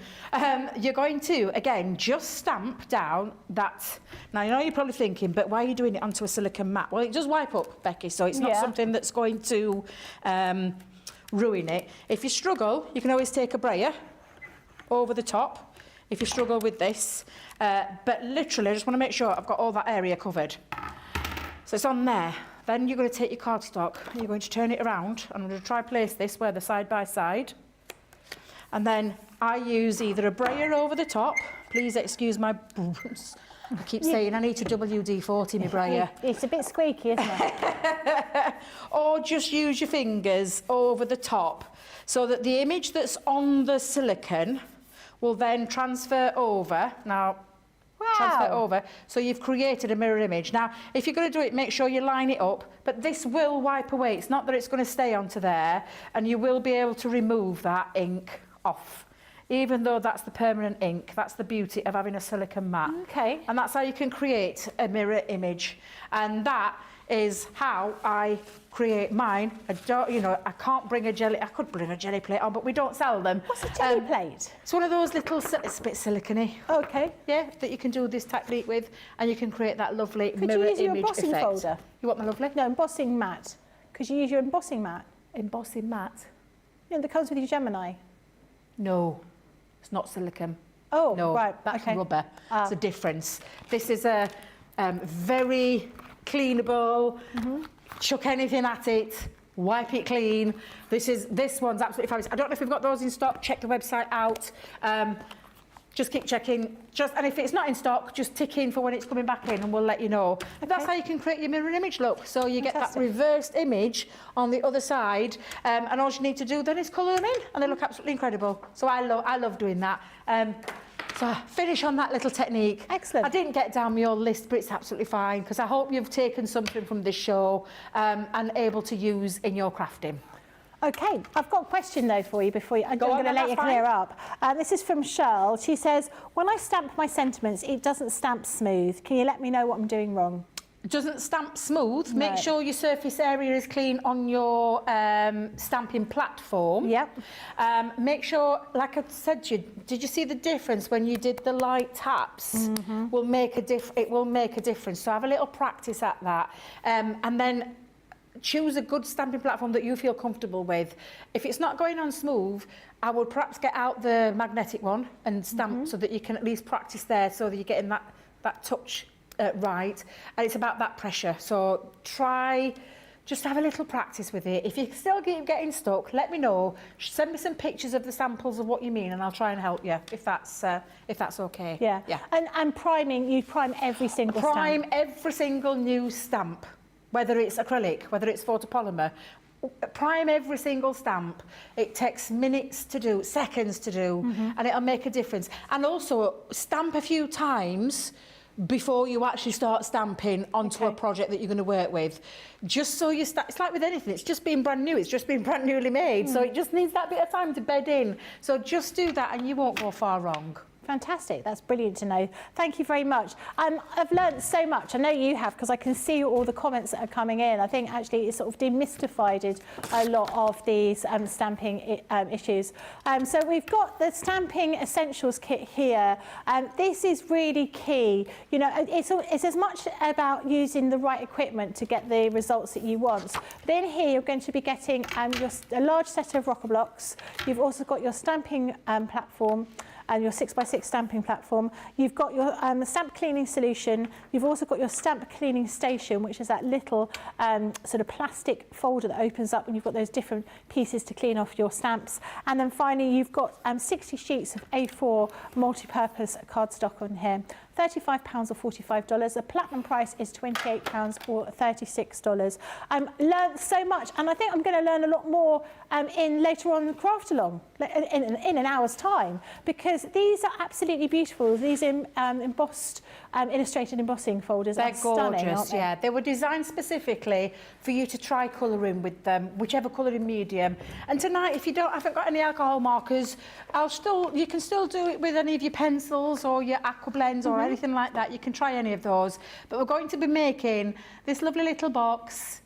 you're going to, again, just stamp down that. Now, I know you're probably thinking, but why are you doing it onto a silicone mat? Well, it does wipe up, Becky, so it's not something that's going to ruin it. If you struggle, you can always take a brayer over the top if you struggle with this. But literally, I just want to make sure I've got all that area covered. So it's on there. Then you're going to take your cardstock and you're going to turn it around. I'm going to try place this where they're side by side. And then I use either a brayer over the top. Please excuse my... I keep saying I need to WD-40 my brayer. It's a bit squeaky, isn't it? Or just use your fingers over the top so that the image that's on the silicone will then transfer over. Now, transfer it over. So you've created a mirror image. Now, if you're going to do it, make sure you line it up, but this will wipe away. It's not that it's going to stay onto there, and you will be able to remove that ink off. Even though that's the permanent ink, that's the beauty of having a silicone mat. Okay. And that's how you can create a mirror image. And that is how I create mine. I don't, you know, I can't bring a jelly, I could bring a jelly plate on, but we don't sell them. What's a jelly plate? It's one of those little, it's a bit silicone-y. Okay. Yeah, that you can do this technique with, and you can create that lovely Could mirror you use your image embossing effect. folder? You want my lovely? No, embossing mat. Could you use your embossing mat? Embossing mat? You know, that comes with your Gemini. No, it's not silicone. Oh, No, right. that's okay. rubber. It's a difference. This is a very cleanable, chuck anything at it, wipe it clean. This one's absolutely fabulous. I don't know if we've got those in stock. Check the website out. Just keep checking. And if it's not in stock, just tick in for when it's coming back in, and we'll let you know. Okay. That's how you can create your mirror image look. So you get that reversed image on the other side, and all you need to do then is colour them in, and they look absolutely incredible. So I love doing that. So finish on that little technique. Excellent. I didn't get down your list, but it's absolutely fine, because I hope you've taken something from this show and able to use in your crafting. Okay, I've got a question though for you before I'm Go on, going to let you that's clear fine. up. This is from Cheryl. She says, when I stamp my sentiments, it doesn't stamp smooth. Can you let me know what I'm doing wrong? It doesn't stamp smooth. No. Make sure your surface area is clean on your stamping platform. Yep. Make sure, like I said to you, did you see the difference when you did the light taps? It will make a difference. So have a little practice at that. And then choose a good stamping platform that you feel comfortable with. If it's not going on smooth, I would perhaps get out the magnetic one and stamp so that you can at least practice there, so that you're getting that touch right. And it's about that pressure. So just have a little practice with it. If you still keep getting stuck, let me know. Send me some pictures of the samples of what you mean, and I'll try and help you if that's okay. Yeah. And priming, you prime every single stamp. Prime every single new stamp, whether it's acrylic, whether it's photopolymer. Prime every single stamp. It takes minutes to do, seconds to do, and it'll make a difference. And also stamp a few times before you actually start stamping onto a project that you're going to work with. Just so you start, it's like with anything, it's just been brand new, it's just been brand newly made, so it just needs that bit of time to bed in. So just do that and you won't go far wrong. Fantastic, that's brilliant to know. Thank you very much. I've learned so much. I know you have, because I can see all the comments that are coming in. I think actually it's sort of demystified a lot of these stamping issues. So we've got the Stamping Essentials kit here. This is really key. You know, it's as much about using the right equipment to get the results that you want. But in here, you're going to be getting a large set of rocker blocks. You've also got your stamping platform, and your 6x6 stamping platform. You've got your stamp cleaning solution. You've also got your stamp cleaning station, which is that little sort of plastic folder that opens up, and you've got those different pieces to clean off your stamps. And then finally, you've got 60 sheets of A4 multi-purpose cardstock on here. £35 or $45. The platinum price is £28 or $36. Learned so much, and I think I'm going to learn a lot more later on in the craft along in an hour's time, because these are absolutely beautiful. These embossed, illustrated embossing folders are stunning, gorgeous, aren't they? yeah. They were designed specifically for you to try colouring with them, whichever colouring medium. And tonight, if you haven't got any alcohol markers, you can still do it with any of your pencils or your aqua blends or anything like that. You can try any of those. But we're going to be making this lovely little box,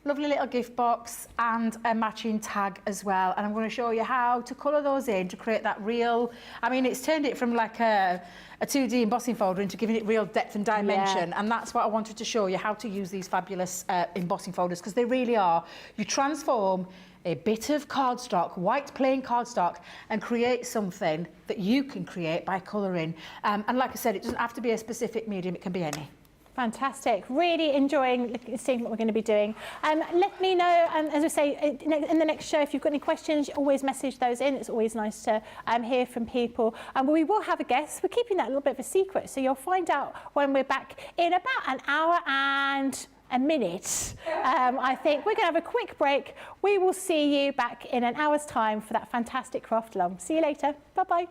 lovely little gift box, and a matching tag as well. And I'm going to show you how to colour those in to create that real, I mean, it's turned it from like a 2D embossing folder into giving it real depth and dimension. And that's what I wanted to show you, how to use these fabulous embossing folders, because they really are. You transform a bit of cardstock, white plain cardstock, and create something that you can create by colouring. And like I said, it doesn't have to be a specific medium, it can be any. Fantastic. Really enjoying seeing what we're going to be doing. Let me know, as I say, in the next show, if you've got any questions, always message those in. It's always nice to hear from people. But we will have a guest. We're keeping that a little bit of a secret, so you'll find out when we're back in about an hour and a minute. I think we're going to have a quick break. We will see you back in an hour's time for that fantastic craft along. See you later. Bye-bye.